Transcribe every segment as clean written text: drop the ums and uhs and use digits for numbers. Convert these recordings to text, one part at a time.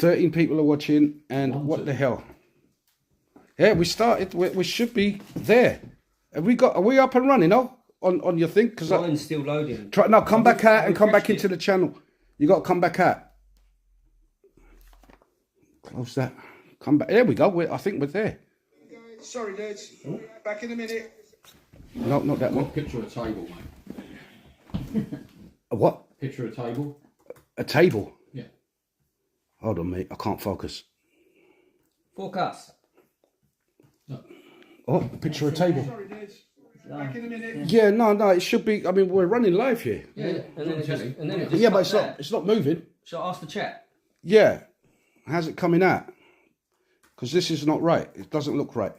13 people are watching, and what the hell? Yeah, we started. We should be there. Are we up and running? Oh, on your thing? Because mine's still loading. Come back out and come back into the channel. You got to come back out. Close that. Come back. There we go. I think we're there. Sorry, lads. Back in a minute. No, not that one. Picture a table, mate. A what? Picture a table. A table. Yeah. Hold on, mate. I can't focus. Focus. No. Oh, picture a table. Sorry, lads. Back in a minute. Yeah, no. It should be. I mean, we're running live here. Yeah, and then it just Yeah, but cuts out. it's not moving. Shall I ask the chat? Yeah. How's it coming out? Because this is not right. It doesn't look right.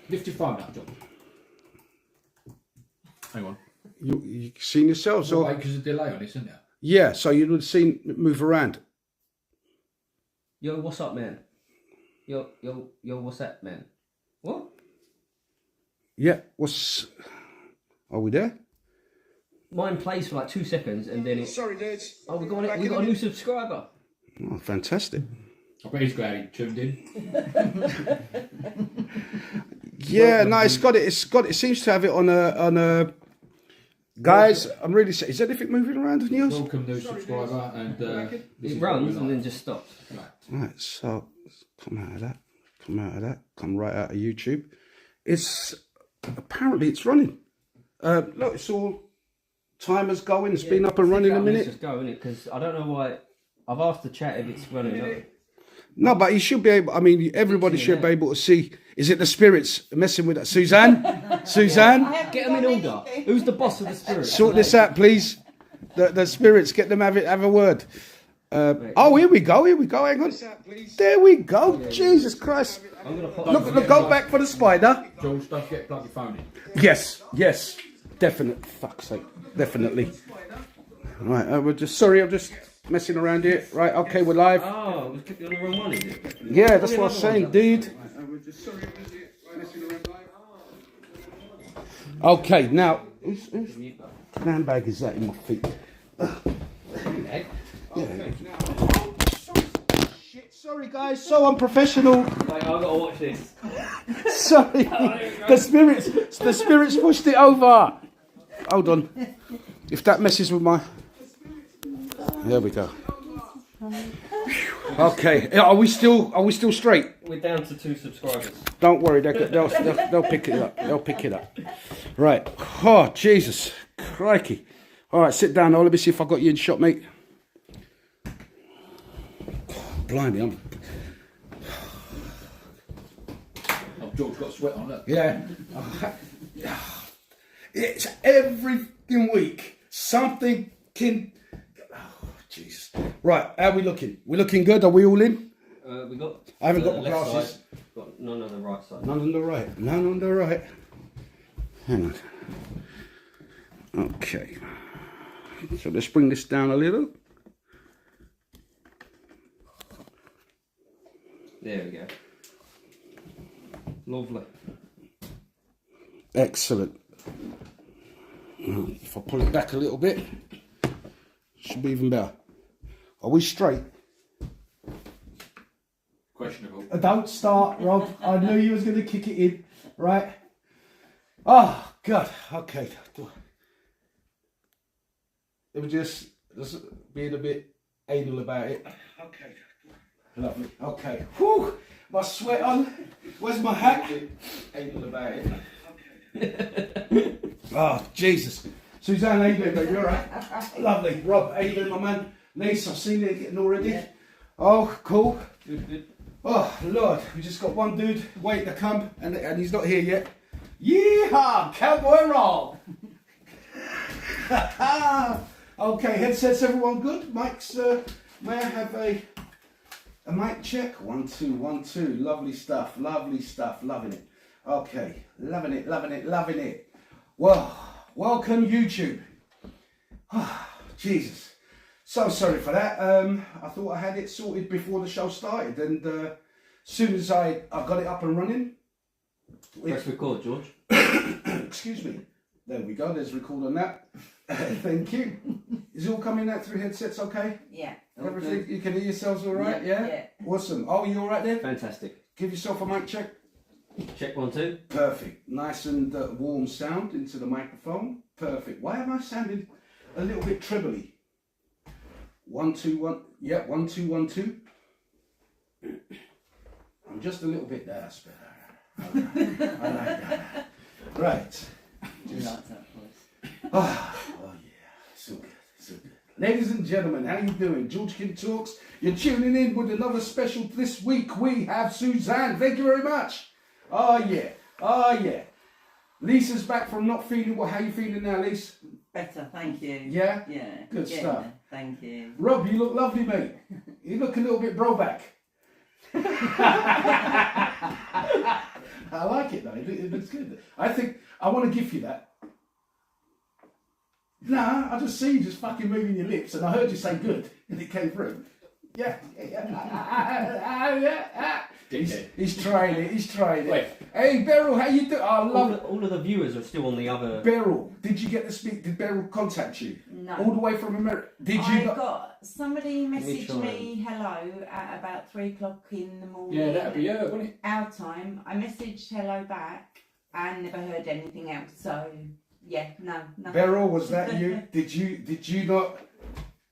Lift your phone up, John. Hang on. You seen yourselves? Well, Or because there's a delay on this, isn't there? yeah, so you would have seen it move around. Yo, what's up, man? Yo, what's up, man? What? Yeah. Are we there? Mine plays for like 2 seconds and then it. Sorry, lads. Oh, we got a new subscriber. Oh, fantastic. I bet he's glad he tuned in. Yeah, no, it's got it. It seems to have it on a. Guys, I'm really. Is anything moving around on yours? Welcome, new subscriber, and It runs and then just stops. Right, so come out of that. Come right out of YouTube. It's apparently it's running. Look, it's all timers going. It's been up and running a minute. Let's just go, innit? Because I don't know why. I've asked the chat if it's running. No, but you should be able. I mean, everybody should be able to see. Is it the spirits messing with that? Suzanne? Get them in order. Who's the boss of the spirits? Sort this out, please. The spirits, get them have a word. Oh, here we go. Hang on. There we go. Jesus Christ. I'm gonna pop Look, go back for the spider. George, don't forget to plug your phone in. Yes. Definitely. Fuck's sake. Definitely. Right, I'm just messing around here. Right, okay, we're live. Oh, we kept you on the wrong one, is it? Yeah, that's what I was saying, dude. Okay, now, whose handbag is that in my feet? Shit, sorry guys, so unprofessional. Wait, I've got to watch this. Sorry, the spirits pushed it over. Hold on. If that messes with my... There we go. Okay, are we still straight? We're down to 2 subscribers. Don't worry, they'll pick it up. They'll pick it up. Right. Oh, Jesus. Crikey. All right, sit down now. Let me see if I got you in shot, mate. Blimey, Oh, George got sweat on, look. yeah. It's every week. Something can... Oh, jeez. Right, how are we looking? We looking good? Are we all in? We got. I haven't got my left glasses. side. Got none on the right side. None on the right. None on the right. Hang on. Okay. So let's bring this down a little. There we go. Lovely. Excellent. If I pull it back a little bit, should be even better. Are we straight? Questionable. Don't start, Rob. I knew you was going to kick it in, right? Oh, God. Okay. It was just being a bit anal about it. Okay. Lovely. Okay. Whew. My sweat on. Where's my hat? Anal about it. Oh, Jesus. Suzanne, how you doing, baby? You all right? Lovely. Rob, how you doing, my man? Nice, I've seen you getting all ready. Yeah. Oh, cool. Good. Oh, Lord, we just got one dude waiting to come, and he's not here yet. Yeehaw! Cowboy roll! Okay, headsets, everyone good? Mics, may I have a mic check? 1, 2, 1, 2. Lovely stuff, loving it. Okay, loving it. Well, welcome YouTube. Jesus. So sorry for that. I thought I had it sorted before the show started, and as soon as I got it up and running... Press record, George. Excuse me. There we go, there's record on that. Thank you. Is it all coming out through headsets okay? Yeah. Everything, you can hear yourselves all right, yeah? Yeah. Awesome. Oh, you all right there? Fantastic. Give yourself a mic check. Check 1, 2. Perfect. Nice and warm sound into the microphone. Perfect. Why am I sounding a little bit trebly? 1, 2, 1. Yeah, 1, 2, 1, 2. I'm just a little bit there. That's better. I like that. Right. You like that voice? Oh yeah. So good. So good. Ladies and gentlemen, how you doing? George King Talks. You're tuning in with another special. This week we have Suzanne. Thank you very much. Oh yeah. Oh yeah. Lisa's back from not feeling well. How you feeling now, Lisa? Better, thank you. Yeah? Yeah. Good getting stuff. there, thank you. Rob, you look lovely, mate. You look a little bit broback. I like it though. It looks good. I think I want to give you that. Nah, I just see you just fucking moving your lips, and I heard you say good, and it came through. Yeah. He's trying it. He's trying it. Wait. Hey, Beryl, how you doing? I love it. All of the viewers are still on the other. Beryl, did you get to speak? Did Beryl contact you? No. All the way from America? Did you? I not- got somebody me messaged try. me hello at about 3 o'clock in the morning. Yeah, that'd be her, wouldn't it? Our time. I messaged hello back and never heard anything else. So yeah, no. Beryl, was that you? Did you not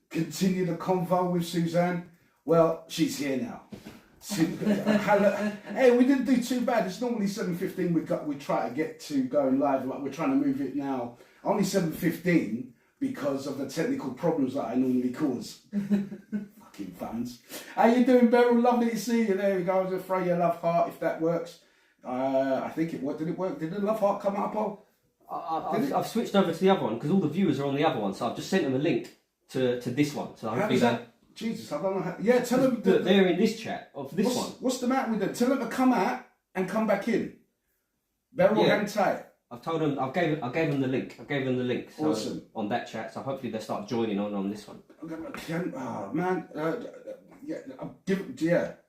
continue the convo with Suzanne? Well, she's here now. Hey, we didn't do too bad. It's normally 7:15. We try to get to going live. Like we're trying to move it now. Only 7:15 because of the technical problems that I normally cause. Fucking fans. How you doing, Beryl? Lovely to see you. There we go. I was afraid your love heart, if that works. I think it worked. Did it work? Did the love heart come up, Paul? I've switched over to the other one because all the viewers are on the other one, so I've just sent them a link to this one. So How hopefully does that? Jesus, I don't know how. Yeah, tell them. they're in this chat of this one. What's the matter with them? Tell them to come out and come back in. Beryl, Yeah. hang tight. I've told them. I gave them the link. I gave them the link. So Awesome. On that chat, so hopefully they'll start joining on this one. Oh man, yeah,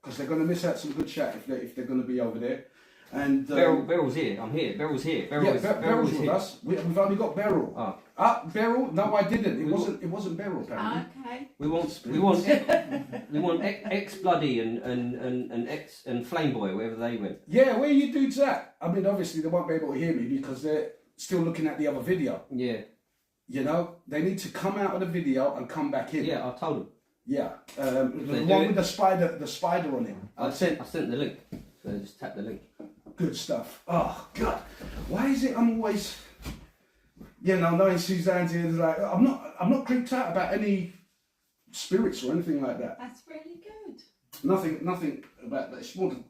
because they're going to miss out some good chat if they're going to be over there. And Beryl's here. I'm here. Beryl's here. Beryl's with here. us. We've only got Beryl. Oh. Beryl? No, I didn't. It wasn't Beryl apparently. Okay. We want X Bloody and X and Flameboy, wherever they went. Yeah, where you dudes at? I mean, obviously they won't be able to hear me because they're still looking at the other video. Yeah. You know, they need to come out of the video and come back in. Yeah, I told them. Yeah, the do one it. with the spider on it. I sent the link. So just tap the link. Good stuff. Oh God, why is it I'm always, knowing Suzanne's here, it's like I'm not creeped out about any spirits or anything like that. That's really good. Nothing about that. It's more the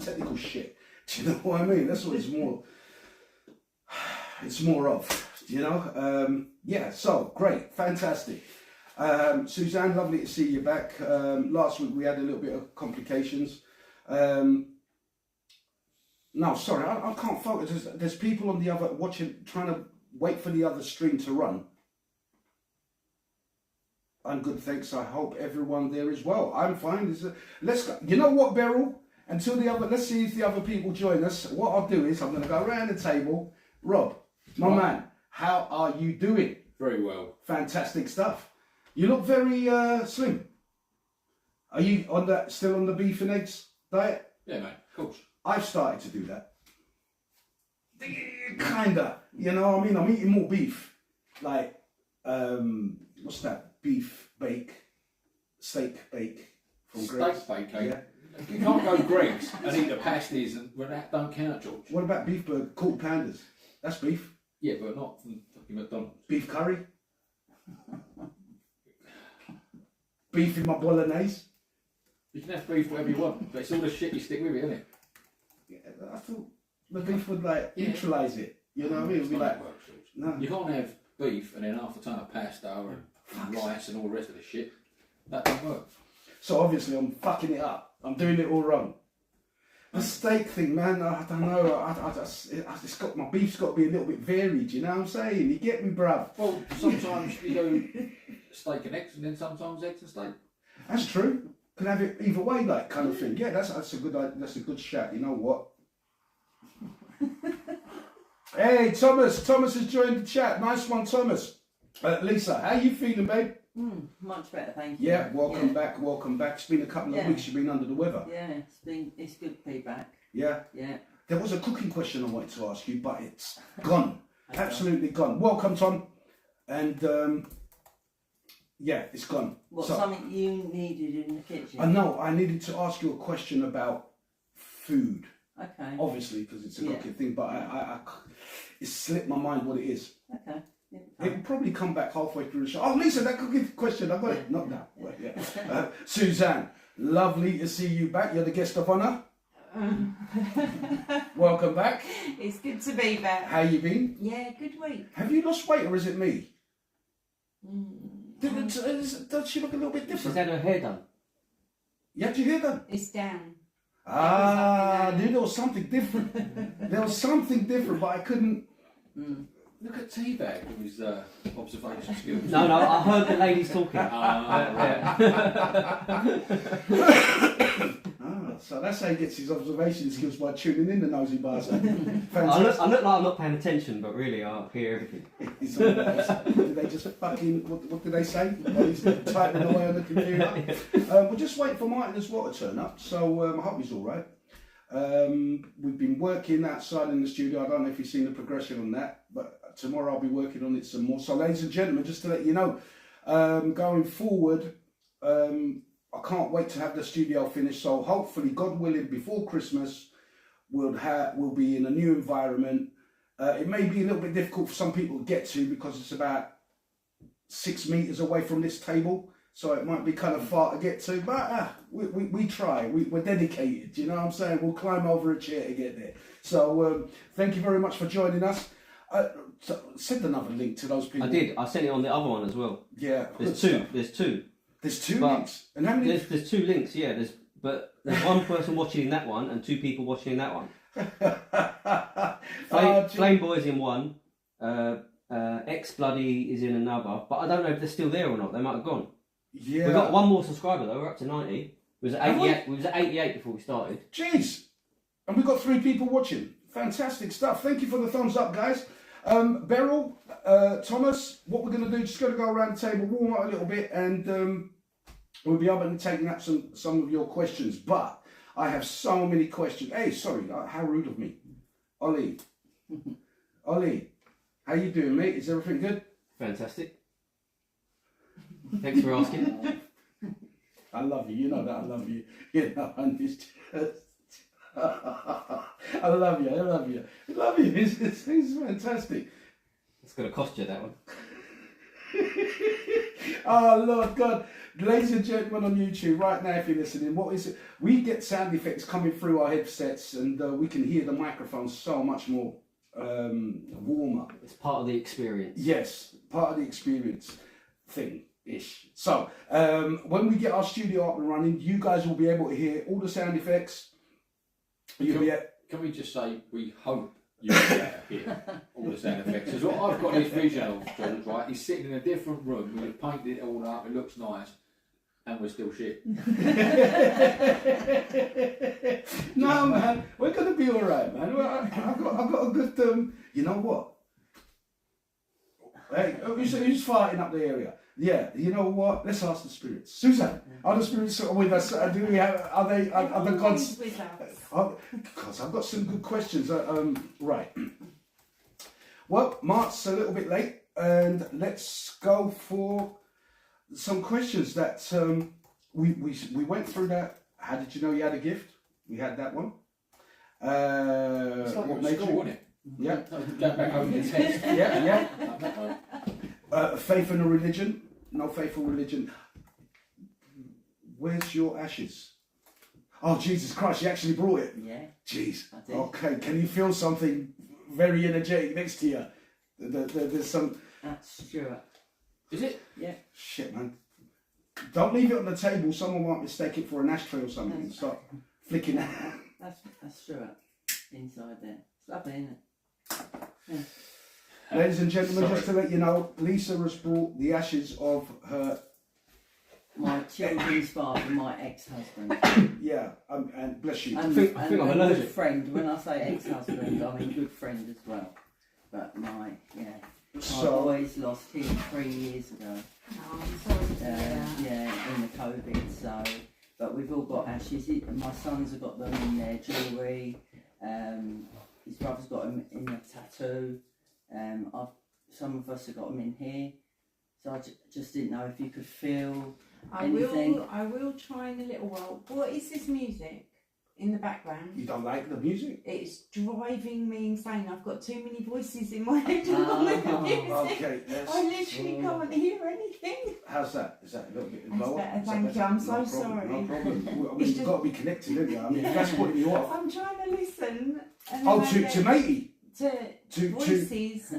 technical shit. Do you know what I mean? That's what it's more. It's more of, Yeah. So great, fantastic. Suzanne, lovely to see you back. Last week we had a little bit of complications. No, sorry, I can't focus. There's people on the other watching, trying to wait for the other stream to run. I'm good, thanks. I hope everyone there is well. I'm fine. Let's go. You know what, Beryl? Let's see if the other people join us. What I'll do is I'm going to go around the table. Rob, my man, how are you doing? Very well. Fantastic stuff. You look very slim. Are you still on the beef and eggs diet? Yeah, mate, of course. I've started to do that. Kinda. You know what I mean? I'm eating more beef. Like, what's that? Beef bake. Steak bake from Greg's. Steak bake, eh? Yeah. You can't go Greg's and eat the pasties, and well, that don't count, George. What about beef burger? Called pandas. That's beef. Yeah, but not from fucking McDonald's. Beef curry. Beef in my bolognese. You can have beef whatever you want, but it's all the shit you stick with it, isn't it? Yeah, I thought the beef would neutralise it. You know what I mean? It'd be like, no. You can't have beef and then half a ton of pasta and rice and all the rest of the shit. That don't work. So obviously I'm fucking it up. I'm doing it all wrong. The steak thing, man, I don't know. It's got, my beef's got to be a little bit varied, you know what I'm saying? You get me, bruv? Well, sometimes you go steak and eggs, and then sometimes eggs and steak. That's true. Can have it either way, like kind of thing. Yeah, that's a good shout. You know what? Hey, Thomas has joined the chat. Nice one, Thomas. Lisa, how you feeling, babe? Much better, thank you. Yeah, welcome back, welcome back. It's been a couple of weeks you've been under the weather. Yeah, it's good to be back. Yeah? Yeah. There was a cooking question I wanted to ask you, but it's gone. Absolutely gone. Welcome, Tom. And yeah, it's gone. What, So, something you needed in the kitchen? I know, I needed to ask you a question about food. Okay. Obviously, because it's a cooking thing, but I it slipped my mind what it is. Okay. It will probably come back halfway through the show. Oh, Lisa, that cooking question, I got it. Not now. Well, yeah. Suzanne, lovely to see you back. You're the guest of honour. Welcome back. It's good to be back. How you been? Yeah, good week. Have you lost weight or is it me? Does she look a little bit She's different? had her hair done. You had your hair done? It's down. I knew there was something different. There was something different, but I couldn't. Look at Teabag with his observation skills. No, I heard the ladies talking. So that's how he gets his observation skills, by tuning in, the nosy bastard. I look like I'm not paying attention, but really I hear everything. Did they just fucking, what did they say? While he's typing away on the computer. We're just waiting for Martin as well to turn up, so I hope he's alright. We've been working outside in the studio. I don't know if you've seen the progression on that, but tomorrow I'll be working on it some more. So ladies and gentlemen, just to let you know, going forward, I can't wait to have the studio finished. So hopefully, God willing, before Christmas, we'll be in a new environment. It may be a little bit difficult for some people to get to because it's about 6 meters away from this table. So it might be kind of far to get to, but we try. We're dedicated, you know what I'm saying? We'll climb over a chair to get there. So thank you very much for joining us. Send another link to those people. I did. I sent it on the other one as well. Yeah. There's two. There's two But links. And how many? There's 2 links, yeah. There's one person watching in that one and 2 people watching in that one. Flame Boy's in one. X Bloody is in another. But I don't know if they're still there or not. They might have gone. Yeah. We've got one more subscriber though. We're up to 90. We was at 88. We was at 88 before we started. Jeez. And we've got 3 people watching. Fantastic stuff. Thank you for the thumbs up, guys. Beryl, Thomas, what we're going to do, just going to go around the table, warm up a little bit, and we'll be able to take up some of your questions. But I have so many questions. Hey, sorry, how rude of me. Ollie, how you doing, mate? Is everything good? Fantastic. Thanks for asking. I love you. You know that I love you. You know, I'm just... I love you. It's fantastic. It's going to cost you that one. Oh, Lord God. Ladies and gentlemen on YouTube, right now, if you're listening, what is it? We get sound effects coming through our headsets, and we can hear the microphone so much more warmer. It's part of the experience. Yes, part of the experience thing-ish. So, when we get our studio up and running, you guys will be able to hear all the sound effects. Can we just say we hope you'll be able to hear all the sound effects? Because what I've got this vision of, George, right? He's sitting in a different room, we've painted it all up, it looks nice, and we're still shit. No, man, we're going to be all right, man. I've got a good, you know what? Hey, who's fighting up the area? Yeah, you know what? Let's ask the spirits. Suzanne, are the spirits with us? Do we have? Are the gods with us? Because I've got some good questions. Right. Well, Mark's a little bit late, and let's go for some questions that we went through. That. How did you know you had a gift? We had that one. What made you? Wasn't it? Yeah. Go back over the test. Yeah. Faith in a religion? No faith in religion. Where's your ashes? Oh, Jesus Christ, you actually brought it? Yeah. Jeez. I did. Okay, can you feel something very energetic next to you? There's some... That's Stuart. Is it? Yeah. Shit, man. Don't leave it on the table. Someone might mistake it for an ashtray or something and start flicking it. That's Stuart inside there. It's lovely, isn't it? Yeah. Ladies and gentlemen, just to let you know, Lisa has brought the ashes of her... My children's father, my ex-husband. Yeah, and bless you. And, I think I'm good allergic. friend. When I say ex-husband, I mean good friend as well. But my, So- my boys lost him 3 years ago. Oh, I'm sorry to hear that. Yeah, in the COVID. So, but we've all got ashes. My sons have got them in their jewellery. His brother's got them in a tattoo. Some of us have got them in here. So I just didn't know if you could feel anything. I will try in a little while. What is this music in the background? You don't like the music? It's driving me insane. I've got too many voices in my head along with the music. Okay. I literally can't hear anything. How's that? Is that a little bit That's lower? better, Is that thank better? you. I'm so No problem, sorry. No problem. I mean, It's you've just- got to be connected, don't you? I mean, if that's putting you off. I'm trying to listen. And Oh, then I to get matey. to voices,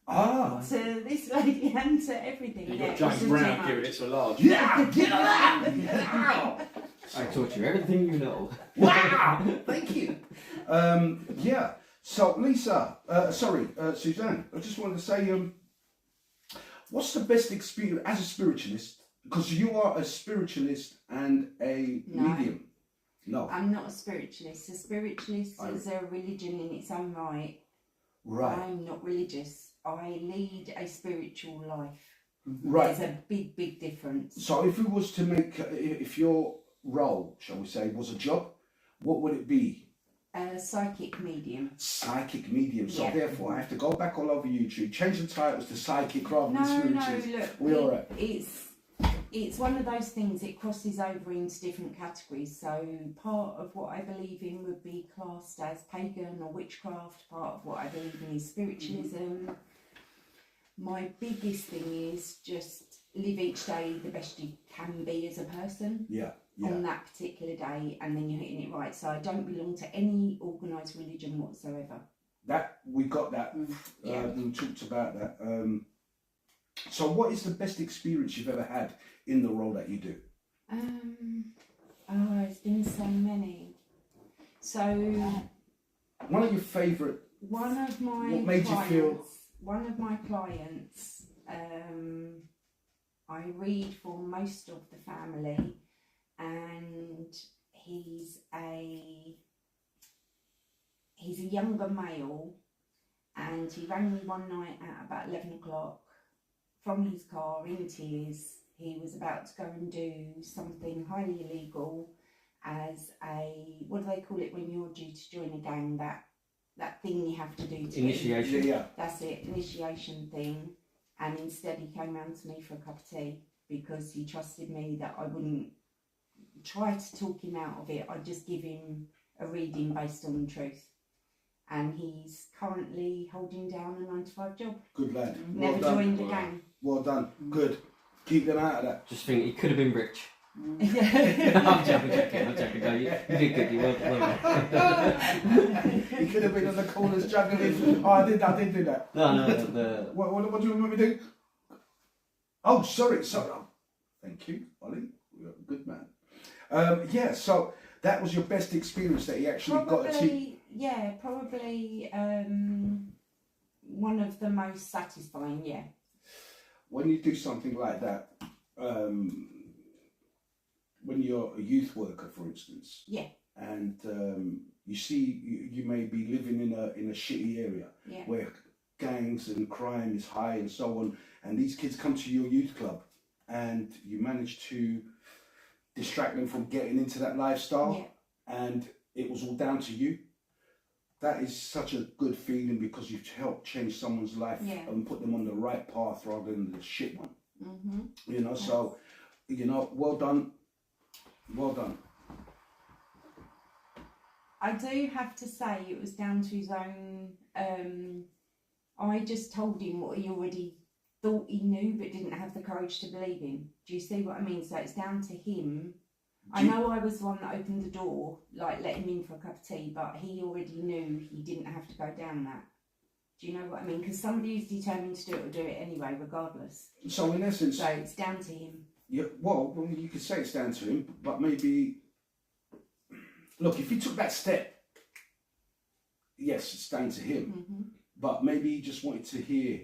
Ah. to this lady and to everything. You've Yeah, got it's James just too Brown much. giving it so large. Yeah, get out! Get out! I taught you everything you know. Wow! Thank you. Yeah. So, Lisa, Suzanne, I just wanted to say, what's the best experience as a spiritualist? Because you are a spiritualist and a No. medium. No. I'm not a spiritualist. A spiritualist is a religion in its own right. Right. I'm not religious. I lead a spiritual life. Right. There's a big, big difference. So, if we was to make, if your role, shall we say, was a job, what would it be? A psychic medium. Psychic medium. So Yeah. therefore, I have to go back all over YouTube, change the titles to psychic rather than No, spiritualist. look, We're all right. it's one of those things, it crosses over into different categories. So part of what I believe in would be classed as pagan or witchcraft. Part of what I believe in is spiritualism. My biggest thing is just live each day the best you can be as a person Yeah. on that particular day, and then you're hitting it right. So I don't belong to any organised religion whatsoever. That we got that. Yeah. We talked about that. So, what is the best experience you've ever had in the role that you do? It's been so many. So One of your favourite. one of my What made you feel- clients, I read for most of the family, and he's a younger male, and he rang me one night at about 11 o'clock from his car in tears. He was about to go and do something highly illegal as a, what do they call it when you're due to join a gang, that thing you have to do to Initiation. Yeah. That's it, initiation thing. And instead he came round to me for a cup of tea because he trusted me that I wouldn't try to talk him out of it. I'd just give him a reading based on the truth. And he's currently holding down a 9-to-5 job. Good lad. Never well done. joined a gang. Well done. Good. Keep them out of that. Just think, he could have been rich. Yeah. I'm joking. No, you did good. You well done. He could have been in the corners juggling. Oh, I did do that. No. What do you want me to do? Oh, sorry. Oh, thank you, Ollie. You're a good man. Yeah, so that was your best experience that you actually got a tea. Yeah, probably one of the most satisfying, yeah. When you do something like that, when you're a youth worker, for instance, Yeah. and you see you may be living in a shitty area Yeah. where gangs and crime is high and so on, and these kids come to your youth club, and you manage to distract them from getting into that lifestyle, and it was all down to you. That is such a good feeling because you've helped change someone's life and put them on the right path rather than the shit one. Mm-hmm. You know, so, you know, well done. Well done. I do have to say it was down to his own. I just told him what he already thought he knew but didn't have the courage to believe in. Do you see what I mean? So it's down to him. I know I was the one that opened the door, like let him in for a cup of tea, but he already knew he didn't have to go down that. Do you know what I mean? Because somebody who's determined to do it will do it anyway, regardless. So in essence, So it's down to him. yeah, well, you could say it's down to him, but maybe, look, if he took that step, yes, it's down to him. Mm-hmm. But maybe he just wanted to hear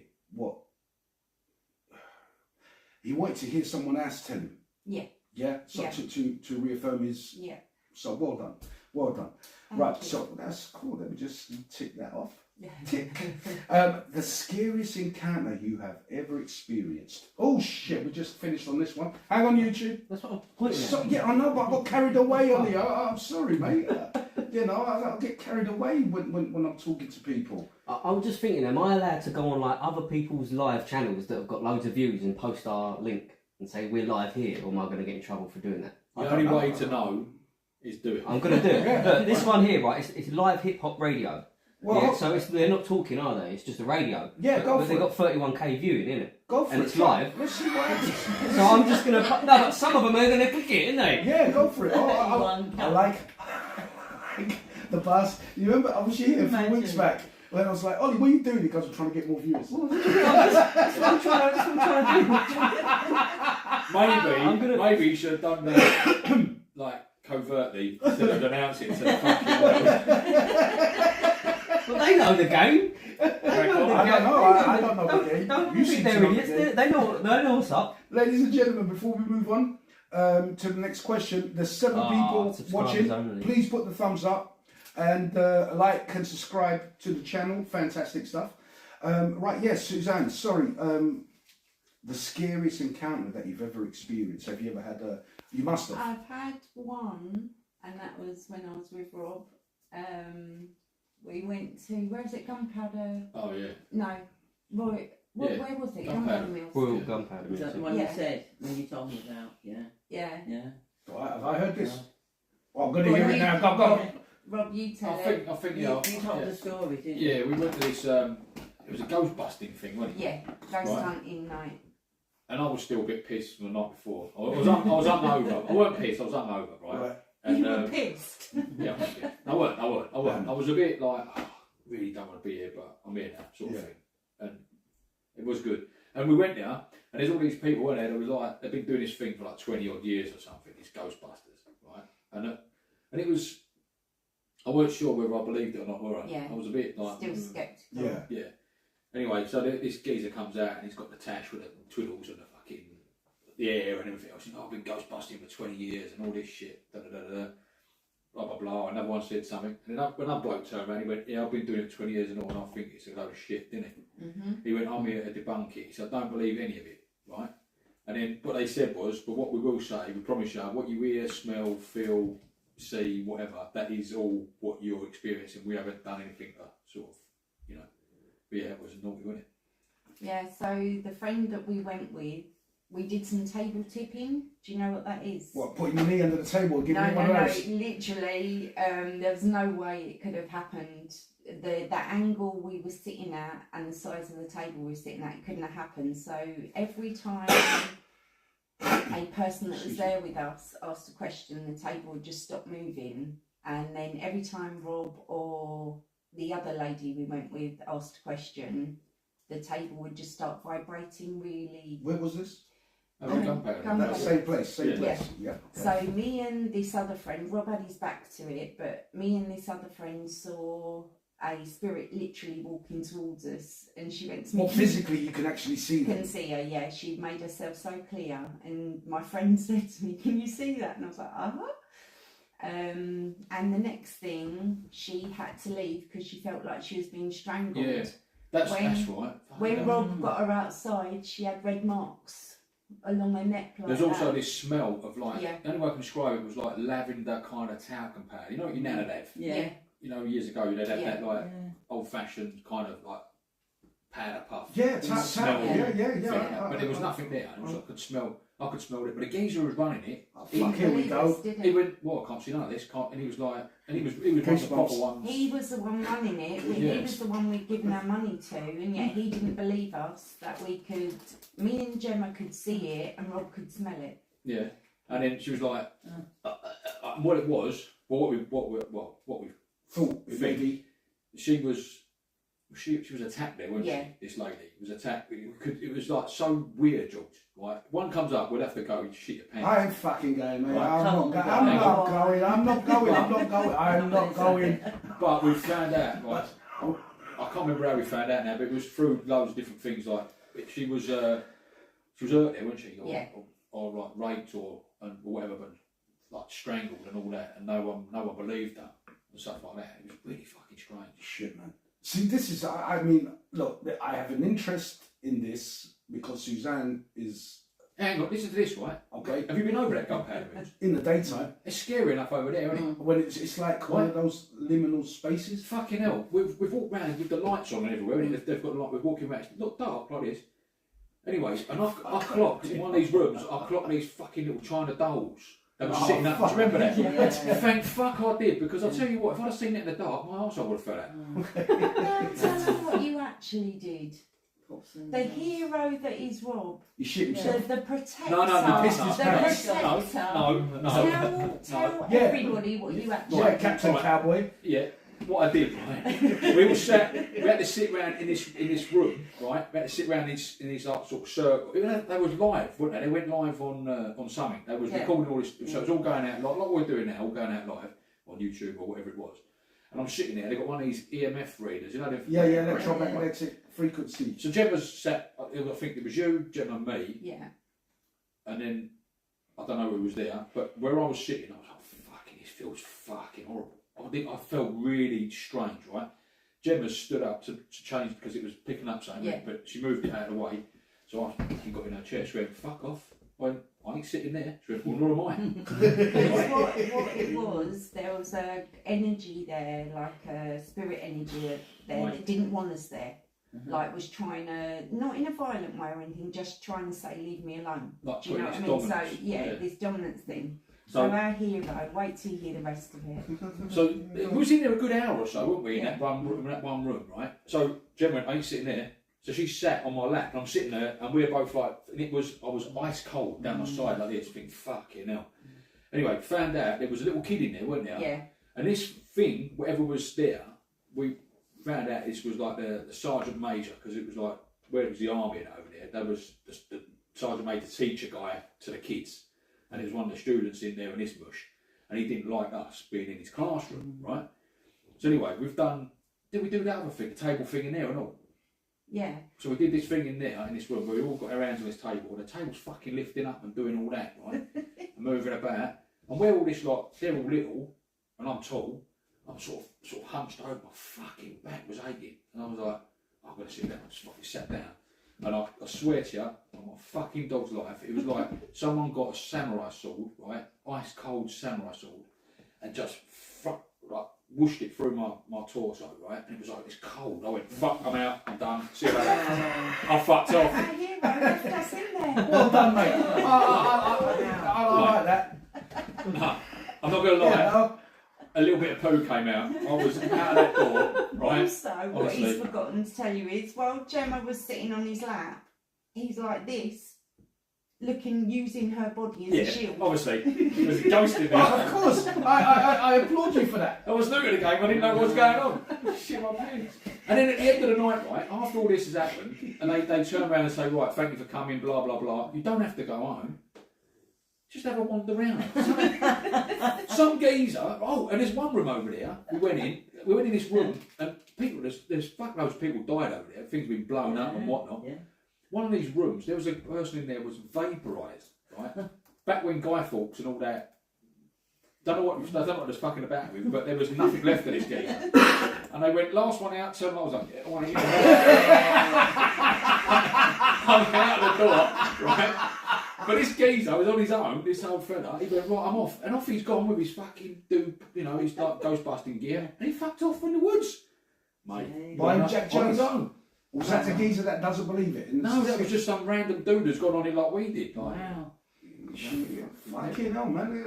he wanted to hear someone else tell him. Yeah. Yeah. So Yeah. to reaffirm his. Yeah. So well done. Well done. Thank Right. you. So that's cool. Let me just tick that off. The scariest encounter you have ever experienced. Oh shit, we just finished on this one. Hang on, YouTube. That's what I'm pointing at. So, yeah, I know, but I got carried away on the. I'm sorry, mate. You know, I get carried away when I'm talking to people. I was just thinking, am I allowed to go on like other people's live channels that have got loads of views and post our link and say we're live here, or am I going to get in trouble for doing that? The only way to know is do it. I'm going to do it. Look, this one here, right? It's live hip hop radio. Well, Yeah, so they're not talking, are they? It's just a radio. Yeah, go but for they've it. got 31k viewing, innit? Go for and it. it's live. Let's see what happens. So I'm just going to... No, but some of them are going to click it, aren't they? Yeah, go for it. Oh, One I like the buzz. You remember, I was here a few weeks back when I was like, Ollie, what are you doing? He goes, I'm trying to get more viewers. That's what I'm trying to do. Maybe you should have done that like covertly instead of announcing it to the fucking world. Well, they know the game. I don't know the game. Don't You think seem they're to know the idiots. game. They know what's up. Ladies and gentlemen, before we move on to the next question, there's 7 people subscribers watching. only. Please put the thumbs up and like and subscribe to the channel. Fantastic stuff. Right, yes, Suzanne, sorry. The scariest encounter that you've ever experienced. Have you ever had a... You must have. I've had one, and that was when I was with Rob. We went to, where is it, Gunpowder? Oh yeah. No, Roy, Yeah. where was it? Gunpowder. Gunpowder Mills. Royal Gunpowder Is that the Mills. one Yeah. you said when you told me about? Yeah. Yeah. Yeah. Right, have I heard this? No. Well, I'm going to hear it now. Go. Rob, you tell I it. think You told yeah. the story, didn't you? Yeah, we went to this. It was a ghost busting thing, wasn't it? Yeah, ghost Right. hunting night. And I was still a bit pissed from the night before. I was hungover. I weren't pissed. I was hungover, right? Right. And, You were pissed. Yeah, I weren't. I was a bit like, really don't want to be here, but I'm here now, sort of Yeah. thing. And it was good. And we went there, and there's all these people, weren't there? That was like, they've been doing this thing for like 20 odd years or something. These Ghostbusters, right? And it was. I weren't sure whether I believed it or not, were I? Yeah. I was a bit like. Still sceptical. Yeah. Yeah. Anyway, so this geezer comes out and he's got the tash with the twiddles and the fucking the air and everything else. I've been ghost busting for 20 years and all this shit. Da da da da. Blah blah blah. Another one said something, and then when I bloke turned around, he went, "Yeah, I've been doing it for 20 years and all, and I think it's a load of shit, didn't he?" Mm-hmm. He went, "I'm here to debunk it." He said, "I don't believe any of it, right?" And then what they said was, "But what we will say, we promise you, what you hear, smell, feel, see, whatever, that is all what you're experiencing. We haven't done anything to sort of, you know." But yeah, it was naughty, wasn't it? Yeah, so the friend that we went with, we did some table tipping. Do you know what that is? What, putting your knee under the table and giving No, me no, one no. of those? Literally, there was no way it could have happened. That angle we were sitting at and the size of the table we were sitting at, it couldn't have happened. So every time a person that was there with us asked a question, the table would just stop moving. And then every time Rob or the other lady we went with asked a question, the table would just start vibrating really. Where was this? Gunpowder. Gunpowder. That same place, Yeah. Yeah. So me and this other friend, Rob had his back to it, but me and this other friend saw a spirit literally walking towards us, and she went to me. Well, physically you can actually see You them. can see her, yeah. She made herself so clear, and my friend said to me, "Can you see that?" And I was like, "Uh-huh." And the next thing, she had to leave because she felt like she was being strangled. Yeah, that's right. When Fucking Rob got her outside, she had red marks along her neck. Like There's also that. this smell of like, Yeah. the only way I can describe it was like lavender kind of talcum powder. You know what your nan would have? Yeah. You know, years ago you'd have Yeah. that like Yeah. old fashioned kind of like powder puff. Yeah, Smell. yeah. Yeah. But there was nothing there. It was, I could smell it. But the geezer who was running it, Oh, Didn't fuck, here we believe go. us, did he he? went, "Well, I can't see none of this." And he was like, and he was one of the proper ones. He was the one running it. He Yes. was the one we'd given our money to, and yet he didn't believe us that we could. Me and Gemma could see it, and Rob could smell it. Yeah, and then she was like, what it was, well, what we Thought, we maybe. she was attacked there, wasn't Yeah. she? This lady was attacked. It was like so weird, George. Like one comes up, we'll have to go shit your pants. I ain't fucking going, mate. Right, I'm not going. But we found out, right? I can't remember how we found out now, but it was through loads of different things. Like she was hurt there, wasn't she? Yeah. Or like raped or whatever, but like strangled and all that, and no one believed her and stuff like that. It was really fucking strange. Shit, man. See, this is, I mean, look, I have an interest in this because Suzanne is, Hang on, listen to this, right? okay, Have you been over that gunpowder ridge? in the daytime, It's scary enough over there, isn't it? when it's like one of those liminal spaces. Fucking hell. We've walked round with the lights on and everywhere, and they've got a light, we're walking around, it's not dark like this. Anyways, and I clocked, in one of these rooms, I clocked these fucking little China dolls. They were sitting up. Do you remember that? Yeah. Thank fuck I did, because I'll tell you what, if I'd have seen it in the dark, my arsehole would have fell out. Now tell me what you actually did. Pops in The there. hero that is Rob, He shit himself. the protector, No, pissed his the pants. protector. No. Tell Yeah. everybody what you actually Yeah, did. Captain Right. Cowboy. Yeah, what I did, right? We all sat. We had to sit round in this room, right? We had to sit round in this like, sort of circle. They was live, weren't they? They went live on something. They was recording all this, so it was all going out like we're doing now, all going out live on YouTube or whatever it was. And I'm sitting there. They got one of these EMF readers, you know. Yeah, electromagnetic frequency. So Gemma's sat. I think it was you, Gemma, and me, Yeah. and then I don't know who was there, but where I was sitting, I was like, "Fucking, this feels fucking horrible." I felt really strange, right? Gemma stood up to change because it was picking up something, Yeah. but she moved it out of the way. So I got in her chair. She went, "Fuck off." I went, "I ain't sitting there." She went, "Well, nor am I." Because what it was, there was a energy there, like a spirit energy there Right. that didn't want us there. Like was trying to, not in a violent way or anything, just trying to say, leave me alone. Like Do you know what I putting mean? this So dominance, yeah, this dominance thing. So So- our hero, wait till you hear the rest of it. So we was in there a good hour or so, weren't we? In Yeah. that one room, right? So Gemma went, "I ain't sitting there." So she sat on my lap, and I'm sitting there, and we were both like, and I was ice cold down my side like this, thinking, "Fucking hell." Anyway, found out there was a little kid in there, wasn't there? Yeah. And this thing, whatever was there, we found out this was like the sergeant major, because it was like where it was the army and over there. There was the sergeant major teacher guy to the kids, and there was one of the students in there in this bush, and he didn't like us being in his classroom, right? So anyway, did we do that other thing, the table thing in there and all? Yeah. So we did this thing in there, in this room, where we all got our hands on this table, and the table's fucking lifting up and doing all that, right? And moving about. And we're all this, like, they're all little, and I'm tall. I'm sort of hunched over, my fucking back was aching. And I was like, I've got to sit down. I just fucking sat down. And I swear to you, on my fucking dog's life, it was like someone got a samurai sword, right? Ice cold samurai sword, and just like whooshed it through my torso, right? And it was like this cold. I went, "Fuck, I'm out, I'm done. See you later." I fucked off. Our hero left us in there. Well done, mate. I like that. No, I'm not going to lie. Yeah, no. A little bit of poo came out. I was out of that door, right? Also, what Honestly. he's forgotten to tell you is, while Gemma was sitting on his lap, he's like this, using her body as a Yeah, shield. obviously. There's a ghost in Oh, of there. course. I applaud you for that. I was new at the game, I didn't know what was going on. Shit my pants. And then at the end of the night, right, after all this has happened, and they turn around and say, "Right, thank you for coming, blah, blah, blah." You don't have to go home. Just have a wander around. Some geezer, and there's one room over there, we went in this room, and people, there's fuckloads of people died over there, things have been blown up and whatnot. Yeah. One of these rooms, there was a person in there was vaporised, right? Back when Guy Fawkes and all that, I don't know what was fucking about with, but there was nothing left of this geezer. And they went, "Last one out," so I was like, "Yeah, I want to hear I'm out of the door, right? But this geezer was on his own, this old fella, he went, "Right, I'm off." And off he's gone with his fucking his like ghostbusting gear, and he fucked off in the woods. Mate. By on Jack his Jones. own. Was that the geezer that doesn't believe it? No, that was just some random dude who's gone on it like we did. Like, Wow. Fucking hell, man.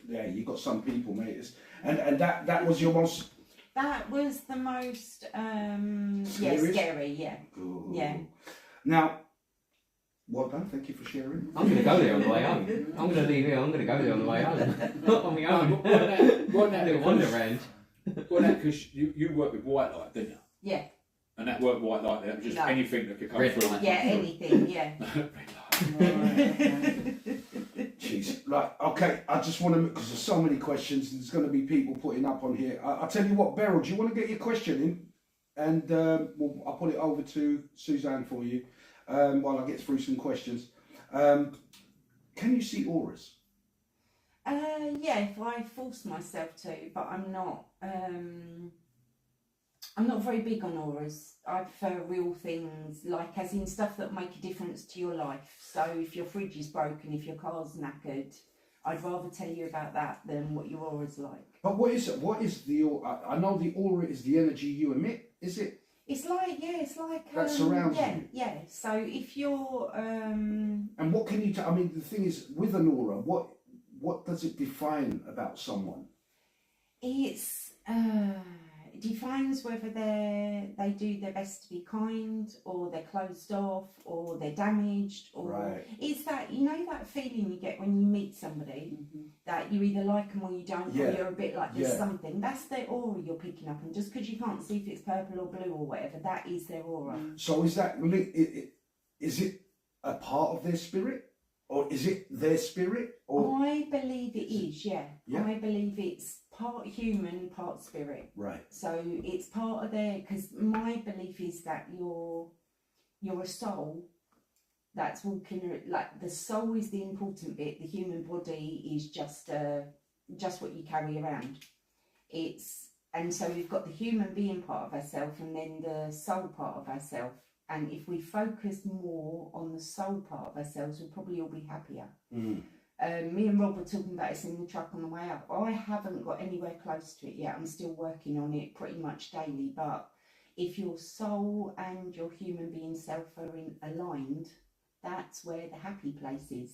Yeah, you got some people, mate. And that was your most... That was the most, Scariest? scary, yeah. Ooh. Yeah. Now, well done. Thank you for sharing. I'm going to go there on the way home. I'm going to leave here. I'm going to go there on the way home. Not on my own. Wasn't A little wander round. because you worked with white light, didn't you? Yeah. And that weren't white light there, it was just No. anything that could come Red through. light. Yeah, anything, yeah. Jeez. Right, okay. I just want to... Because there's so many questions. There's going to be people putting up on here. I'll tell you what, Beryl, do you want to get your question in? And I'll put it over to Suzanne for you while I get through some questions. Can you see auras? Yeah, if I force myself to, but I'm not. I'm not very big on auras. I prefer real things, like as in stuff that make a difference to your life. So if your fridge is broken, if your car's knackered, I'd rather tell you about that than what your aura's like. But what is it? What is the aura? I know the aura is the energy you emit. Is it? It's like, yeah, it's like... That surrounds yeah, you. Yeah, so if you're... And what can you tell? I mean, the thing is, with an aura, what does it define about someone? It defines whether they do their best to be kind, or they're closed off, or they're damaged, or Right. It's that, you know, that feeling you get when you meet somebody that you either like them or you don't, Yeah. or you're a bit like there's Yeah. something. That's their aura you're picking up, and just because you can't see if it's purple or blue or whatever, that is their aura. So is that is it a part of their spirit, or is it their spirit, or I believe it is, yeah. Yeah. I believe it's part human, part spirit. right? So it's part of their, because my belief is that you're a soul that's walking, like the soul is the important bit, the human body is just what you carry around. And so we've got the human being part of ourselves and then the soul part of ourselves. And if we focus more on the soul part of ourselves, we'll probably all be happier. Me and Rob were talking about this in the truck on the way up. I haven't got anywhere close to it yet. I'm still working on it pretty much daily. But if your soul and your human being self are aligned, that's where the happy place is.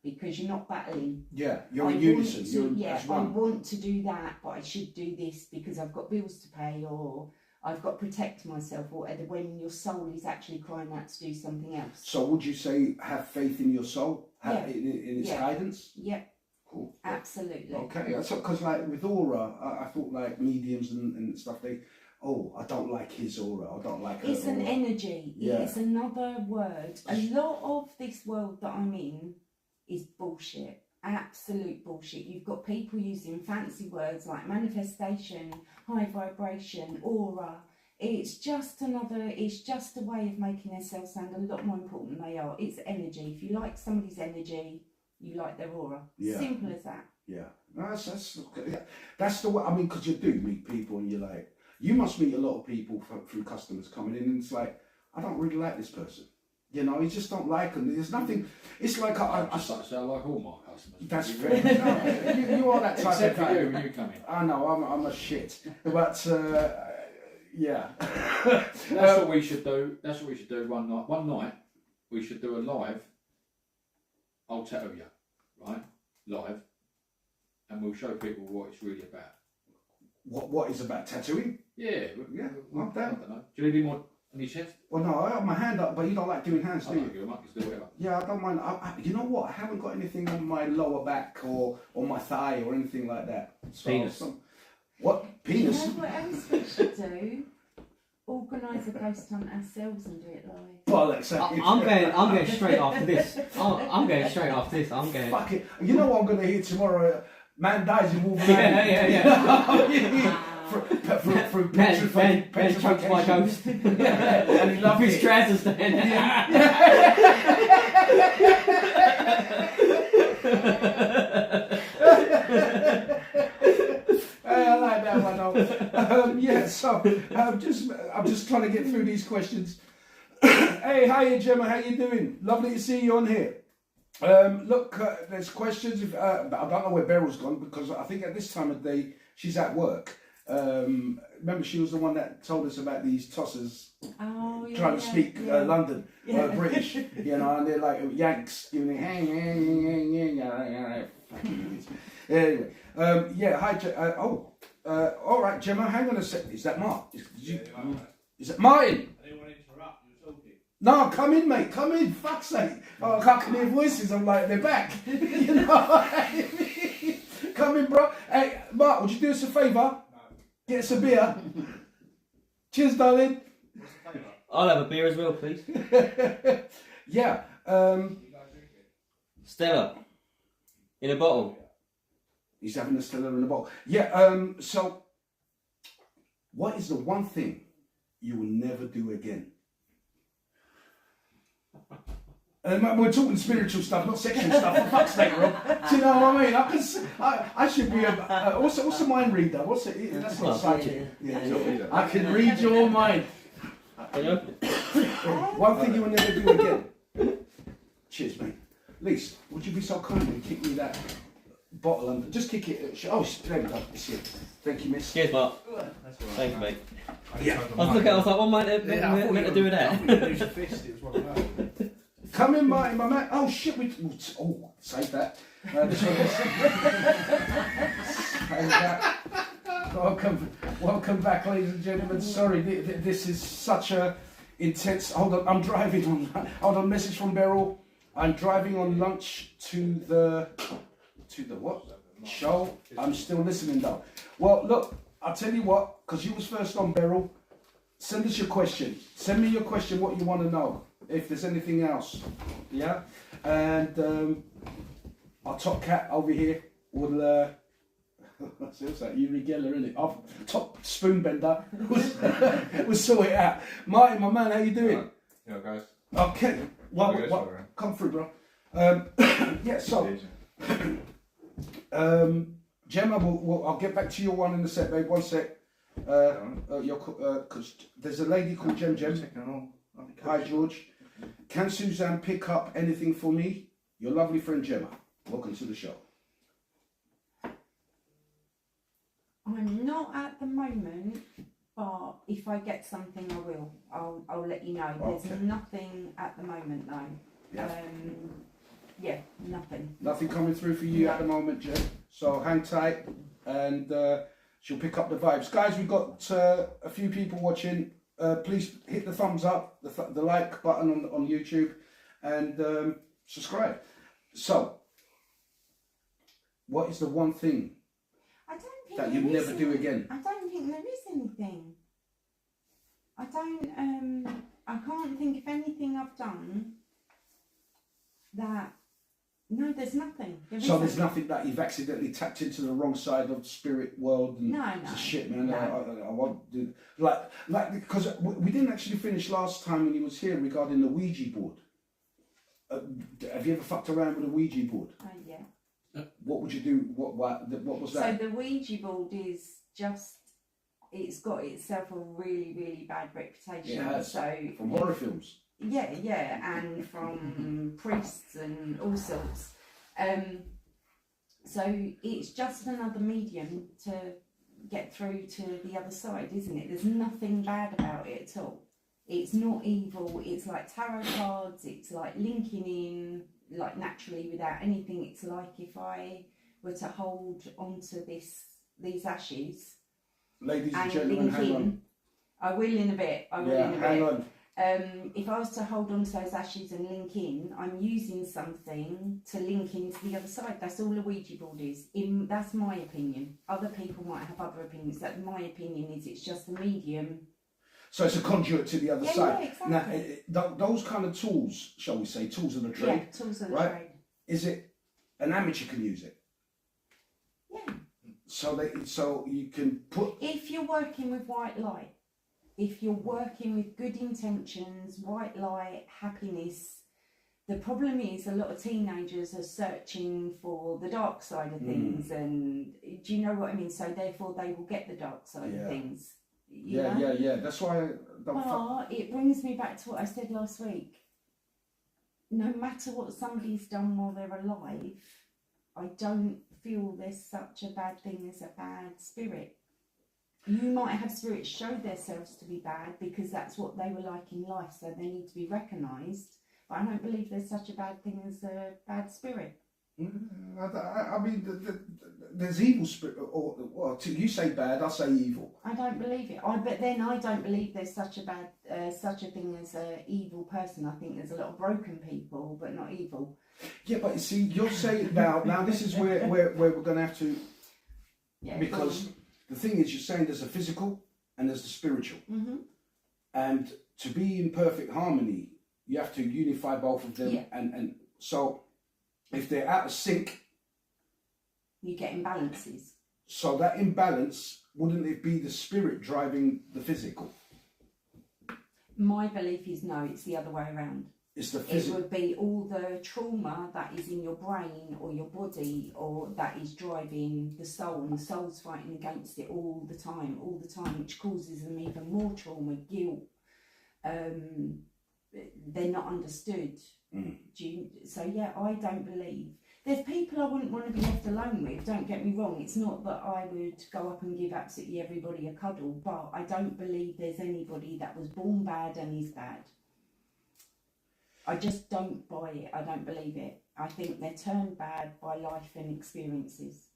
Because you're not battling. Yeah, you're in unison. I want to do that, but I should do this because I've got bills to pay, or I've got to protect myself, or whatever, when your soul is actually crying out to do something else. So would you say have faith in your soul, have in its guidance? Yeah. Cool. Absolutely. Okay, so because like with aura, I thought like mediums and stuff, I don't like his aura, I don't like her It's an aura. energy. Yeah. It's another word. A lot of this world that I'm in is bullshit. Absolute bullshit. You've got people using fancy words like manifestation, high vibration, aura. It's just a way of making themselves sound a lot more important than they are. It's energy. If you like somebody's energy, you like their aura. Yeah. Simple as that. Yeah, no, that's the way. I mean, because you do meet people, and you're like, you must meet a lot of people through customers coming in, and it's like, I don't really like this person. You know, you just don't like them. There's nothing. It's like I just like to say I like all my customers. That's fair. No, you are that type Except of for guy. you when you come in. I know, I'm a shit, but yeah. That's what we should do. That's what we should do one night. One night we should do a live. I'll tattoo you, right? Live, and we'll show people what it's really about. What is about tattooing? Yeah, I'm down. I don't know. Do you need any more on your chest? Well, no, I have my hand up, but you don't like doing hands, do I you? don't give a muck, you can do whatever. Yeah, I don't mind. You know what? I haven't got anything on my lower back or on my thigh or anything like that. So, Penis. What? Penis? You know what else we should do? Organise a ghost hunt ourselves and do it live. Bollocks. I'm going straight after this. I'm going straight after this. I'm going. Fuck it. You know what I'm going to hear tomorrow? Man dies in Wolverine. Yeah. Through Man choked by a ghost. And he loved His it. trousers stand. I like that one. Yeah, so I'm just trying to get through these questions. Hey, hiya Gemma, how you doing? Lovely to see you on here. Look, there's questions. I don't know where Beryl's gone because I think at this time of day she's at work. Remember, she was the one that told us about these tossers trying to speak London, British, you know, and they're like Yanks, you know, anyway, yeah, hi, all right, Gemma, hang on a sec. Is that Mark? Is it Martin? I didn't want to interrupt, you were talking. No, come in, mate, come in, fuck's sake. Oh, I can't hear voices, I'm like, they're back. You know what I mean? Come in, bro. Hey, Mark, would you do us a favour? No. Get us a beer. Cheers, darling. What's the flavour? I'll have a beer as well, please. Yeah. You guys drink it? Stella, in a bottle. He's having a Stella in the bottle. Yeah, so what is the one thing you will never do again? We're talking spiritual stuff, not sexual stuff. For fuck's sake, Rob. Do you know what I mean? I should be a. What's a mind reader? What's it? That's not psychic. Yeah. I can read your mind. One thing you will never do again. Cheers, mate. Lise, would you be so kind and kick me that bottle under? Just kick it. Oh, there we go. It's here. Thank you, miss. Cheers, Mark. That's all right. Thanks, mate. Yeah. I was looking, I was like, what am I meant to do with that? Lose your fist, it was one of those. Come in, my man. Oh shit! Save that. Save that. Welcome back, ladies and gentlemen. Sorry, this is such a intense. Hold on, I'm driving on. Hold on, message from Beryl. I'm driving on lunch to the what? Show. I'm still listening though. Well, look, I'll tell you what, because you was first on, Beryl. Send us your question. Send me your question, what you want to know. If there's anything else, yeah, and our top cat over here will. What's that? Yuri Geller, isn't it? Our top spoon bender will sort it out. Martin, my man, how you doing? Yeah, guys. Okay, well, come through, bro. Yeah, so Gemma, I'll get back to your one in a sec, babe. One sec. Because there's a lady called Gem. Hi, George. Can Suzanne pick up anything for me? Your lovely friend Gemma. Welcome to the show. I'm not at the moment, but if I get something, I will. I'll let you know. There's Okay. nothing at the moment, though. Yeah. Nothing. Nothing coming through for you at the moment, Gem. So hang tight, and she'll pick up the vibes. Guys, we've got a few people watching. Please hit the thumbs up, the like button on YouTube, and subscribe. So, what is the one thing I don't think that there you is never do any- again? I don't think there is anything. I don't. I can't think of anything I've done that. No, there's nothing. So there's nothing that you've accidentally tapped into the wrong side of the spirit world and No. it's a shit, man. No. I won't do like because we didn't actually finish last time when he was here regarding the Ouija board. Have you ever fucked around with a Ouija board? Yeah. What would you do? What was that? So the Ouija board is just. It's got itself a really, really bad reputation. It has. So From horror films. Yeah, and from priests and all sorts. So it's just another medium to get through to the other side, isn't it? There's nothing bad about it at all. It's not evil. It's like tarot cards. It's like linking in, like naturally without anything. It's like if I were to hold onto these ashes Ladies and and gentlemen, link hang in. on. I will in a bit. Hang on. If I was to hold on to those ashes and link in, I'm using something to link into the other side. That's all a Ouija board is. That's my opinion. Other people might have other opinions. That my opinion is it's just a medium. So it's a conduit to the other side. Yeah, exactly. Now, those kind of tools, shall we say, tools of the trade, Yeah, tools of the right? trade. Is it an amateur can use it? Yeah. So you can put. If you're working with white light, if you're working with good intentions, white light, happiness, the problem is a lot of teenagers are searching for the dark side of things, and do you know what I mean? So therefore they will get the dark side of things. You know? Yeah. That's why I don't. But it brings me back to what I said last week. No matter what somebody's done while they're alive, I don't feel there's such a bad thing as a bad spirit. You might have spirits show themselves to be bad because that's what they were like in life, so they need to be recognised. But I don't believe there's such a bad thing as a bad spirit. I mean, there's evil spirit, or you say bad, I say evil. I don't believe it. But then I don't believe there's such a thing as a evil person. I think there's a lot of broken people, but not evil. Yeah, but you see, you're saying now this is where we're going to have to, because the thing is, you're saying there's a physical and there's the spiritual, and to be in perfect harmony, you have to unify both of them, and so if they're out of sync, you get imbalances. So that imbalance, wouldn't it be the spirit driving the physical? My belief is no, it's the other way around. It's the It physical. would be all the trauma that is in your brain or your body, or that is driving the soul, and the soul's fighting against it all the time, which causes them even more trauma, guilt. They're not understood. So yeah, I don't believe. There's people I wouldn't want to be left alone with, don't get me wrong. It's not that I would go up and give absolutely everybody a cuddle, but I don't believe there's anybody that was born bad and is bad. I just don't buy it. I don't believe it. I think they're turned bad by life and experiences.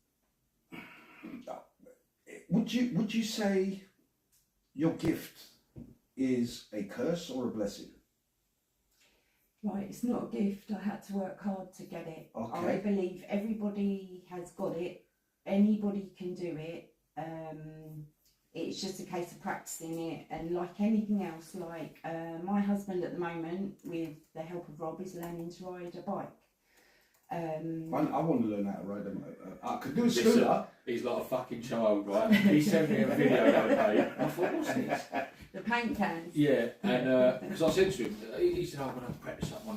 Would you say your gift is a curse or a blessing? Right, it's not a gift. I had to work hard to get it. Okay. I believe everybody has got it. Anybody can do it. It's just a case of practicing it, and like anything else, like my husband at the moment, with the help of Rob, is learning to ride a bike. I want to learn how to ride a I could do a scooter. He's like a fucking child, right? He sent me a video the other day. I thought, what's this? The paint cans. Yeah, and because I said to him, he said, I'm going to practice up in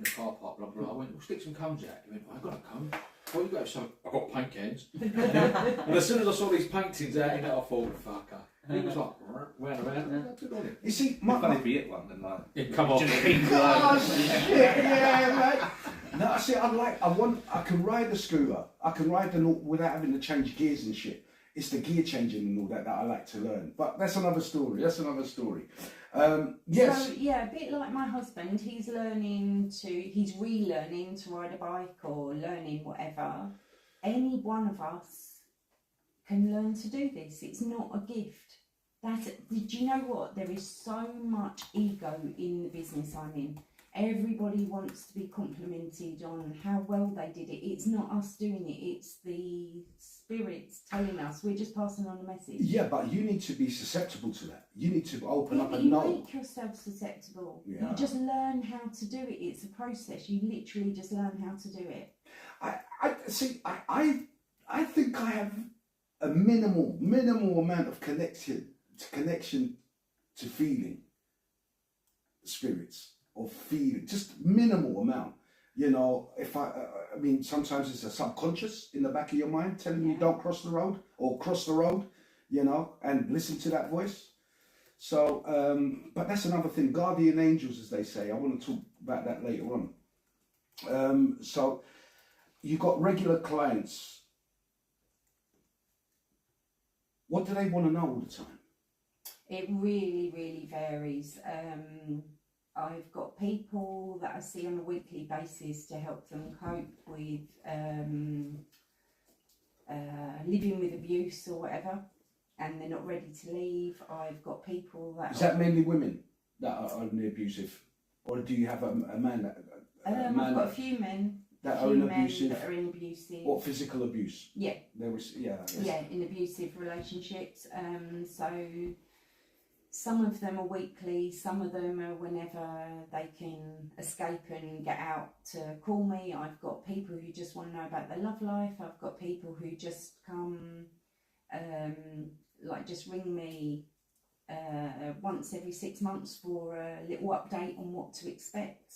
the car park, blah, blah, blah. I went, well, stick some cones out. He went, I got a cone. What you got? So I got paint cans. And as soon as I saw these paintings out in it, I thought, fucker. And he was like, round around. Good on him. You see, Funny if you hit one, then like. Yeah, come on. oh shit, yeah, mate. No, I see. I can ride a scooter. I can ride without having to change gears and shit. It's the gear changing and all that I like to learn. But that's another story. Yes. So yeah, a bit like my husband, he's relearning to ride a bike or learning whatever. Any one of us can learn to do this. It's not a gift. Did you know what? There is so much ego in the business I'm in. Everybody wants to be complimented on how well they did it. It's not us doing it. It's the spirits telling us. We're just passing on a message. Yeah, but you need to be susceptible to that. You need to open up but and you know. make yourself susceptible. Yeah. You just learn how to do it. It's a process. You literally just learn how to do it. I think I have a minimal amount of connection to feeling spirits. Or feeling, just minimal amount. You know, if I mean, sometimes it's a subconscious in the back of your mind telling you don't cross the road or cross the road, you know, and listen to that voice. So, but that's another thing. Guardian angels, as they say. I want to talk about that later on. So, you got regular clients. What do they want to know all the time? It really, really varies. I've got people that I see on a weekly basis to help them cope with living with abuse or whatever, and they're not ready to leave. I've got people that... Is that mainly women that are abusive? Or do you have a man that... I've got a few men that are in abusive... that are in abusive... Or physical abuse? Yeah. Yeah, in abusive relationships. So... Some of them are weekly, some of them are whenever they can escape and get out to call me. I've got people who just want to know about their love life. I've got people who just come, just ring me once every 6 months for a little update on what to expect.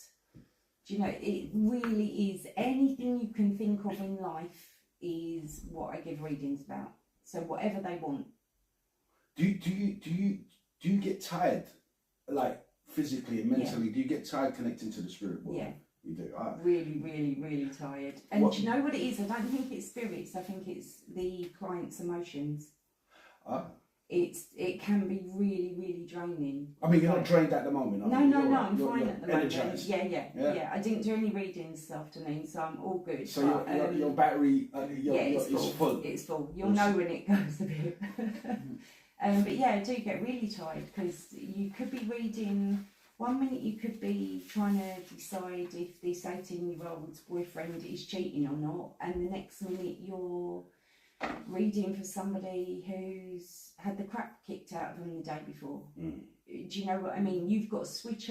Do you know, it really is anything you can think of in life is what I give readings about. So whatever they want. Do you get tired, like physically and mentally? Yeah. Do you get tired connecting to the spirit world? Yeah. You do. Really, really, really tired. And do you know what it is? I don't think it's spirits. I think it's the client's emotions. It can be really, really draining. I mean, you're not drained at the moment. No, I'm fine at the energized. moment. Yeah. I didn't do any readings this afternoon, so I'm all good. So your battery, it's full. It's full. You'll know when it goes a bit. But yeah, I do get really tired because you could be reading. 1 minute you could be trying to decide if this 18-year-old's boyfriend is cheating or not, and the next minute you're reading for somebody who's had the crap kicked out of them the day before. Do you know what I mean? You've got to switch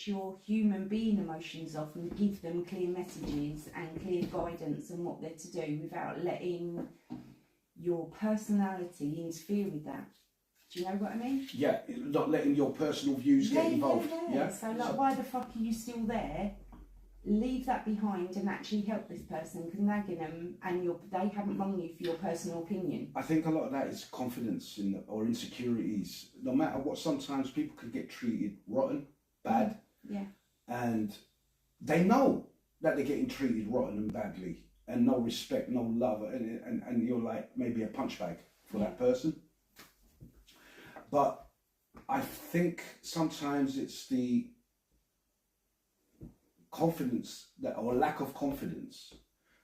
your human being emotions off and give them clear messages and clear guidance on what they're to do without letting your personality interfere with that. Do you know what I mean? Yeah, not letting your personal views get involved. Yeah. So like, why the fuck are you still there? Leave that behind and actually help this person, because nagging them and they haven't rung you for your personal opinion. I think a lot of that is confidence or insecurities. No matter what, sometimes people can get treated rotten, bad. Yeah. And they know that they're getting treated rotten and badly, and no respect, no love, and you're like maybe a punch bag for that person. But I think sometimes it's the confidence or lack of confidence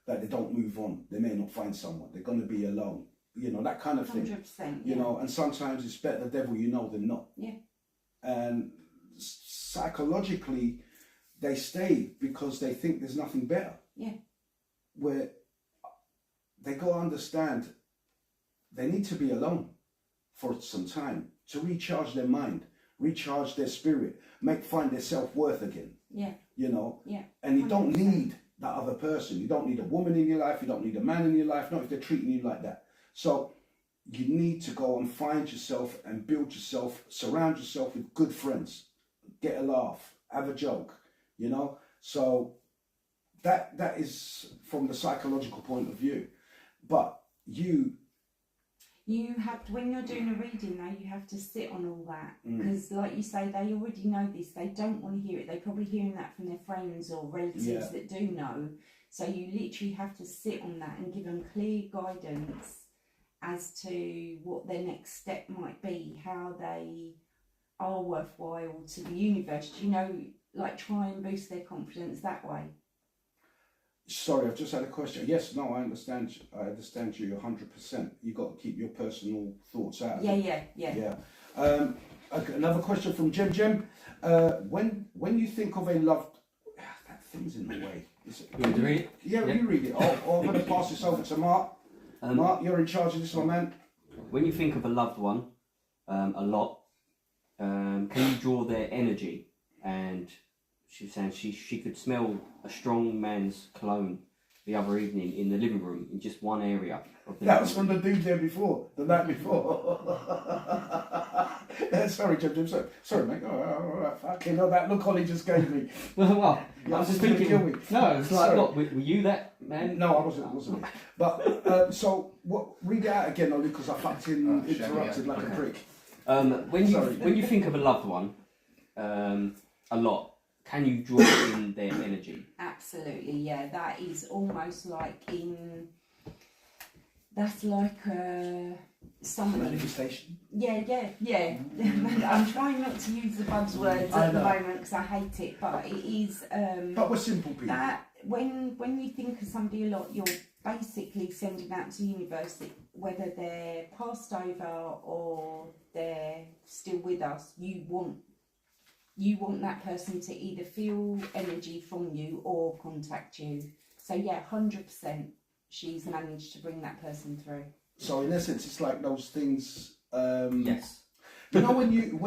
that they don't move on. They may not find someone. They're going to be alone. You know, that kind of thing. 100%. You know, and sometimes it's better the devil you know than not. Yeah. And psychologically, they stay because they think there's nothing better. Yeah. Where they got to understand they need to be alone for some time to recharge their mind, recharge their spirit, find their self-worth again. Yeah. You know? Yeah. And you don't 100%. need that other person. You don't need a woman in your life. You don't need a man in your life, not if they're treating you like that. So you need to go and find yourself and build yourself, surround yourself with good friends, get a laugh, have a joke, you know? So that is from the psychological point of view. But you have to, when you're doing a reading though, you have to sit on all that, because like you say, they already know this. They don't want to hear it. They're probably hearing that from their friends or relatives that do know. So you literally have to sit on that and give them clear guidance as to what their next step might be, how they are worthwhile to the universe. You know, like try and boost their confidence that way. Sorry, I've just had a question. Yes, no, I understand you 100%. You've got to keep your personal thoughts out of it. Yeah. Okay, another question from Jem. When you think of a loved... that thing's in the way. You want to read it? Yeah, you read it. I'm going to pass this over to Mark. Mark, you're in charge of this one, man. When you think of a loved one, a lot, can you draw their energy? And she was saying she could smell a strong man's cologne the other evening in the living room in just one area of the That was from the dude there before, the night before. Sorry, Jim. Sorry, mate. All right. Fucking hell, that look Holly just gave me. Well, Yeah, I was just gonna thinking. kill me. No, it's like, Sorry. look, were you that man? No, I wasn't. But so read it out again, Ollie, because I fucking interrupted like a prick. When you think of a loved one, a lot, can you draw in their energy? Absolutely, yeah. That is almost like that's like somebody. Manifestation. Yeah. I'm trying not to use the buzzwords at the moment because I hate it, but it is. But we're simple people. That when you think of somebody a lot, you're basically sending out to the universe that whether they're passed over or they're still with us, you want that person to either feel energy from you or contact you. So yeah, 100%, she's managed to bring that person through. So in essence, it's like those things. Yes. You know when you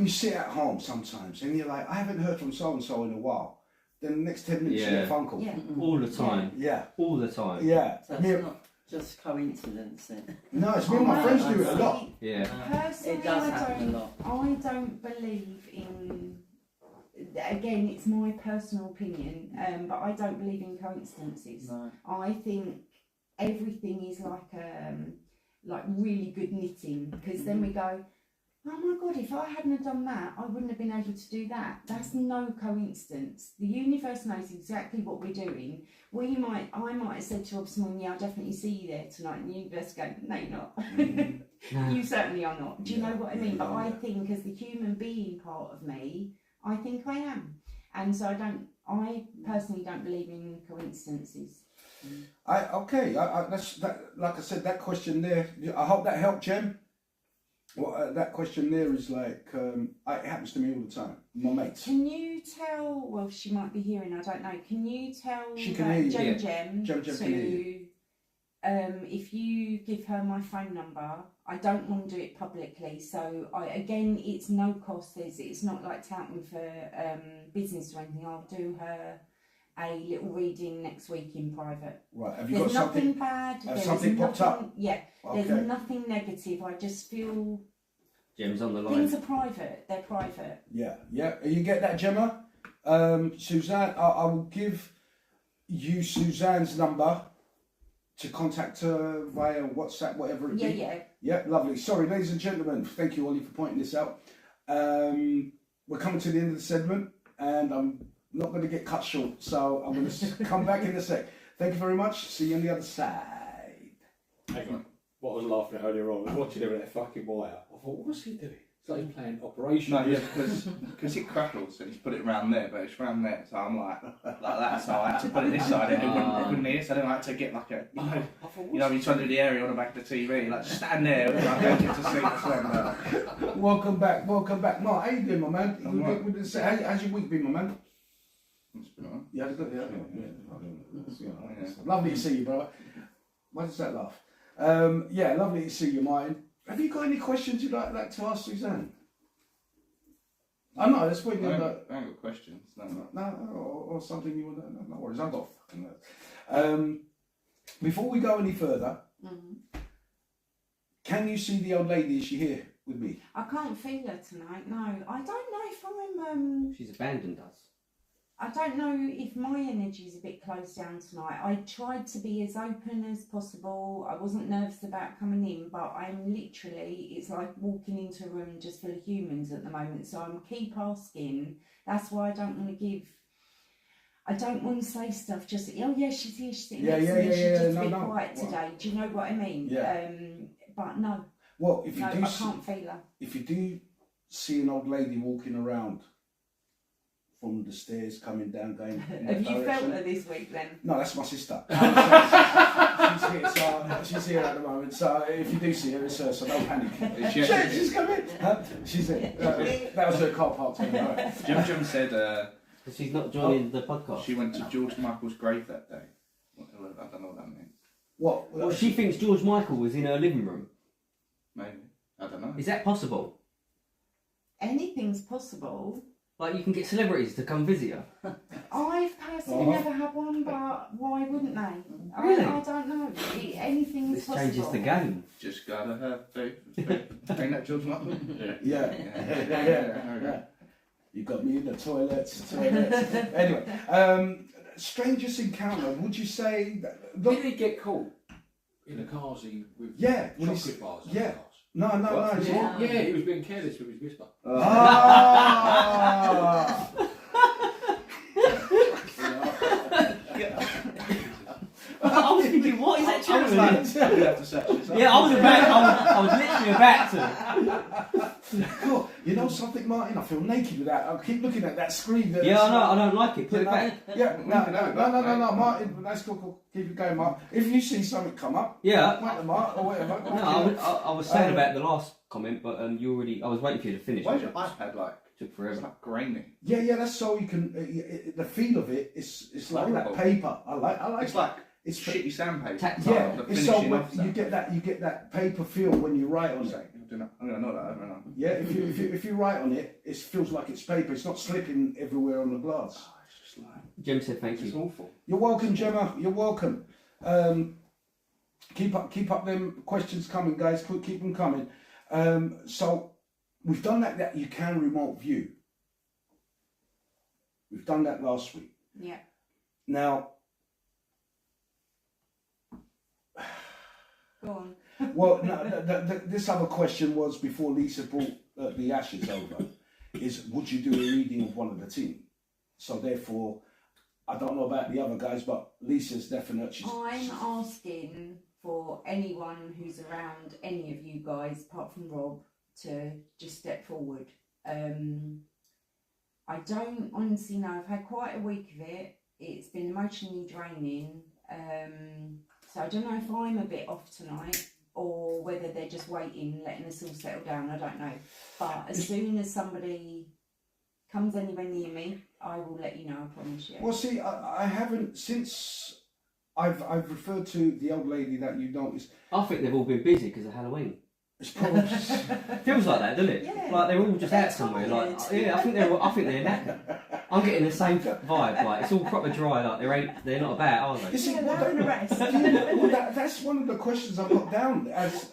sit at home sometimes and you're like, I haven't heard from so and so in a while. Then the next 10 minutes you get a phone call. Yeah. All the time. Yeah. All the time. Yeah. So it's not just coincidence then. No, it's me and my friends do it a lot. Yeah. Personally, It does happen a lot. I don't believe in. Again, it's my personal opinion, but I don't believe in coincidences. No. I think everything is like really good knitting, because then we go, oh my God, if I hadn't have done that, I wouldn't have been able to do that. That's no coincidence. The universe knows exactly what we're doing. I might have said to Rob Simon, yeah, I'll definitely see you there tonight, and the universe go, no, you're not. You certainly are not. Do you know what I mean? But I think as the human being part of me, I think I am. And so I personally don't believe in coincidences. That's that. Like I said, that question there. I hope that helped, Jem. Well, that question there is like it happens to me all the time. My mates. Can you tell? Well, she might be hearing. I don't know. Can you tell She can hear you. Jem Jem can hear you. if you give her my phone number? I don't want to do it publicly, so it's no cost. It's not like touting for business or anything. I'll do her a little reading next week in private. Right. Have you There's got nothing something? bad. Has There's something popped up? nothing- Yeah, Okay. there's nothing negative. I just feel Gem's on the line. things are private. They're private. Yeah, yeah. You get that, Gemma? Suzanne, I will give you Suzanne's number to contact her via WhatsApp, whatever it Yeah, be. yeah. Yeah, lovely. Sorry, ladies and gentlemen. Thank you, Ollie, for pointing this out. We're coming to the end of the segment, and I'm not going to get cut short, so I'm going to come back in a sec. Thank you very much. See you on the other side. Hang on. What I was laughing at earlier on, I was watching him with that fucking wire. I thought, what's he doing? It's like he's playing Operation. No, yeah, because it crackles and he's put it round there, but it's round there, so I'm like that, so I had to put it this side, and it wouldn't hear, so I didn't like to get like a, you know, you're trying to do the area on the back of the TV, like stand there, like, I don't get to see what's there. Welcome back. Mark, how you doing, my man? I'm right. We didn't say, how's your week been, my man? It's been alright. You had a good, Yeah. Lovely to see you, brother. Why does that laugh? Yeah, lovely to see you, Martin. Have you got any questions you'd like to ask Suzanne? I know, let's put you I in ain't got questions, no. or something you want to know. No worries, I've got fucking notes. Before we go any further, can you see the old lady? Is she here with me? I can't feel her tonight. No, I don't know if I'm. She's abandoned us. I don't know if my energy is a bit closed down tonight. I tried to be as open as possible. I wasn't nervous about coming in, but I'm literally, it's like walking into a room just full of humans at the moment. So I'm keep asking. That's why I don't want to say stuff just, oh yeah, she's here, she's sitting next to me, she's just a bit quiet today. Do you know what I mean? Yeah. But no, Well, if you I do, can't feel her. if you do see an old lady walking around from the stairs coming down, going in that Have you direction. felt her this week then? No, that's my sister. She's here at the moment. So if you do see her, it's her. So don't panic. She's coming. She's here. That was her car park. Jim said Because she's not joining the podcast. she went to George Michael's grave that day. I don't know what that means. What? Well, she thinks George Michael was in her living room. Maybe. I don't know. Is that possible? Anything's possible. Like, you can get celebrities to come visit her. I've personally never had one, but why wouldn't they? Really? I don't know. Anything is This possible. changes the game. Just gotta have faith. Ain't that George Michael? Yeah. You got me in the toilets. Anyway, strangest encounter. Would you say? Did he get caught in a carsy with chocolate bars? Yeah. No. Yeah, he was being careless with his whisper. I was thinking, what is that I was channel? like, have to search this up. Yeah, I was literally about to. Cool. You know something, Martin? I feel naked with that. I keep looking at that screen. Yeah, I know, I don't like it. Put it back. Yeah, no, Martin. That's cool. Keep it going, Mark. If you see something come up, Yeah. point the mark or whatever. No, I was saying about the last comment, but you already. I was waiting for you to finish. Why is your iPad like? Took It's forever. like grainy. Yeah, that's so you can. The feel of it is like Horrible. that paper. I like. It's like it's shitty sandpaper. Tactile. Yeah, The it's so finishing when off that. you get that paper feel when you write on it. I'm gonna know that over and over. Yeah, if you write on it, it feels like it's paper. It's not slipping everywhere on the glass. Oh, it's just like Jim said thank it's you. awful. You're welcome, Gemma. You're welcome. Keep up them questions coming, guys. Keep them coming. So we've done that you can remote view. We've done that last week. Yeah. Now, Go on. well, no, this other question was before Lisa brought the ashes over. Is would you do a reading of one of the team? So therefore, I don't know about the other guys, but Lisa's definite. I'm asking for anyone who's around any of you guys, apart from Rob, to just step forward. I don't honestly know. I've had quite a week of it. It's been emotionally draining. So I don't know if I'm a bit off tonight or whether they're just waiting, letting us all settle down. I don't know. But as soon as somebody comes anywhere near me, I will let you know, I promise you. Well, see, I haven't since I've referred to the old lady that you noticed. I think they've all been busy because of Halloween. It's probably. Feels like that, doesn't it? Yeah. Like they're all just They're out somewhere. Like, tired. yeah, I think they're knackered. I'm getting the same vibe. Like it's all proper dry. Like they're not about, are You they? see, Yeah, what they're having a that- rest. well, that's one of the questions I've got down as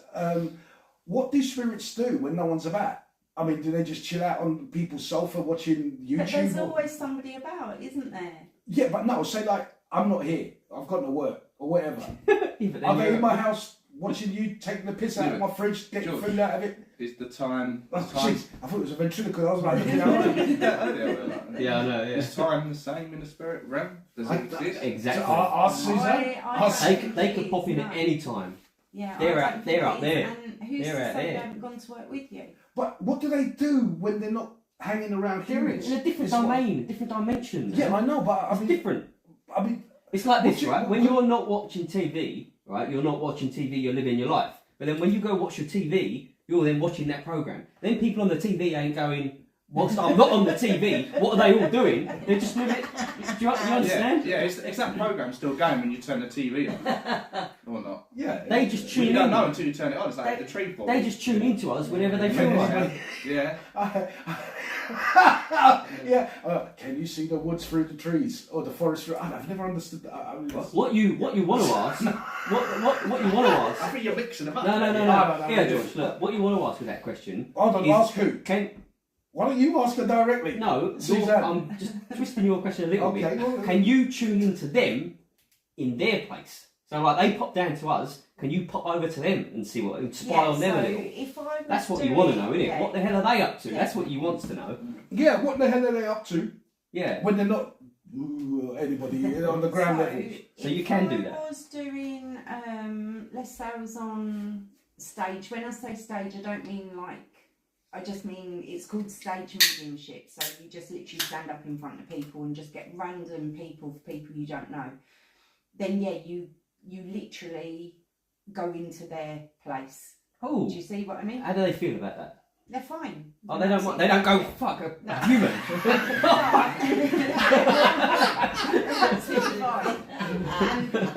what do spirits do when no one's about? I mean, do they just chill out on people's sofa watching YouTube? But there's or- always somebody about, isn't there? Yeah, but no, say like, I'm not here, I've got to work, or whatever. Yeah, but then Are they you're- in my house watching you taking the piss out of my fridge, getting George. food out of it? Is the time. Oh, jeez, I thought it was a ventriloquist. I was like, looking out. Yeah, I know. Yeah. Is time the same in the spirit realm? Does I- it exist? Exactly. Ask Suzanne. I Ask- don't They think could it pop is, in no. at any time. Yeah, They're I out- don't they're think up it is. there. And who's They're to out say they there. haven't gone to work with you? But what do they do when they're not hanging around They're humans? in a different It's what- domain, different dimension. Yeah, I know, but I It's mean, different. I mean, It's like this, What you- right? When you're not watching TV, right? You're not watching TV. You're living your life. But then when you go watch your TV, you're then watching that program. Then people on the TV ain't going. Whilst I'm not on the TV, what are they all doing? They're just living. Do you understand? Yeah, it's that program still going when you turn the TV on, or not? yeah, They just Well, tune you in. don't know until you turn it on. It's like the tree fall. They just tune into us whenever they feel like it. Yeah. yeah. Can you see the woods through the trees or the forest through? I've never understood that. I mean, What you want to ask? What you want to ask? I think you're mixing them up. No. no, Yeah, no. George. Look, what you want to ask with that question? Hold on, is, ask who? Why don't you ask her directly? No, Suzanne. I'm just twisting your question a little Okay, bit. well, Can you tune into them in their place? So like they pop down to us, can you pop over to them and see what and spy on them a little? If I was That's what you doing- want to know, innit? yeah. What the hell are they up to? Yeah. That's what you want to know. Yeah, what the hell are they up to Yeah. when they're not anybody on the ground So, level? So you can do If that. I was doing, let's say I was on stage. When I say stage, I don't mean like. I just mean it's called stage mediumship. So you just literally stand up in front of people and just get random people you don't know. Then yeah, you literally go into their place. Oh, Do you see what I mean? how do they feel about that? They're fine. Oh, they don't. They don't go fuck a human. Absolutely fine.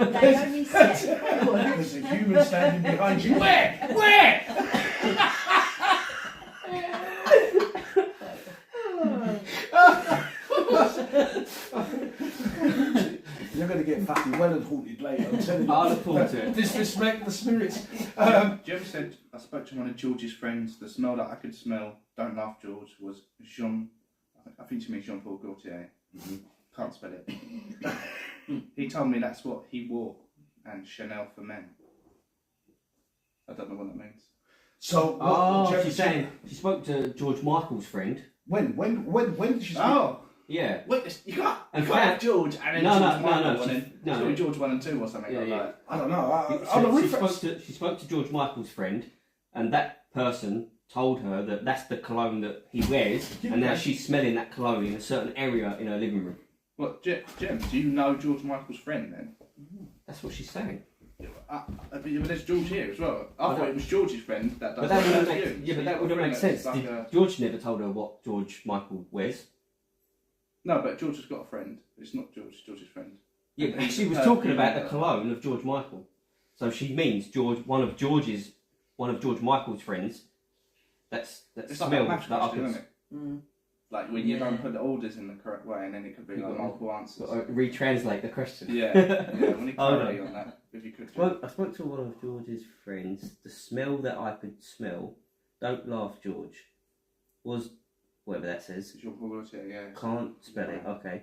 And they only sit. There's a human standing behind you. Where? You're going to get fucking well and haunted later, I'm telling you. I look forward to it. Disrespect the spirits. Do you ever said, I spoke to one of George's friends, the smell that I could smell, don't laugh George, was Jean, I think she means Jean-Paul Gaultier. Can't spell it. He told me that's what he wore, and Chanel for men. I don't know what that means. So, what, Oh, Jeff- she's saying she spoke to George Michael's friend. when did she speak? Oh! Yeah. Wait, you can't And have George and then No, no, George no, Michael no, and she- then no, sorry, no. George 1 and 2 or something Yeah, like yeah. that. I don't know. So she spoke to George Michael's friend, and that person told her that that's the cologne that he wears, and now she's smelling that cologne in a certain area in her living room. What, Jem, do you know George Michael's friend then? That's what she's saying. But there's George here as well. I thought don't- it was George's friend that But does that wouldn't that. make, yeah, but that wouldn't make sense. George never told her what George Michael wears. No, but George has got a friend. It's not George, it's George's friend. Yeah, but she was talking about the cologne of George Michael, so she means one of George Michael's friends. That It's smell like a match that I question, could isn't it? Like when you don't put the orders in the correct way, and then it could be like multiple answers. retranslate the question. Yeah, we need Oh, clarity no. on that. If you could. I spoke to one of George's friends. The smell that I could smell, don't laugh, George, was whatever that says. It's your Gaultier, yeah. Can't spell it. Okay.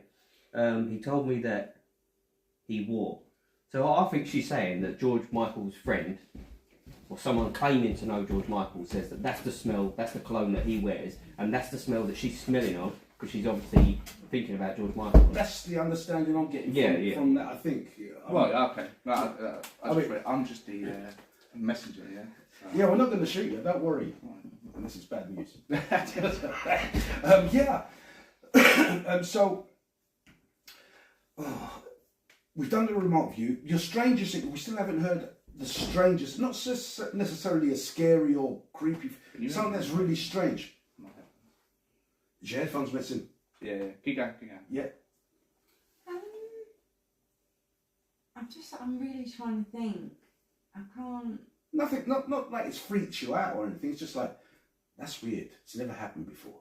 He told me that he wore. So I think she's saying that George Michael's friend, or someone claiming to know George Michael, says that that's the smell, that's the cologne that he wears, and that's the smell that she's smelling of, because she's obviously thinking about George Michael. That's the understanding I'm getting from that, I think. Right, okay. No, I'm just the messenger, yeah. So. Yeah, we're not going to shoot you, don't worry. And this is bad news. So, we've done the remote view. Your strangest, we still haven't heard the strangest, not necessarily a scary or creepy, something that's really strange. Is your headphones missing? Yeah, keep going. Yeah. I'm really trying to think. I can't. Nothing, not like it's freaked you out or anything. It's just like, that's weird. It's never happened before.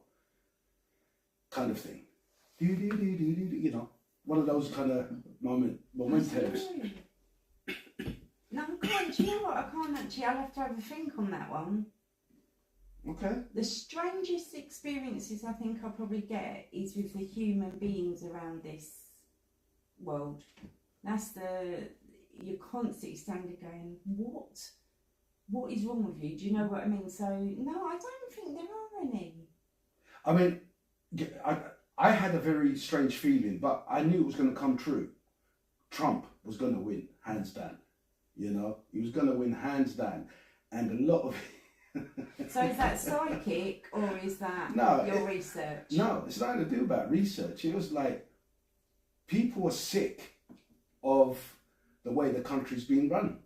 Kind of thing. You know, one of those kind of mementos. No, I can't. Do you know what? I can't actually. I'll have to have a think on that one. Okay. The strangest experiences I think I'll probably get is with the human beings around this world. You're constantly standing going, what is wrong with you? Do you know what I mean? So no, I don't think there are any. I mean, I had a very strange feeling, but I knew it was going to come true. Trump was going to win, hands down. You know, he was going to win hands down, and a lot of. So is that psychic or is that your research? No, it's nothing to do about research. It was like people are sick of the way the country's being run.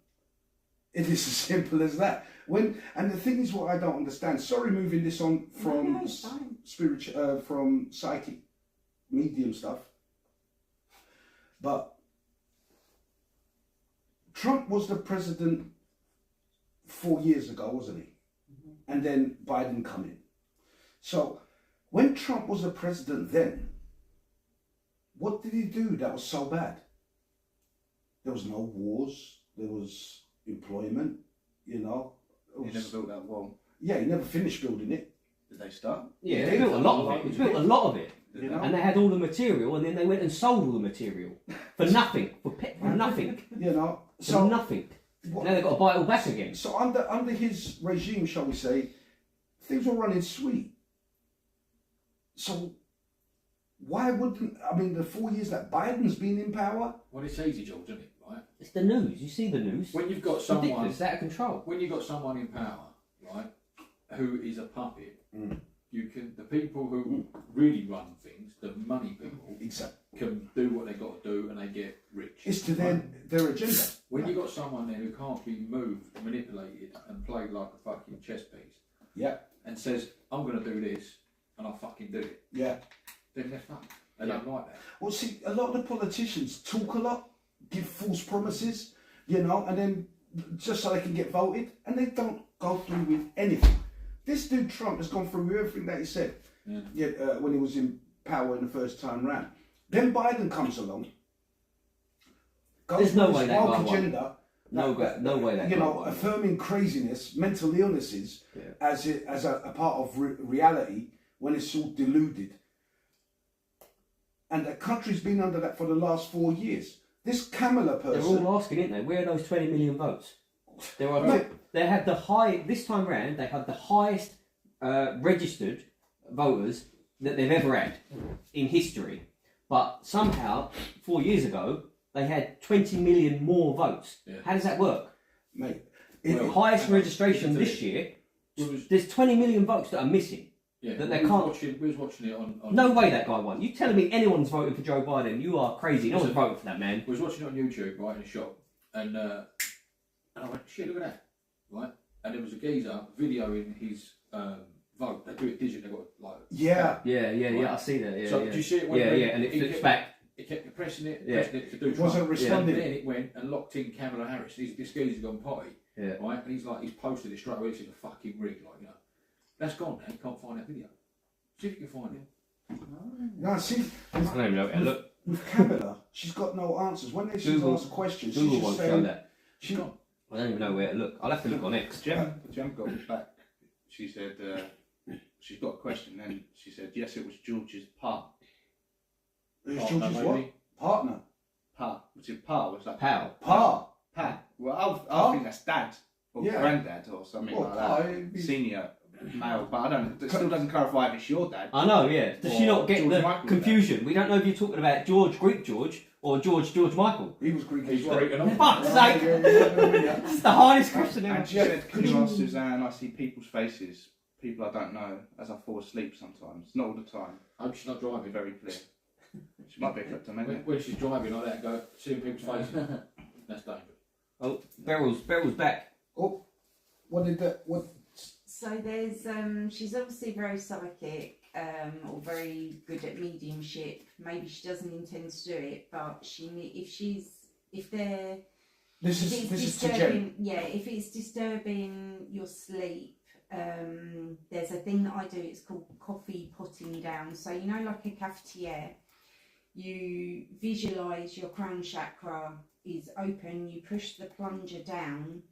It is as simple as that. And the thing is, what I don't understand. Sorry, moving this on from from psychic medium stuff, but Trump was the president 4 years ago, wasn't he? And then Biden come in. So when Trump was the president then, what did he do that was so bad? There was no wars. There was employment, you know. He never built that wall. Yeah, he never finished building it. Did they start? Yeah, they built a lot of it. They built a lot of it. You know? And they had all the material, and then they went and sold all the material for nothing, for nothing, You know. for So nothing. Now they've got to buy it all back again. So under his regime, shall we say, things were running sweet. So why wouldn't, I mean, the 4 years that Biden's been in power? Well, it's easy, George, isn't it? Right? It's the news. You see the news. When you've got It's someone, ridiculous. It's out of control. when you've got someone in power, right, who is a puppet, Mm. you can. The people who really run things, the money people, Exactly. can do what they got to do, and they get rich. It's to their agenda. When you've got someone there who can't be moved, manipulated, and played like a fucking chess piece, Yeah, and says, "I'm going to do this," and I'll fucking do it, yeah. then they're fucked. They don't like that. Well, see, a lot of the politicians talk a lot, give false promises, you know, and then just so they can get voted, and they don't go through with anything. This dude Trump has gone through with everything that he said when he was in power in the first time round. Then Biden comes along, goes There's no with way this that guy woke won. agenda. No way that you guy know, won. affirming craziness, mental illnesses as a part of reality when it's all deluded. And the country's been under that for the last 4 years. This Kamala They're person. all asking, aren't they? Where are those 20 million votes? There are. No. They had the high this time round. They had the highest registered voters that they've ever had in history. But somehow, 4 years ago, they had 20 million more votes. Yeah. How does that work? Mate, The highest registration this year. There's 20 million votes that are missing. Yeah, That they we can't- was watching it on. No way that guy won. You telling me anyone's voting for Joe Biden? You are crazy. No one's voting for that man. We was watching it on YouTube, right, in a shop, and I went, shit, look at that, right? And there was a geezer videoing his vote. They do it digitally. They got like yeah. Yeah. I see that. Yeah, So yeah. do you see it when and it he flips kept- back. It kept pressing it to do It Trump. wasn't responding. And then it went and locked in Kamala Harris. This geezer's gone potty, Yeah. right? And he's posted it straight away. It's in a fucking rig, like, you know. That's gone now. You can't find that video. See if you can find it. No, see, I don't even know. Look, with Kamala, she's got no answers. When she's Google- asked questions, Google she's just won't show saying, that. she, Gone. I don't even know where to look. I'll have to look on X. Jem got back. She said she's got a question. Then she said, yes, it was George's pa. who's Oh, George's no, what? maybe. Partner. Pa. Was it pa? Was that How? Pa. pa? Well, I think that's dad or Yeah. granddad or something Well, like pa, that. it'd be- Senior male, but I don't. It still doesn't clarify if it's your dad. I know, yeah. Does she Or not get George the Michael's confusion? We don't know if you're talking about Greek George, or George Michael. He was Greek as He's well. freaking on. Fuck's Yeah, sake! yeah, yeah. That's the hardest question ever. And she said, can you ask Suzanne? I see people's faces, people I don't know, as I fall asleep sometimes. Not all the time. I hope she's not Be driving. very clear. She might be a kleptomaniac. When she's driving like that, go seeing people's faces. That's dangerous. Oh, Beryl's back. Oh, what did that? What? So there's she's obviously very psychic or very good at mediumship. Maybe she doesn't intend to do it, but if they're This If is it's this is to Jen. disturbing, yeah, if it's disturbing your sleep, there's a thing that I do. It's called coffee potting down. So you know, like a cafetiere, you visualize your crown chakra is open. You push the plunger down,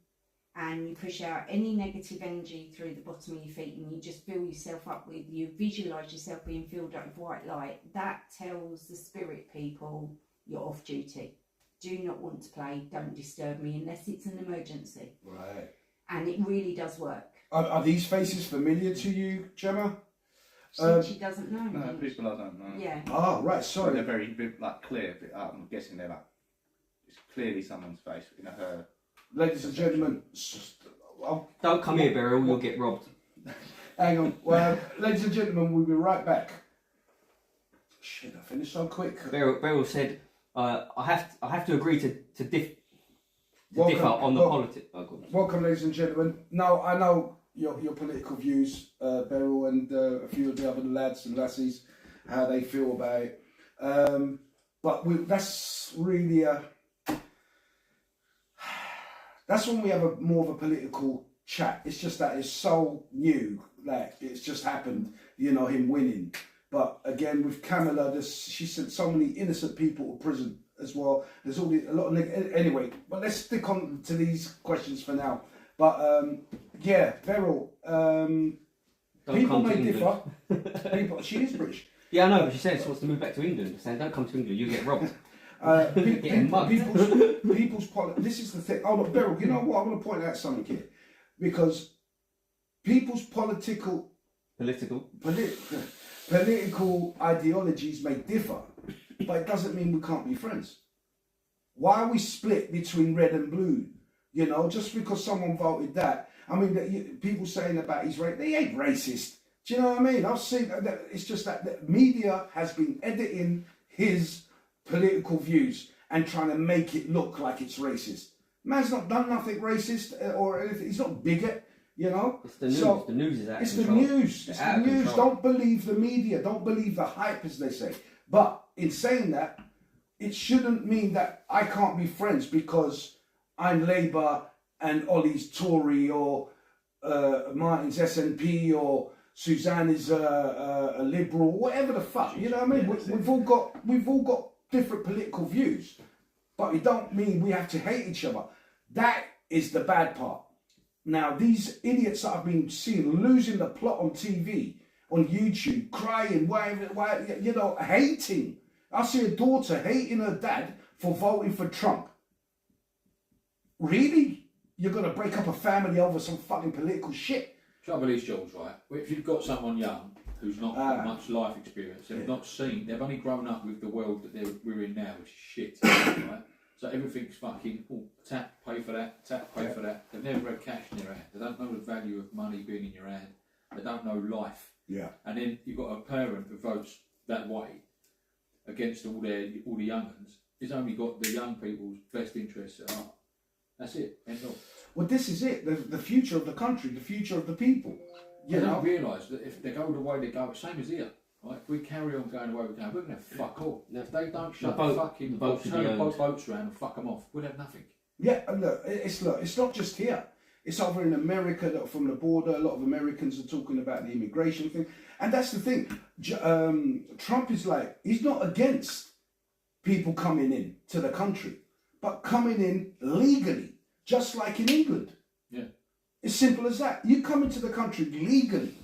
and you push out any negative energy through the bottom of your feet, and you just fill yourself up with. You visualize yourself being filled up with white light. That tells the spirit people you're off duty. Do not want to play, don't disturb me unless it's an emergency. Right. And it really does work. Are these faces familiar to you, Gemma? She doesn't know. No, people I don't know. Yeah. Ah, right, So sorry. they're very like clear. But I'm guessing they're like it's clearly someone's face. You know her. Ladies and gentlemen, Don't come here, Beryl, you'll get robbed. hang on. Well, ladies and gentlemen, we'll be right back. Shit, I finished so quick. Beryl said, I have to agree to differ Welcome. on the Wel- politics. Oh, God. Welcome, ladies and gentlemen. Now, I know your political views, Beryl, and a few of the other lads and lassies, how they feel about it. But that's really that's when we have a more of a political chat. It's just that it's so new, like it's just happened, him winning. But again, with Kamala, she sent so many innocent people to prison as well. There's a lot of anyway. But let's stick on to these questions for now. But yeah, Beryl, Don't people come to may differ. England. She is British. Yeah, I know, but she said she wants to move back to England. Saying, don't come to England, you get robbed. People's mugged. this is the thing. Oh, look, Beryl, you know what? I want to point out something here, because people's political ideologies may differ, but it doesn't mean we can't be friends. Why are we split between red and blue? Just because someone voted that. I mean, people saying about he's racist, they ain't racist. Do you know what I mean? I've seen that. It's just that the media has been editing his political views and trying to make it look like it's racist. Man's not done nothing racist or anything. He's not a bigot. It's the news. So, the news is out of it's control. the news. It's the news. Don't believe the media. Don't believe the hype, as they say. But in saying that, it shouldn't mean that I can't be friends because I'm Labour and Ollie's Tory, or Martin's SNP, or Suzanne is a Liberal, whatever the fuck. You know what I mean? We've all got different political views, but it don't mean we have to hate each other. That is the bad part. Now, these idiots that I've been seeing losing the plot on TV, on YouTube, crying, hating. I see a daughter hating her dad for voting for Trump. Really? You're going to break up a family over some fucking political shit? Trouble is, Jules, right? If you've got someone young who's not got much life experience, they've only grown up with the world that we're in now, which is shit, right? So everything's fucking, tap, pay for that, tap, pay for that. They've never had cash in their hand. They don't know the value of money being in your hand. They don't know life. Yeah. And then you've got a parent who votes that way against all the young ones. He's only got the young people's best interests at heart. That's it. End of. Well, this is it. The future of the country, the future of the people. They don't realise that if they go the way they go, same as here. Right? If we carry on going the way we're going, we're going to have fuck all. If they don't shut the fucking boats, turn the boats around and fuck them off, we'll have nothing. Yeah, and look, it's not just here. It's over in America, that from the border. A lot of Americans are talking about the immigration thing. And that's the thing. Trump is like, he's not against people coming in to the country, but coming in legally, just like in England. Yeah. It's simple as that. You come into the country legally.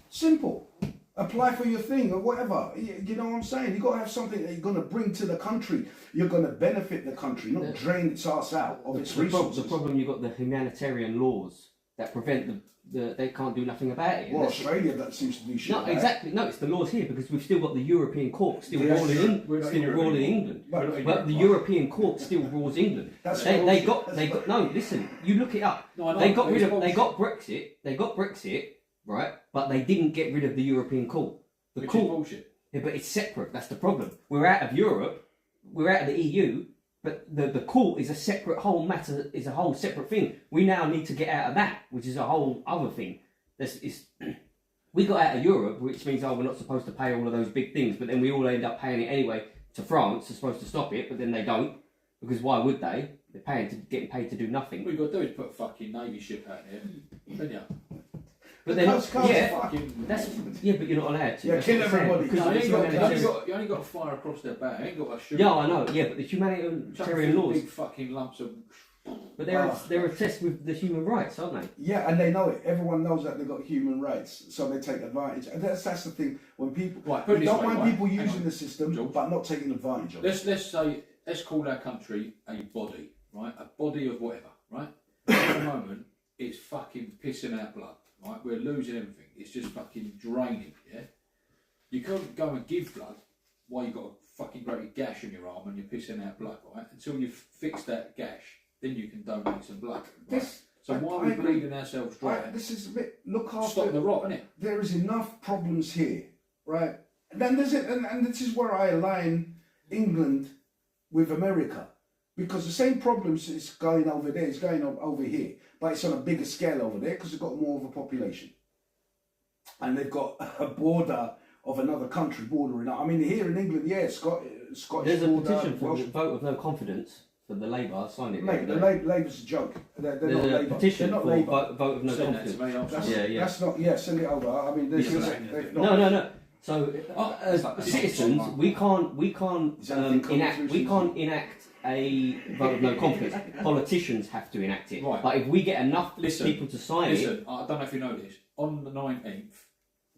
Simple. Apply for your thing or whatever. You know what I'm saying? You've got to have something that you're going to bring to the country. You're going to benefit the country, not drain its ass out of its resources. The problem, you've got the humanitarian laws that prevent they can't do nothing about it. Well, Australia, that seems to do shit. No, exactly. No, it's the laws here because we've still got the European court still ruling England. But the European court still rules England. They got no. Listen, you look it up. No, they got Brexit. They got Brexit, right? But they didn't get rid of the European court. The court, is bullshit. Yeah, but it's separate. That's the problem. We're out of Europe. We're out of the EU. But the court is a separate whole matter, is a whole separate thing. We now need to get out of that, which is a whole other thing. We got out of Europe, which means, we're not supposed to pay all of those big things, but then we all end up paying it anyway to France. They're supposed to stop it, but then they don't. Because why would they? They're getting paid to do nothing. What you got to do is put a fucking Navy ship out there, don't you? But they're not. Yeah, Fucking, that's yeah, but you're not allowed to. Yeah, That's kill what I'm saying, everybody. because No, it's you humanitarian. only got to fire across their back. You ain't got to shoot. Yeah, I know. Yeah, but the humanitarian laws. Big fucking lumps of. But they're obsessed with the human rights, aren't they? Yeah, and they know it. Everyone knows that they've got human rights, so they take advantage. And that's the thing. When people, Right, put it we this don't way, mind right, people hang using on, the system, George. but not taking advantage of it. Let's call our country a body, right? A body of whatever, right? At the moment, it's fucking pissing out blood, right? We're losing everything. It's just fucking draining, yeah? You can't go and give blood while you've got a fucking great gash in your arm and you're pissing out blood, right? Until you've fixed that gash, then you can donate some blood, right? So why are we bleeding ourselves dry? This is a bit. Look after. Stop the rot, innit? There is enough problems here, right? And then there's it, and this is where I align England with America, because the same problems is going over there is going on over here, but it's on a bigger scale over there because they've got more of a population, and they've got a border of another country bordering. I mean, here in England, yeah, Scottish. There's a border, petition for Welsh. the vote of no confidence for the Labour. I signed it. Mate, the the other day. Labour's a joke. They're There's not a Labour. petition They're not for Labour. vote of no Send that to confidence. me, I'll That's, Yeah, yeah. that's not. Yeah, send it over. I mean, they've No. So, as like the citizens, socks on we can't Is anything coming enact. through We since- can't enact a vote of no confidence. Politicians have to enact it. Right. But if we get enough Listen, people to sign it, Listen, I don't know if you know this. On the 19th,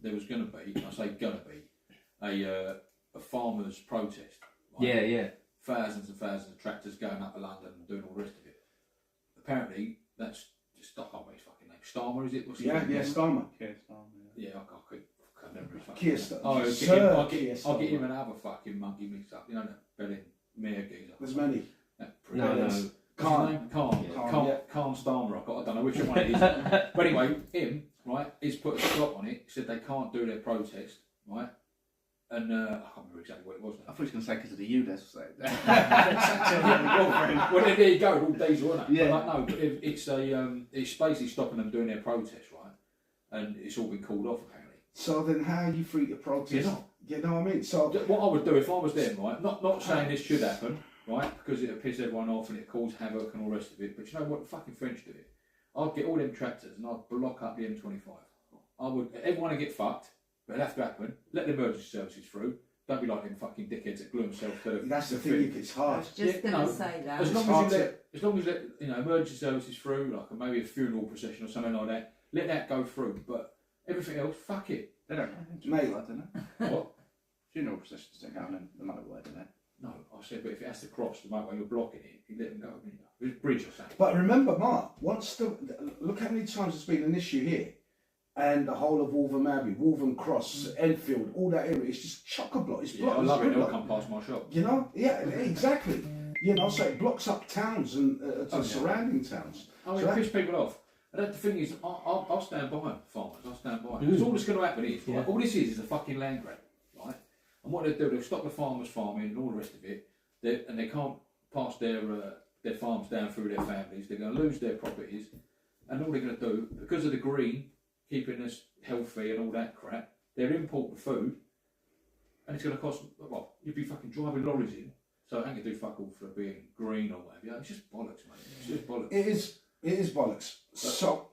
there was going to be, I say going to be, a farmers' protest. Right? yeah. Thousands and thousands of tractors going up to London and doing all the rest of it. Apparently, that's just I can't remember his fucking name. Starmer, is it? What's his Yeah, name? yeah, Starmer. Yeah, I can't remember his fucking Keir name. Starmer. Oh, Sir I'll Keir get him Starmer. another fucking monkey mixed up. You know that Berlin mayor geezer. There's many. No. Khan. Khan Starmer. I don't know which one it is. But anyway, him, right, he's put a stop on it. He said they can't do their protest, right? And I can't remember exactly what it was I now. thought he was going to say because of the UDES. Well, there you go, all diesel, isn't it? Yeah. But like, no, but it's basically stopping them doing their protest, right? And it's all been called off, apparently. So then, how are you free to protest? You're not. You know what I mean? So What I would do if I was them, right? Not saying this should happen, right? Because it'll piss everyone off and it'll cause havoc and all the rest of it. But you know what? The fucking French do it. I'd get all them tractors and I'd block up the M25. Everyone would get fucked, but it'll have to happen. Let the emergency services through. Don't be like them fucking dickheads that glue themselves to the that's the thing. It's hard. Just Yeah, gonna no. say that. As It's long hard as you let emergency services through, like maybe a funeral procession or something like that, let that go through. But everything else, fuck it. They don't Mate. blood, do they? What? Funeral processions don't go on the motorway, do they? No, I said, but if it has to cross the motorway, you're blocking it. You let them go. You know. There's a bridge or something. But remember, Mark, look how many times it's been an issue here, and the whole of Wolverham Abbey, Wolverham Cross, Enfield, all that area, it's just chock-a-block. It's Yeah, blocked. I it's love it. They'll blocked. come past my shop. You know? Yeah, exactly. You know, so it blocks up towns and yeah. surrounding towns. I mean, So that- piss people off. And the thing is, I'll stand by farmers. I'll stand by. Because all that's going to happen is, right, all this is a fucking land grab, right? And what they do, they'll stop the farmers farming and all the rest of it, and they can't pass their farms down through their families. They're going to lose their properties, and all they're going to do, because of the green, keeping us healthy and all that crap, they're importing food, and it's going to cost, well, you'd be fucking driving lorries in, so it ain't going to do fuck all for being green or whatever. Yeah, it's just bollocks, mate. It's just bollocks. It is bollocks. So,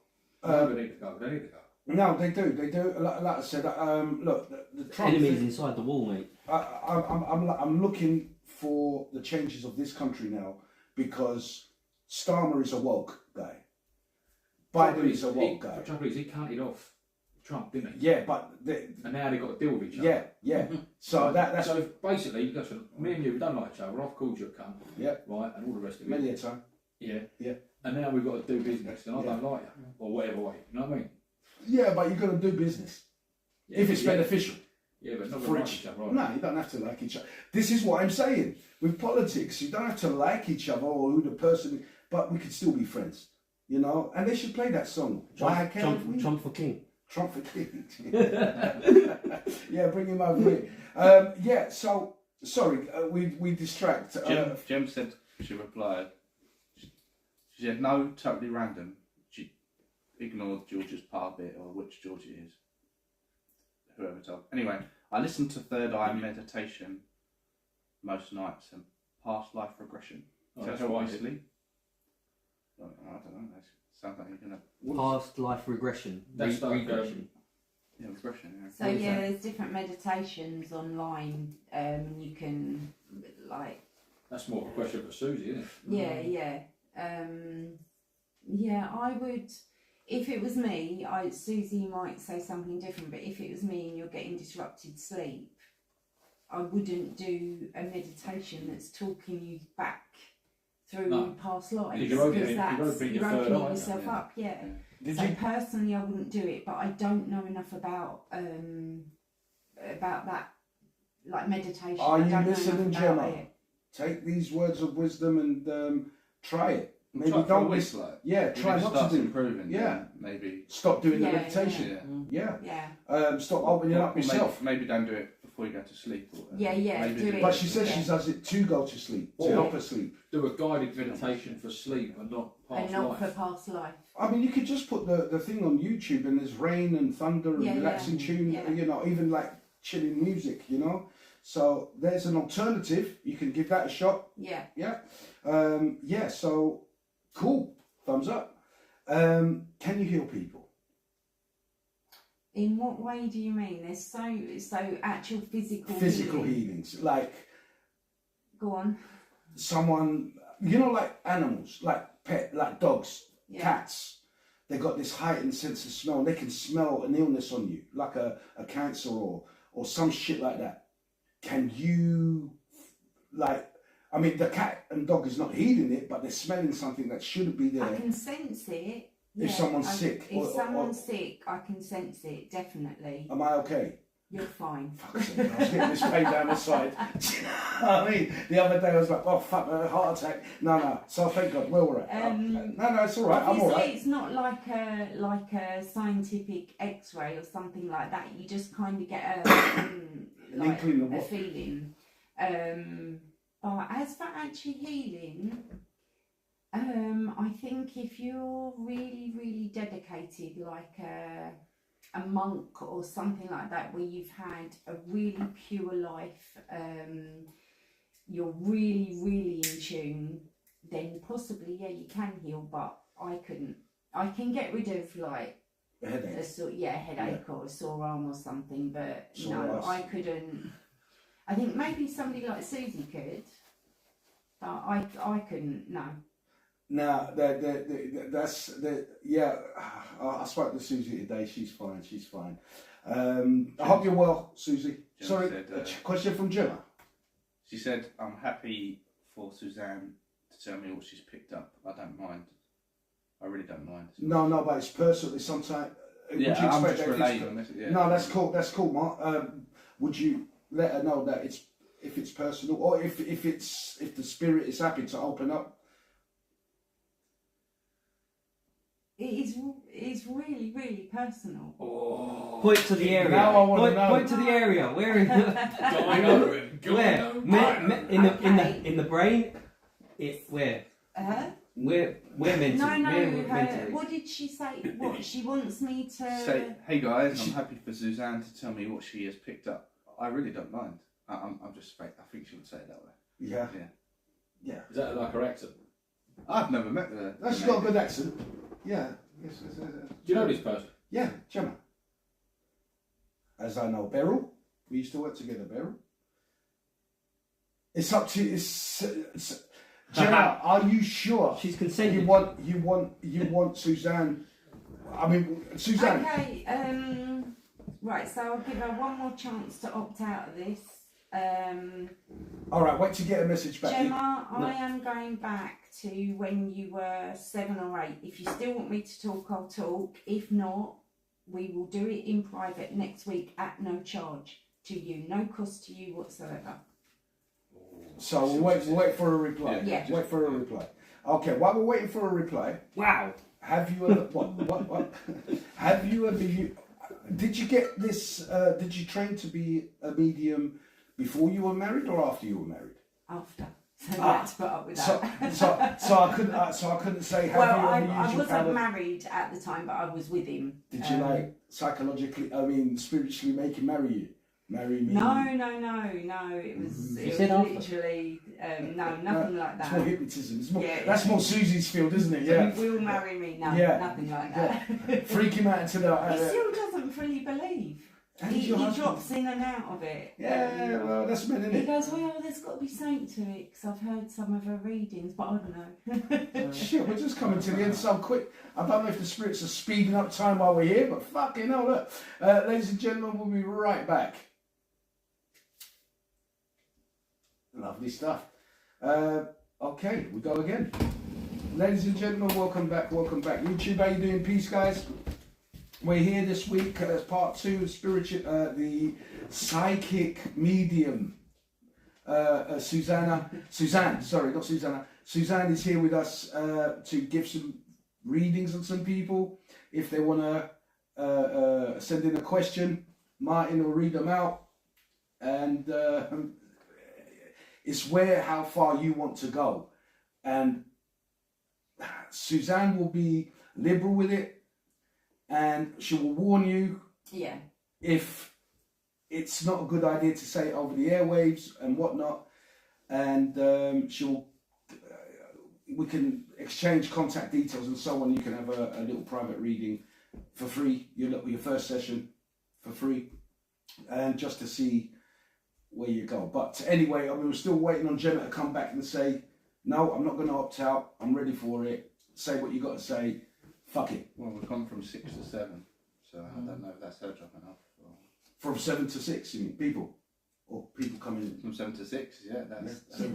No, they need to go. They need to go. no, they do. Like I said, look, the Trump Enemies thing, inside the wall, mate. I'm looking for the changes of this country now because Starmer is a woke guy. Biden is a woke guy. The trouble is, he counted off Trump, didn't he? Yeah, but And now they've got to deal with each other. yeah. So that's So basically, listen, me and you, we don't like each other. I've called you a cunt, yeah, right, and all the rest of it. many a time. Yeah. Yeah. And now we've got to do business, and I Yeah. don't like you, or whatever way. You know what I mean? Yeah, but you're gonna do business Yeah, if it's yeah. beneficial. Yeah, but not For going to each- like each other. Right? No, you don't have to like each other. This is what I'm saying. With politics, you don't have to like each other or who the person, but we could still be friends. You know, and they should play that song. Why can't we? Trump for king. Trump for king. Yeah, bring him over here. Yeah. So sorry, we distract. Jem said, she replied, she said, no, totally random. She ignored George's part bit, or which George it is. Whoever told. Anyway, I listen to Third Eye meditation most nights and past life regression. Oh, to that's help why. you sleep. I don't know. That sounds like you're gonna. Past life regression. That's like, regression. Yeah, regression. Yeah. So yeah, there's different meditations online. You can like That's more of a question for Susie, isn't it? yeah. Yeah, I would. If it was me, Susie might say something different. But if it was me and you're getting disrupted sleep, I wouldn't do a meditation that's talking you back through No. past lives, Because you're opening- that's- you're opening your you're third opening eye, yourself yeah. up. Yeah. Did So you? personally, I wouldn't do it, but I don't know enough about that, like meditation. Are I you don't know listening, enough about Gemma? it. Take these words of wisdom and try it. Maybe Try for a don't week, listen. like. Yeah, If try it not to starts do. improving. Yeah. then maybe. Stop doing the Yeah, meditation. Yeah. Yeah. Yeah. Stop opening up Or yourself. Maybe don't do it before you go to sleep. Or, Yeah, maybe do it. But she says Yeah. she does it to go to sleep, to Yeah. help her sleep. Do a guided meditation for sleep and not And past not life. for past life. I mean, you could just put the thing on YouTube and there's rain and thunder and Yeah, relaxing yeah, tune, yeah. you know, even like chilling music, you know. So there's an alternative. You can give that a shot. Yeah. Yeah, so cool. Thumbs up. Can you heal people? In what way do you mean? There's so actual physical. Physical healing. healings. Like Go on. someone, you know, like animals, like like dogs, Yeah. cats. They got this heightened sense of smell. They can smell an illness on you, like a cancer or some shit like that. Can you, like, I mean, the cat and dog is not healing it, but they're smelling something that shouldn't be there. I can sense it. If someone's sick If or- someone's sick, I can sense it, definitely. Am I okay? You're fine. Fuck's sake, I was getting this pain down the side. Do you know what I mean? The other day I was like, oh fuck, a heart attack. No. So thank God, where we're at. No, it's all right. I'm all Obviously, right. it's not like a scientific X-ray or something like that. You just kind of get a inkling of a what- feeling. But as for actually healing, I think if you're really, really dedicated, like a monk or something like that, where you've had a really pure life, you're really, really in tune, then possibly, yeah, you can heal, but I couldn't. I can get rid of like A headache. headache or a sore arm or something, but Sore no, ass. I couldn't. I think maybe somebody like Susie could, but I couldn't. No. Now, I spoke to Susie today. She's fine. I hope you're well, Susie. Gemma Sorry, said, a question from Gemma. She said, "I'm happy for Suzanne to tell me what she's picked up. I don't mind. I really don't mind." No, but it's personal. It's sometimes. Yeah, I'm just that if it's- relating. Yeah. No, that's cool. That's cool, Mark. Would you let her know that if it's personal, or if the spirit is happy to open up? It's really, really personal. Oh. Point to the area. Now I wanna know. Point to the area. Where is Where? In the brain? Where? We're mentally. No. We're mentally. What did she say? What she wants me to Say, hey guys, I'm happy for Suzanne to tell me what she has picked up. I really don't mind. I'm just fake. I think she would say it that way. Yeah. Is that like her accent? I've never met her. She's got a good accent. Yeah. Yes. Do you know this person? Yeah, Gemma. As I know, Beryl. We used to work together, Beryl. It's up to Gemma. Are you sure? She's consented. You want Suzanne? I mean, Suzanne. Okay, right, so I'll give her one more chance to opt out of this. All right, wait to get a message back. Gemma, I am going back to when you were 7 or 8. If you still want me to talk, I'll talk. If not, we will do it in private next week at no charge to you, no cost to you whatsoever. So we'll wait for a reply. Yeah. Wait for a reply. Okay, while we're waiting for a reply, Wow. have you ever what? Have you ever did you get this? Did you train to be a medium before you were married or after you were married? After. So let's put up with that. So I couldn't say. Have Well, you I ever used your wasn't power? married at the time, but I was with him. Did you like psychologically? I mean, spiritually make him marry you? Marry me? No. It was, She it said was after. literally No, nothing like It's more that. hypnotism. It's more, Yeah. That's more Susie's field, isn't it? So Yeah. you will marry me? No, Yeah. nothing like that. Freak him out into the. He still doesn't fully believe. And He your husband- drops in and out of it. Yeah, well, that's men, isn't He it? goes, well, there's got to be something to it because I've heard some of her readings, but I don't know. Shit, we're just coming to the end so quick. I don't know if the spirits are speeding up time while we're here, but fucking hell, look. Ladies and gentlemen, we'll be right back. Lovely stuff. Okay, we go again. Ladies and gentlemen, welcome back, welcome back. YouTube, how you doing? Peace, guys. We're here this week as part 2 of the psychic medium. Suzanne is here with us to give some readings on some people. If they want to send in a question, Martin will read them out. And it's how far you want to go. And Suzanne will be liberal with it. And she will warn you if it's not a good idea to say it over the airwaves and whatnot. And we can exchange contact details and so on. You can have a little private reading for free. Your first session for free, and just to see where you go. But anyway, we're still waiting on Gemma to come back and say, no, I'm not going to opt out. I'm ready for it. Say what you got to say. Fuck it. Well, we've gone from 6 to 7, so I don't know if that's her dropping off. Or... From 7 to 6, you mean people, or people coming in? From 7 to 6, yeah, that's How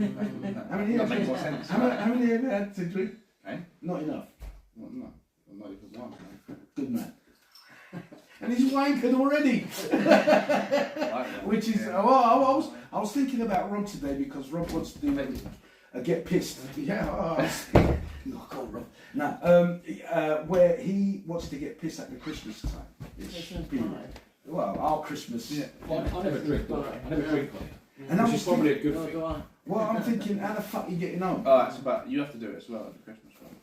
many that makes more sense. How many have you had to drink? Eh? Not enough. Well, no, not even one. No. Good man. And he's wanking already. Which is I was thinking about Rob today because Rob wants to do a get pissed. Yeah. Oh, God, Rob. No, where he wants to get pissed at the Christmas time. Well, our Christmas. Yeah. I never drink, do I? I never drink on it. And I Which was is probably a good thing. Well, I'm thinking, how the fuck are you getting home? Oh, that's about, you have to do it as well at the Christmas one.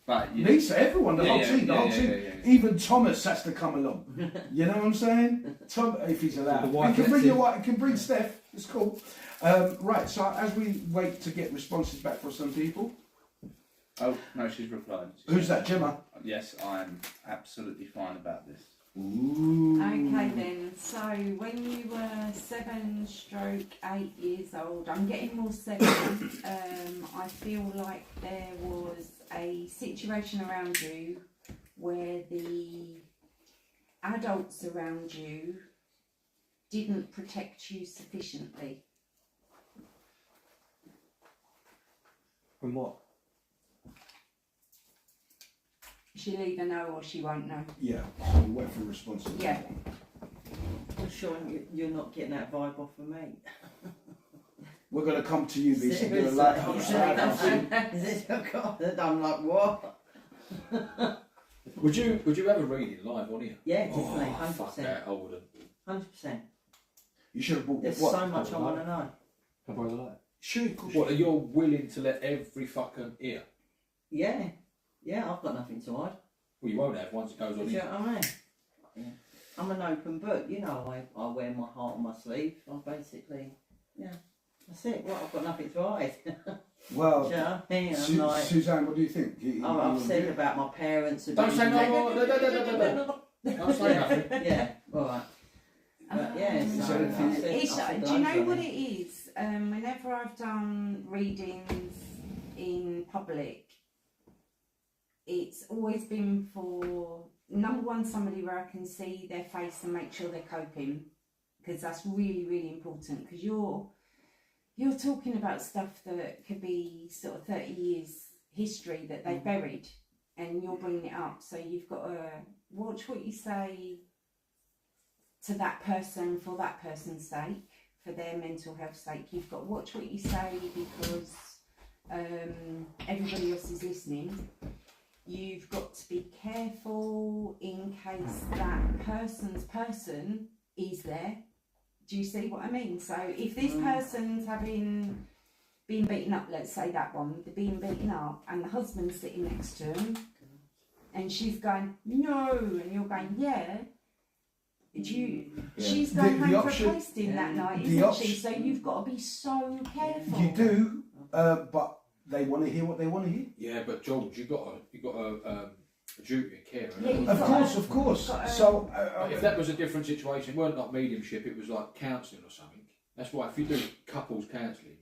But Lisa, everyone, the whole team, the whole team. Yeah. Even Thomas has to come along. You know what I'm saying? Tom, if he's allowed. The You wife can gets bring in. your wife, you can bring Steph. It's cool. Right, so as we wait to get responses back from some people. Oh, no, she's replied. Who's that, Gemma? Yes, I'm absolutely fine about this. Ooh. Okay then, so when you were 7/8 years old, I'm getting more 7. I feel like there was a situation around you where the adults around you didn't protect you sufficiently. From what? She'll either know or she won't know. Yeah, so we wait for responses. Yeah. I'm sure you're not getting that vibe off of me. We're going to come to you, Lisa. Do a Seriously, like I'm subscribe. Is this your God? I'm like, what? Would you ever read it live on here? Yeah, definitely, Oh, fuck 100%. that, I wouldn't. 100%. You should have bought There's what? so much I want to know. Can I borrow the light? Sure, of course. What, you're willing to let every fucking hear? Yeah, I've got nothing to hide. Well, you won't have once it goes Do on you here. know what I mean? Yeah. I'm an open book, you know. I wear my heart on my sleeve. I basically, that's it. Well, I've got nothing to hide. Well, Do you know what I mean? I'm like, Suzanne, what do you think? I've said about my parents. Don't say no, don't say nothing. Yeah, all right. But yeah, Is so there anything- I've said- It's, I've said do you know loads what of it is? Whenever I've done readings in public, it's always been for, number one, somebody where I can see their face and make sure they're coping, because that's really, really important, because you're talking about stuff that could be sort of 30 years history that they buried, and you're bringing it up, so you've got to watch what you say to that person for that person's sake, for their mental health sake. You've got to watch what you say because everybody else is listening. You've got to be careful in case that person's person is there. Do you see what I mean? So if this person's having been beaten up, let's say that one, they're being beaten up and the husband's sitting next to him and she's going, no, and you're going, yeah. She's going home for a posting that night, isn't she? So you've got to be so careful. You do, but they want to hear what they want to hear. Yeah, but George, you got a duty of care. Yeah, haven't you? Of course. So, If that was a different situation, it weren't like mediumship, it was like counselling or something. That's why if you do couples counselling,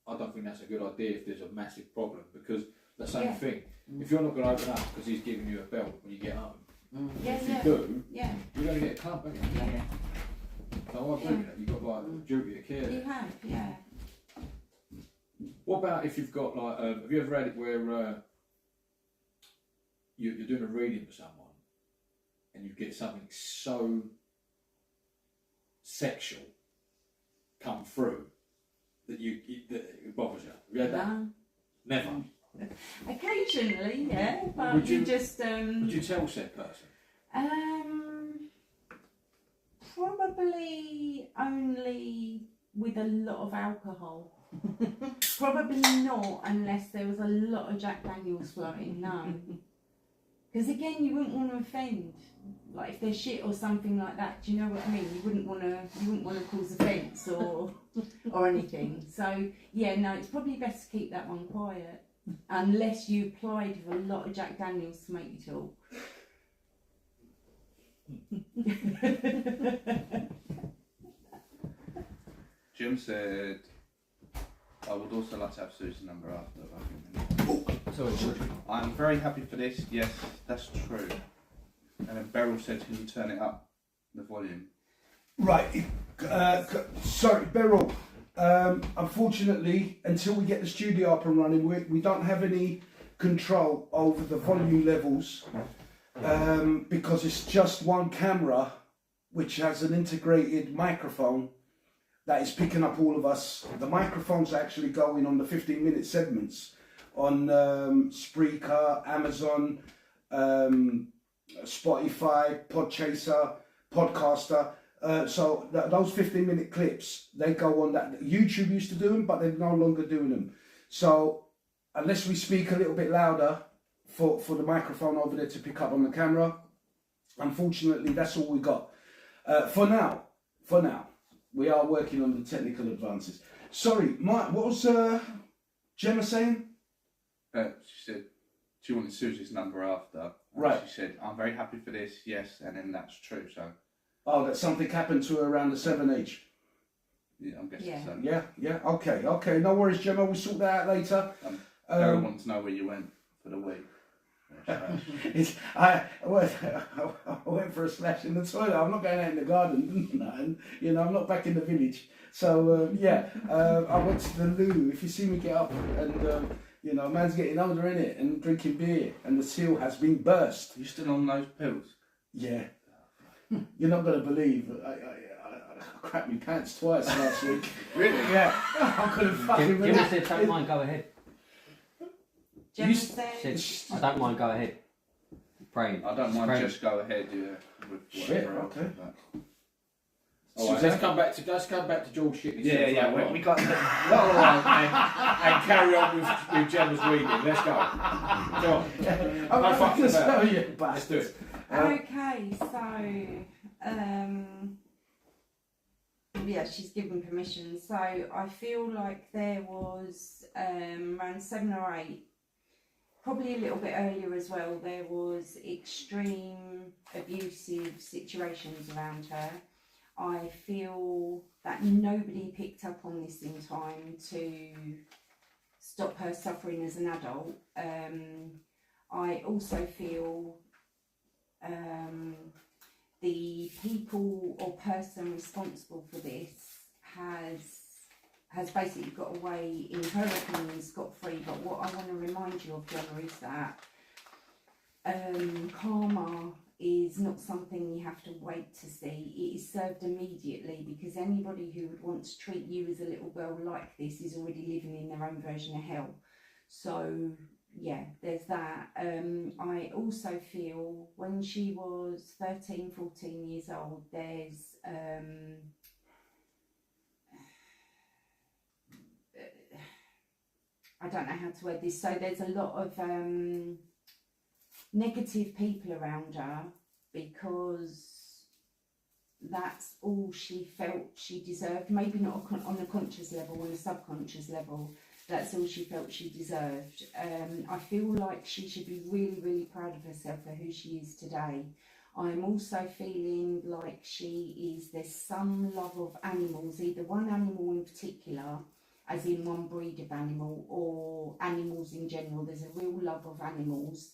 I don't think that's a good idea if there's a massive problem, because the same thing. If you're not going to open up because he's giving you a belt when you get home, if you do, you're going to get a clump, aren't you? Yeah. So I agree with that. You've got like a duty of care. You have, yeah. What about if you've got like, have you ever had it where you're doing a reading for someone and you get something so sexual come through that it bothers you? Have you had that? No. Never. Occasionally, yeah, but Would you- just Would you tell said person? Probably only with a lot of alcohol. Probably not unless there was a lot of Jack Daniels flowing. No, because again, you wouldn't want to offend. Like if there's shit or something like that, do you know what I mean? You wouldn't want to cause offence or anything. So yeah, no, it's probably best to keep that one quiet unless you applied with a lot of Jack Daniels to make you talk. Jim said, I would also like to have Sue's number after. Sorry, George. I'm very happy for this. Yes, that's true. And then Beryl said, can you turn it up, the volume? right, sorry, Beryl. Unfortunately, until we get the studio up and running, we don't have any control over the volume levels because it's just one camera which has an integrated microphone that is picking up all of us. The microphones actually going on the 15-minute segments on Spreaker, Amazon, Spotify, Podchaser, Podcaster. So those 15-minute clips, they go on that. YouTube used to do them, but they're no longer doing them. So unless we speak a little bit louder for the microphone over there to pick up on the camera, unfortunately, that's all we got. For now, we are working on the technical advances. Sorry, Mike, what was Gemma saying? She said she wanted Susie's number after. And Right. She said, I'm very happy for this, yes, and then that's true. So, Oh, that something happened to her around the 7H. yeah, I'm guessing Yeah. so. Yeah, okay, no worries, Gemma, we'll sort that out later. Beryl wants to know where you went for the week. I went for a splash in the toilet. I'm not going out in the garden, no, I'm not back in the village. So I went to the loo. If you see me get up and man's getting older in it and drinking beer, and the seal has been burst. You still on those pills? Yeah, you're not gonna believe. I crapped my pants twice last week. Really? Yeah, I couldn't fucking. Gemma said, don't mind, go ahead. Gemma Said, said, I don't mind, go ahead. Praying. I don't mind, Praying. just go ahead, yeah. With Shit, whatever else, okay. but- All right, let's come back to George shitting himself. Yeah, later on. we got the... and carry on with Gemma's reading. Let's go. Go on. I'm fucking gonna about. tell you, Let's do bastards. it. okay, so yeah, she's given permission. So I feel like there was around 7 or 8, probably a little bit earlier as well, there was extreme abusive situations around her. I feel that nobody picked up on this in time to stop her suffering as an adult. I also feel the people or person responsible for this has basically got away, in her opinion, scot-free. But what I want to remind you of, Gemma, is that karma is not something you have to wait to see. It is served immediately, because anybody who would want to treat you as a little girl like this is already living in their own version of hell. So yeah, there's that. I also feel when she was 13, 14 years old, there's I don't know how to word this. So there's a lot of negative people around her, because that's all she felt she deserved. Maybe not on a conscious level, on a subconscious level, That's all she felt she deserved. I feel like she should be really, really proud of herself for who she is today. I'm also feeling like there's some love of animals, either one animal in particular, as in one breed of animal, or animals in general. There's a real love of animals,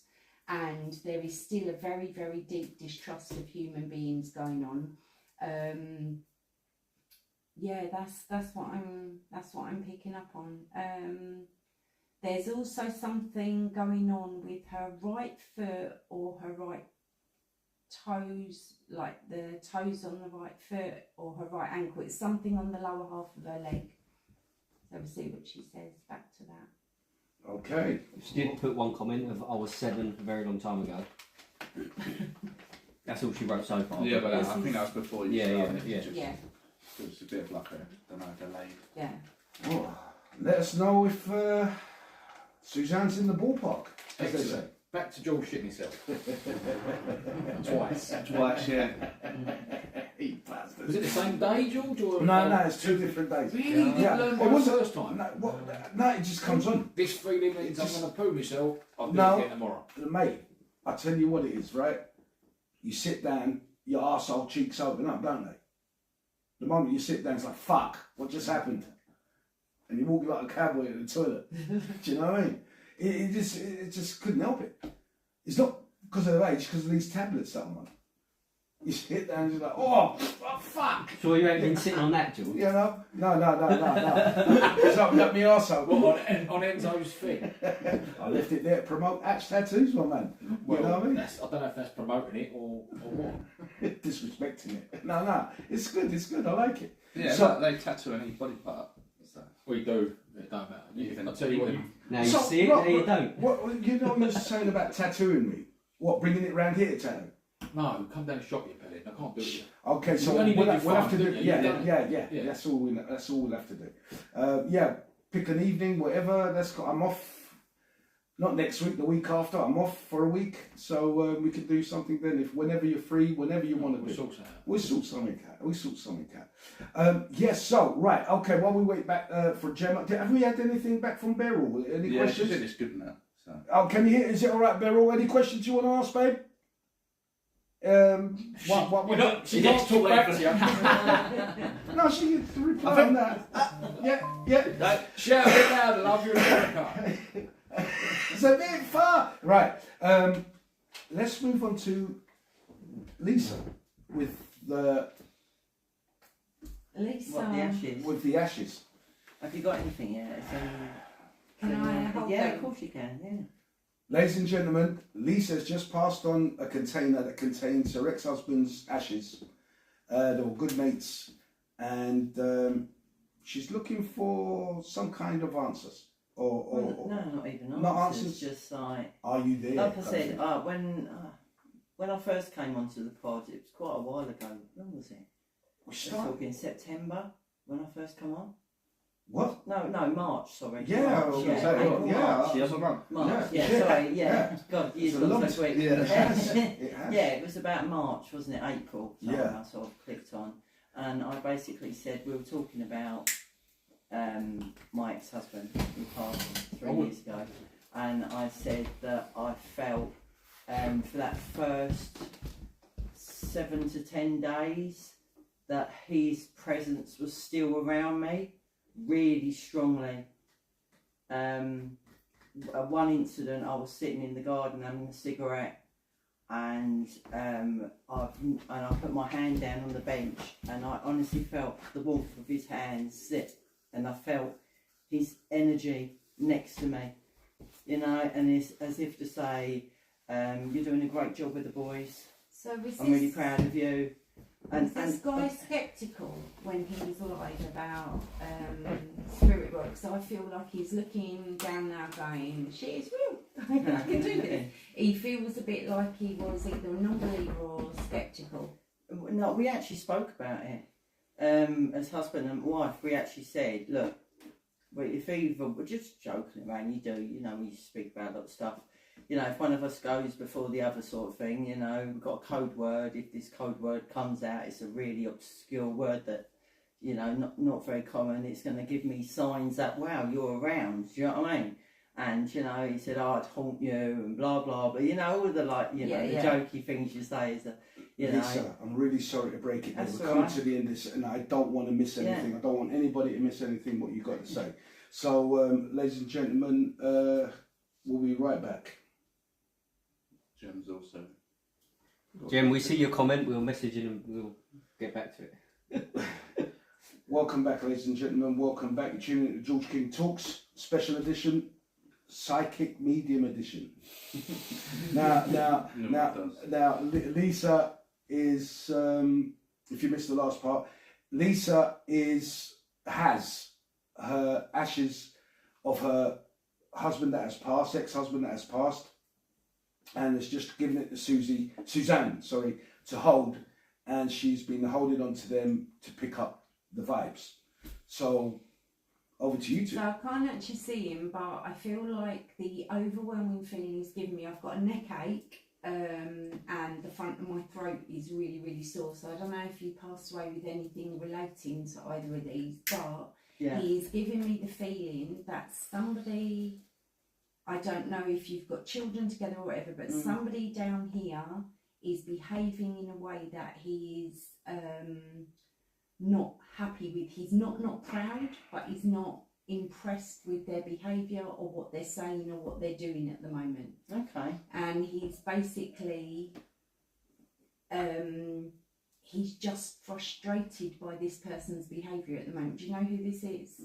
and there is still a very, very deep distrust of human beings going on. Yeah, that's what I'm picking up on. There's also something going on with her right foot or her right toes, like the toes on the right foot or her right ankle. It's something on the lower half of her leg. So we'll see what she says back to that. Okay. She did put one comment of I was 7 a very long time ago. That's all she wrote so far. Yeah, but I think that was before you started. Yeah. It was a bit of like a, don't know, delayed. Yeah. Well, let us know if Suzanne's in the ballpark, as they say. Excellent. Back to Joel shitting himself. Twice. Twice, yeah. You bastard. Was it the same day, George? Or No, it's 2 different days. Really? You didn't learn by the first time? No, it just comes on. This feeling means I'm Just- going to poo myself. I'll do No. it again tomorrow. Mate, I tell you what it is, right? You sit down, your arsehole cheeks open up, don't they? The moment you sit down, it's like, fuck, what just happened? And you walk like a cowboy in the toilet. Do you know what I mean? It just couldn't help it. It's not because of age, because of these tablets that I'm on. You sit down and you're like, oh fuck! So you ain't been sitting on that, George? You know? No. It's opened up my arsehole. What, on Enzo's thing? I left it there to promote Atch tattoos, my man. Well, you know what I mean? I don't know if that's promoting it or what. Disrespecting it. No, it's good, I like it. Yeah, So- they tattoo any body part. So. We do. It don't matter. I'll tell you what. Now you So, see it, Rob, now you don't. What you know what you're saying about tattooing me? What, bringing it round here to tattoo? No, come down and shop, you pellet. I can't do it. Okay, so You only we'll need have your to phone, do. don't you? Yeah. Yeah. That's all we'll have to do. Yeah, pick an evening, whatever. I'm off. Not next week, the week after. I'm off for a week, so we can do something then. If whenever you're free, whenever you want to We'll do. sort it out. We'll sort something out. Yes. So right. Okay. While we wait back for Gemma, have we had anything back from Beryl? Any Yeah, she questions? said it's good now. So. Oh, can you hear? Is it all right, Beryl? Any questions you want to ask, babe? What? She can't talk back to you. No, she gets to reply on that. Yeah. Shout it loud, love you in America. It's a bit far. Right. Let's move on to Lisa with the Lisa, What, the ashes? with the ashes. Have you got anything yet? can I hold Yeah, them? of course you can, yeah. Ladies and gentlemen, Lisa has just passed on a container that contains her ex-husband's ashes. They were good mates, and she's looking for some kind of answers. Or No, not even answers. not answers? Just like are you there? I said, when I first came onto the pod, it was quite a while ago. When was it? we I was start. talking September when I first come on. What? No, March. Sorry. Yeah, I March, was gonna say, April, yeah, March. She doesn't run. March. Yeah. Yeah, sorry. Yeah. Yeah. God, years It's a long gone so quick. Yeah. It has. It has. Yeah, it was about March, wasn't it? April. Something Yeah. I sort of clicked on, and I basically said we were talking about my ex-husband who passed 3 years ago, and I said that I felt for that first 7 to 10 days that his presence was still around me really strongly. One incident, I was sitting in the garden having a cigarette, and I put my hand down on the bench, and I honestly felt the warmth of his hands sit, and I felt his energy next to me, you know, and it's as if to say, you're doing a great job with the boys. So was I'm really proud of you. Was this guy sceptical when he was alive about spirit work? So I feel like he's looking down now going, shit, it's real. I can do this. He feels a bit like he was either a non-believer or sceptical. No, we actually spoke about it. As husband and wife, we actually said, look, if either, we're just joking around, you know, we speak about a lot of stuff. You know, if one of us goes before the other sort of thing, you know, we've got a code word. If this code word comes out, it's a really obscure word that you know, not very common. It's going to give me signs that, wow, you're around. Do you know what I mean? And, you know, he said, oh, I'd haunt you and blah, blah, but, you know, all of the, like, you know, the jokey things you say is that, you know. Lisa, I'm really sorry to break it. That's We're all coming right. to the end of this, and I don't want to miss anything. I don't want anybody to miss anything what you got to say. So, ladies and gentlemen, we'll be right back. Jim's also. Jem, we see your comment, we'll message it and we'll get back to it. Welcome back, ladies and gentlemen. Welcome back. You're tuning in to George King Talks, special edition, psychic medium edition. Now, Lisa is, if you missed the last part, Lisa has her ashes of her husband that has passed, ex-husband that has passed, and has just given it to Suzanne, to hold, and she's been holding on to them to pick up the vibes. So over to you two. So I can't actually see him, but I feel like the overwhelming feeling he's given me, I've got a neck ache, and the front of my throat is really, really sore. So I don't know if he passed away with anything relating to either of these, but he's giving me the feeling that somebody, I don't know if you've got children together or whatever, but somebody down here is behaving in a way that he is not happy with. He's not proud, but he's not impressed with their behaviour or what they're saying or what they're doing at the moment. Okay. And he's basically, he's just frustrated by this person's behaviour at the moment. Do you know who this is?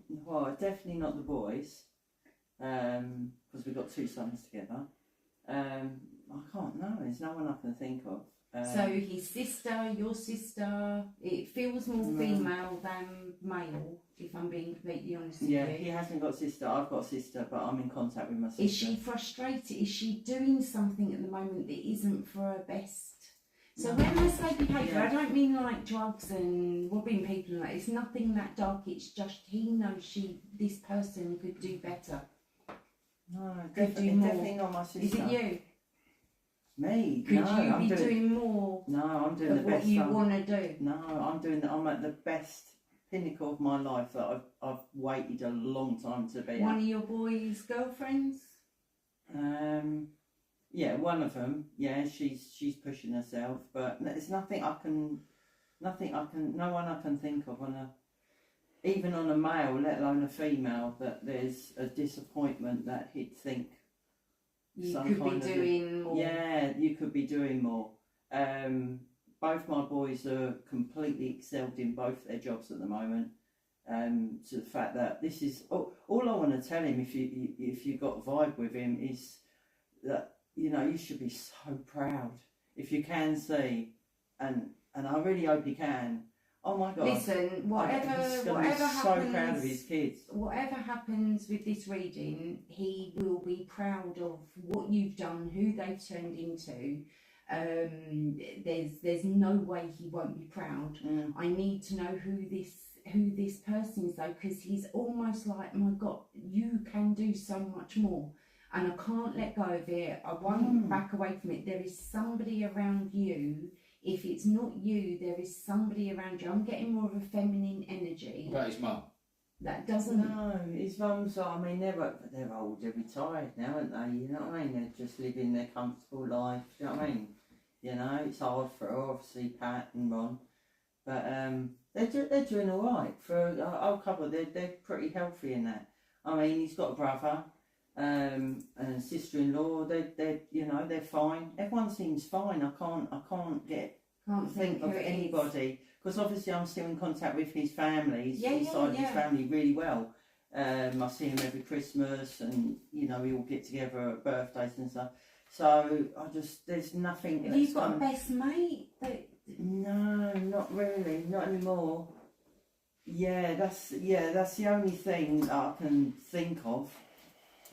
Well, definitely not the boys, because we've got two sons together. I can't know. There's no one I can think of. So his sister, your sister, it feels more female than male, if I'm being completely honest with you. Yeah, he hasn't got a sister. I've got a sister, but I'm in contact with my sister. Is she frustrated? Is she doing something at the moment that isn't for her best? So when I say behaviour, I don't mean like drugs and robbing people and that. It's nothing that dark. It's just he knows this person could do better. No, Could do definitely more. not my sister. Is it you? Me? Could no, you I'm be doing more No, I'm doing of the what best. you want to do? No, I'm at the best pinnacle of my life that I've waited a long time to be One at. of your boys' girlfriends? Yeah, one of them. Yeah, she's pushing herself, but there's no one I can think of even on a male, let alone a female, that there's a disappointment that he'd think You could be doing more. Yeah, you could be doing more. Both my boys are completely excelled in both their jobs at the moment. To the fact that this is all I want to tell him, if you got a vibe with him, is that, you know, you should be so proud if you can see, and I really hope you can. Oh my God! Listen, whatever happens, so proud of his kids. Whatever happens with this reading, he will be proud of what you've done, who they've turned into. There's no way he won't be proud. I need to know who this person is though, because he's almost like, my God, you can do so much more, and I can't let go of it. I won't back away from it. There is somebody around you. If it's not you, there is somebody around you. I'm getting more of a feminine energy. What about his mum? That doesn't. No, his mum's. I mean, they're old, they're retired now, aren't they? You know what I mean? They're just living their comfortable life. Do you know what I mean? You know, it's hard for her, obviously, Pat and Ron, but they're doing all right for our couple. They're pretty healthy in that. I mean, he's got a brother. And a sister-in-law, they're fine. Everyone seems fine. I can't think of anybody, because obviously I'm still in contact with his family. His side of his family really well. I see him every Christmas, and you know, we all get together at birthdays and stuff. So there's nothing. Have you got a best mate? No, not really, not anymore. That's the only thing that I can think of.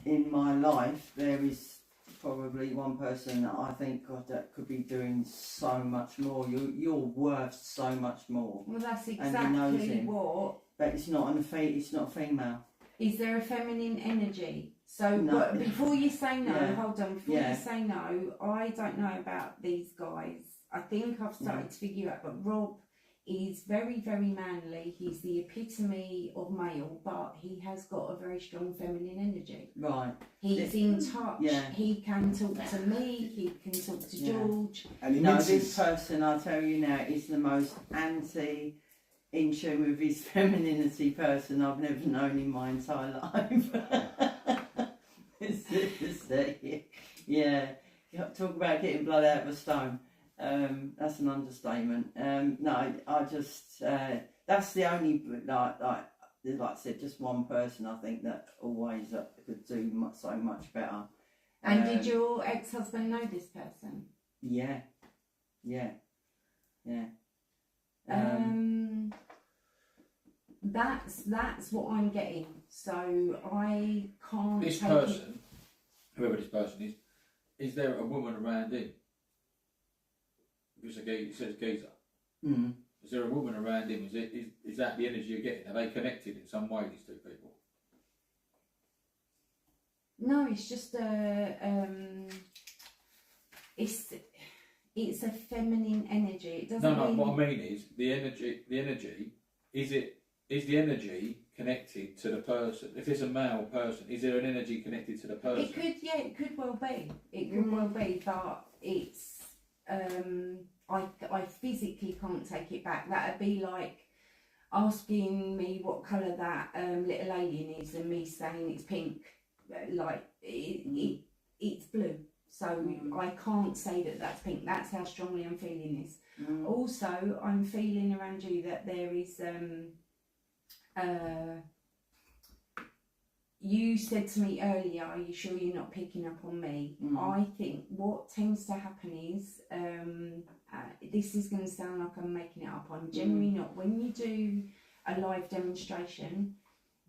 In my life, there is probably one person that I think, God, that could be doing so much more. You're worth so much more. Well, that's and exactly what. But it's not it's not a female. Is there a feminine energy? So no. Before you say no, hold on. Before you say no, I don't know about these guys. I think I've started to figure out, but Rob is very, very manly. He's the epitome of male, but he has got a very strong feminine energy. Right. He's in touch. Yeah. He can talk to me. He can talk to Yeah. George. And he No, minces. this person, I'll tell you now, is the most in tune with his femininity person I've never known in my entire life. Seriously. Yeah. Talk about getting blood out of a stone. That's an understatement. No, I just that's the only like I said, just one person I think that always could do so much better. And did your ex-husband know this person? Yeah. That's what I'm getting. So I can't. This take person, whoever this person is there a woman around him? If it says geezer. Mm. Is there a woman around him? Is that the energy you're getting? Are they connected in some way, these two people? No, it's just it's a feminine energy. It doesn't. No. mean... What I mean is the energy. Is the energy connected to the person? If it's a male person, is there an energy connected to the person? It could well be. It could well be, but it's I physically can't take it back. That'd be like asking me what colour that little alien is, and me saying it's pink. Like it's blue. So I can't say that that's pink. That's how strongly I'm feeling this. Also, I'm feeling around you that there is you said to me earlier, are you sure you're not picking up on me? I think what tends to happen is this is going to sound like I'm making it up. I'm generally not. When you do a live demonstration,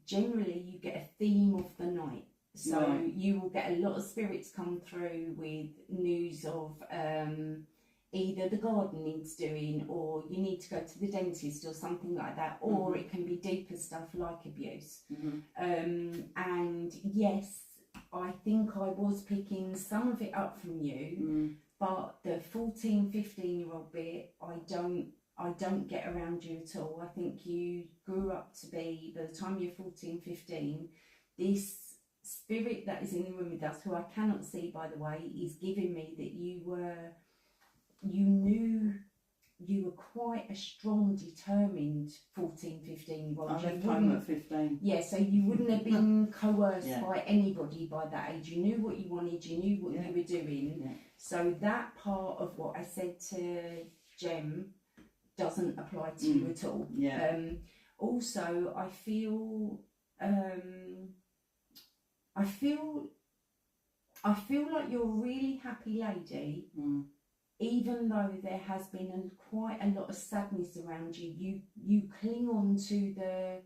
generally you get a theme of the night. So you will get a lot of spirits come through with news of either the garden needs doing, or you need to go to the dentist or something like that, or it can be deeper stuff like abuse. And yes, I think I was picking some of it up from you, but the 14-15-year-old bit, I don't get around you at all. I think you grew up to be, by the time you're 14-15, this spirit that is in the room with us, who I cannot see by the way, is giving me that you knew you were quite a strong, determined 14-15-year-old. I left home at 15. Yeah, so you wouldn't have been coerced by anybody by that age. You knew what you wanted, you knew what you were doing. So that part of what I said to Jem doesn't apply to you at all. Also, I feel like you're a really happy lady, even though there has been quite a lot of sadness around you. You cling on to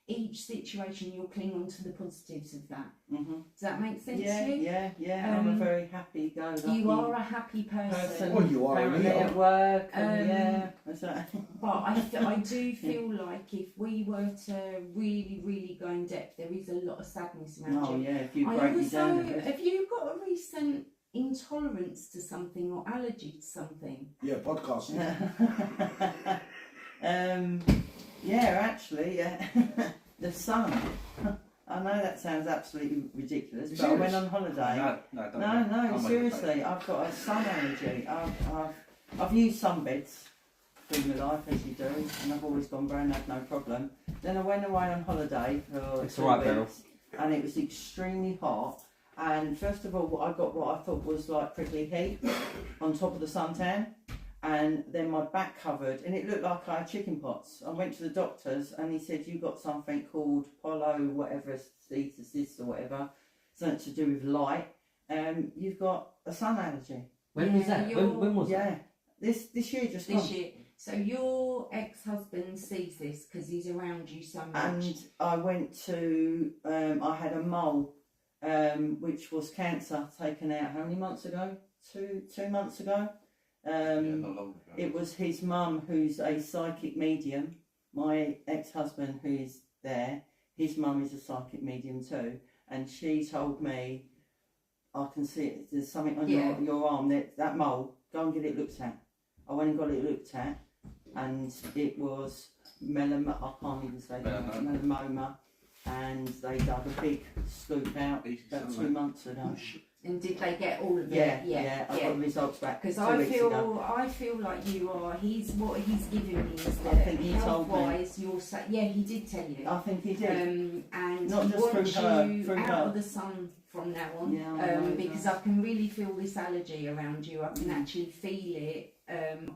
each situation. You'll cling on to the positives of that. Does that make sense to you? Yeah. I'm a very happy go lucky. You are a happy person. Well, you are Apparently at work. But I do feel like if we were to really, really go in depth, there is a lot of sadness around you. If you break me down a bit. Have you got a recent intolerance to something or allergy to something? Yeah, podcasting. Actually, the sun. I know that sounds absolutely ridiculous, but I went on holiday. No, seriously, I've got a sun allergy. I've used sunbeds through my life, as you do, and I've always gone brown, had no problem. Then I went away on holiday for 2 weeks, and it was extremely hot. And first of all, I got what I thought was like prickly heat on top of the suntan, and then my back covered, and it looked like I had chicken pox. I went to the doctors, and he said, you got something called polocesis or whatever, something to do with light. You've got a sun allergy. When was that? When was that? This year just This gone. year. So your ex-husband sees this because he's around you so much. And I went to, I had a mole, which was cancer, taken out how many months ago? Two months ago. Not long ago. It was his mum, who's a psychic medium. My ex-husband, who is there, his mum is a psychic medium too, and she told me, I can see it, there's something on your arm, that mole, go and get it looked at. I went and got it looked at, and it was I can't even say melanoma, and they dug a big scoop out about 2 months ago. And did they get all of it? Yeah, I got the results back. Because 2 I weeks ago. feel like you are. What he's given me is I that think he told me. health-wise, you're. Yeah, he did tell you. I think he did. And Not he just wants through her, you through out her. of the sun from now on. Yeah, I know, because I can really feel this allergy around you. I can actually feel it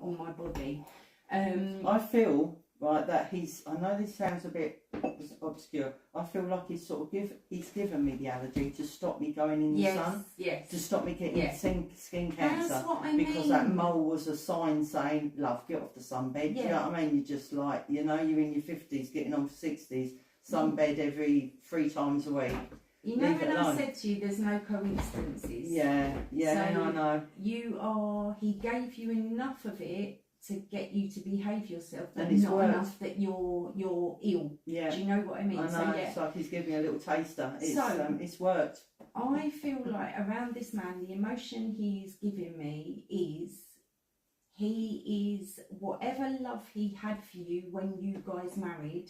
on my body. I feel right that he's. I know this sounds a bit obscure. I feel like he's given me the allergy to stop me going in the sun. Yes. To stop me getting skin cancer. That's what I because mean. that mole was a sign saying, "Love, get off the sunbed." Yeah. You know what I mean? You're just like, you're in your 50s, getting on for 60s. Sunbed every 3 times a week. You know Leave it when I alone. said to you, there's no coincidences. Yeah, So- I know. He gave you enough of it to get you to behave yourself, but And it's not worked. enough that you're ill. Yeah. Do you know what I mean? I know, So yeah, it's like he's giving me a little taster. It's, So- it's worked. I feel like around this man, the emotion he's giving me is he is whatever love he had for you when you guys married,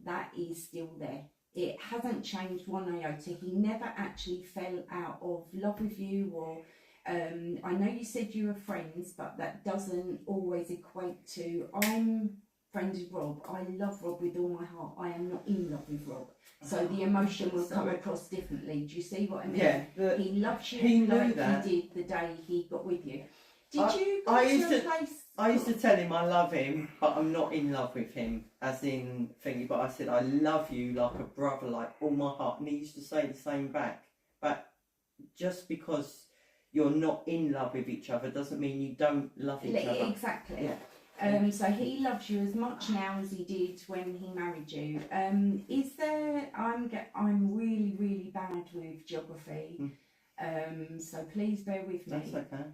that is still there. It hasn't changed one iota. He never actually fell out of love with you, or I know you said you were friends, but that doesn't always equate to I'm friends with Rob. I love Rob with all my heart. I am not in love with Rob. So the emotion will come across differently. Do you see what I mean? Yeah, but He loves you he knew like that. he did the day he got with you. Did you go I to used a to- place? I used to tell him I love him, but I'm not in love with him, as in thingy. But I said I love you like a brother, like all my heart, and he used to say the same back. But just because you're not in love with each other doesn't mean you don't love each other. Exactly. Yeah. So he loves you as much now as he did when he married you. Is there? I'm really really bad with geography. So please bear with me. That's okay.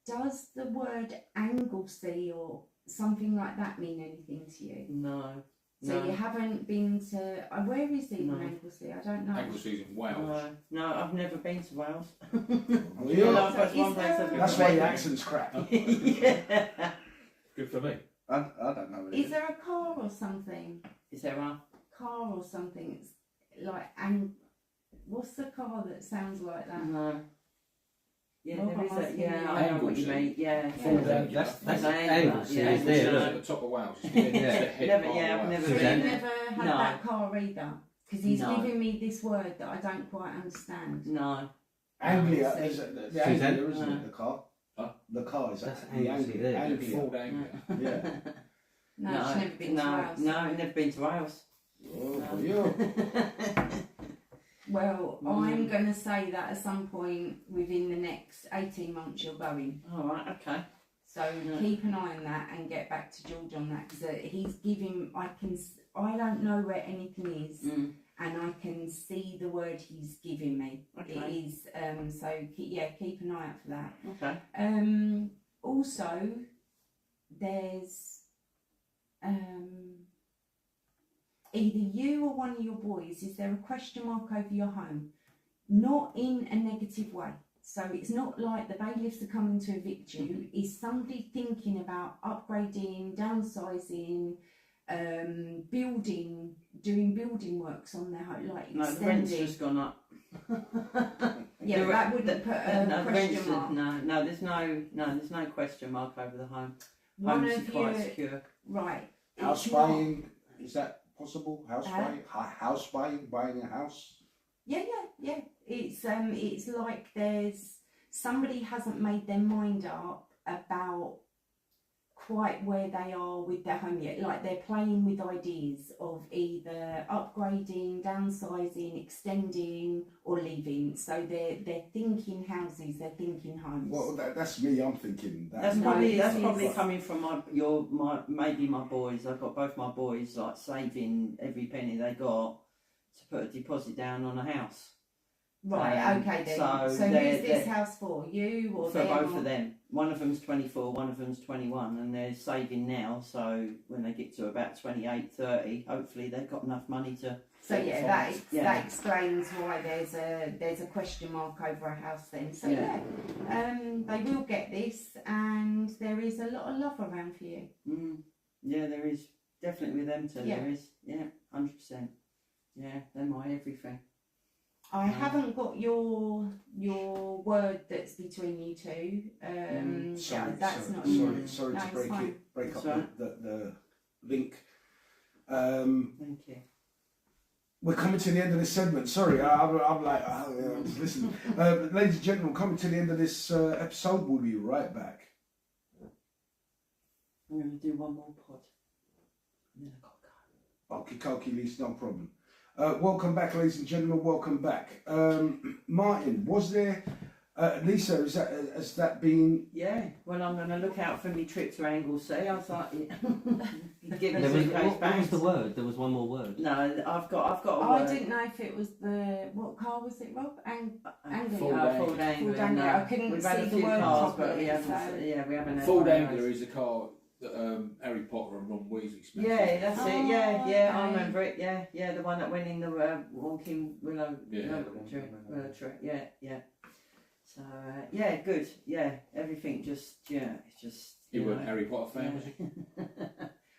Does the word Anglesey or something like that mean anything to you? No. So you haven't been to where is it No. in Anglesey? I don't know. Anglesey's in Wales. No, I've never been to Wales. Yeah. No, that's So one is place I've there- been. That's why the accent's crap. Yeah. Good for me. I don't know what it Is is. there a car or something? Is there one? Car or something? It's like what's the car that sounds like that? No. Yeah, Well, there is I'm a. asking Yeah, you. I know what you Anglesey. mean. Yeah. That's Yeah. Anglesey Yeah. is Anglesey's there. at the top of Wales. It's the head Never- part yeah, of I've Wales. never So been you've there. never had No. that car either? Because he's No. giving me this word that I don't quite understand. No. Anglia is it? The Suzanne? Anglia, isn't No. it? The car. Huh? The car is That's the Anglesey Anglia. there. Anglia. Ford Anglia. Yeah. No, she's never been no, to Wales. No, I've never been to Wales. Oh, for you. Well, I'm going to say that at some point within the next 18 months you're going. All right. Okay. So keep an eye on that and get back to George on that, because he's giving. I don't know where anything is, Mm. and I can see the word he's giving me. Okay. It is. So keep an eye out for that. Okay. Also, there's either you or one of your boys. Is there a question mark over your home? Not in a negative way. So it's not like the bailiffs are coming to evict you. Is somebody thinking about upgrading, downsizing, building, doing building works on their home, like No, the rent's extending? just gone up. Yeah, The that re- wouldn't put a no, the rent's question mark. no, there's no question mark over the home. One Home's of quite you, secure. right? House it's not- buying, is that possible? House buying? House buying? Buying a house? Yeah. It's like there's somebody hasn't made their mind up about quite where they are with their home yet. Like they're playing with ideas of either upgrading, downsizing, extending, or leaving. So they're thinking houses, they're thinking homes. Well, that's me. I'm thinking that. That's No, probably this that's is- coming from maybe my boys. I've got both my boys like saving every penny they got to put a deposit down on a house. Right, okay then. so So, they're- who's this they're- house for? You or For them? both or- of them. One of them's 24, one of them's 21, and they're saving now. So when they get to about 28, 30, hopefully they've got enough money to. So yeah, that Yeah. that explains why there's a question mark over a house then. So Yeah. they will get this, and there is a lot of love around for you. Mm. Yeah, there is. Definitely with them two, Yeah. there is. Yeah, 100%. Yeah, they're my everything. I haven't got your word that's between you two. Sorry, that's sorry, not. sorry No, to it's break fine. it, break up It's all the link. Thank you. We're coming to the end of this segment. Sorry, I'm like, listen. Ladies and gentlemen, coming to the end of this episode. We'll be right back. I'm going to do one more pod. And then I've got to go. Okie dokie, Lisa, no problem. Welcome back, ladies and gentlemen. Welcome back. Martin, was there, Lisa, has that been... Yeah, well, I'm going to look out for me trip to Anglesey. I was like, give me There was, suitcase what back. was the word? There was one more word. No, I've got a I word. didn't know if it was what car was it, Rob? Anglia. Ford Anglia. Ford Anglia. I couldn't We've had see a the few word cars, but properly, we haven't. so- Yeah, we haven't. had Ford one of Anglia those. is a car that Harry Potter and Ron Weasley spent. Yeah, that's it. Yeah, Oh, yeah, I okay. remember it. Yeah, yeah, the one that went in the Wonking Willow Yeah. tree. Yeah, yeah. So yeah, good. Yeah, everything just it's just. You you weren't a know, Harry Potter fan, was yeah.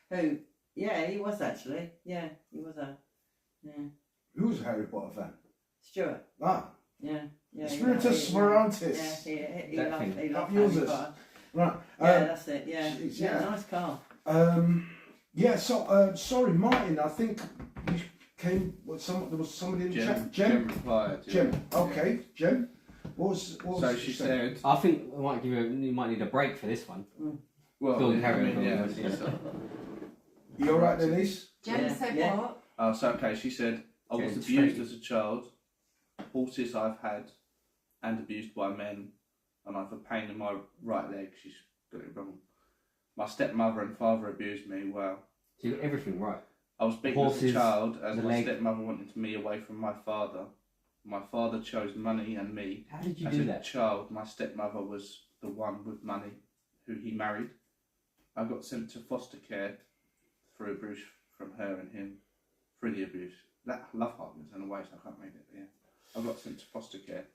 he? Who? Yeah, he was actually. Yeah, he was a. Yeah, Who's a Harry Potter fan? Stuart. Ah, Yeah, yeah. Spiritus he- Spiritus. Yeah, he That loved. thing. He loved Yours Harry is. Potter. Right. Yeah, that's it. Yeah, jeez, yeah, yeah. nice car. Yeah, so, sorry, Martin, I think you came with there was somebody in the chat. Jem replied. yeah. Jem, okay, Jem. What was So she said, I think I might you might need a break for this one. well, Phil yeah, Harry I mean, yeah, Potter, yeah. so- You alright there, Lise? Jen Yeah, said yeah. what? Oh, so okay, she said, I was James abused Trady. as a child, horses I've had, and abused by men, and I've a pain in my right leg, she's got it wrong. My stepmother and father abused me, well. So you got everything right. I was beaten as a Horses, child, as the my leg. stepmother wanted me away from my father. My father chose money and me. How did you As do a that? child, my stepmother was the one with money, who he married. I got sent to foster care through abuse from her and him, through the abuse. That love heartedness in a way, so I can't read it. But yeah, I got sent to foster care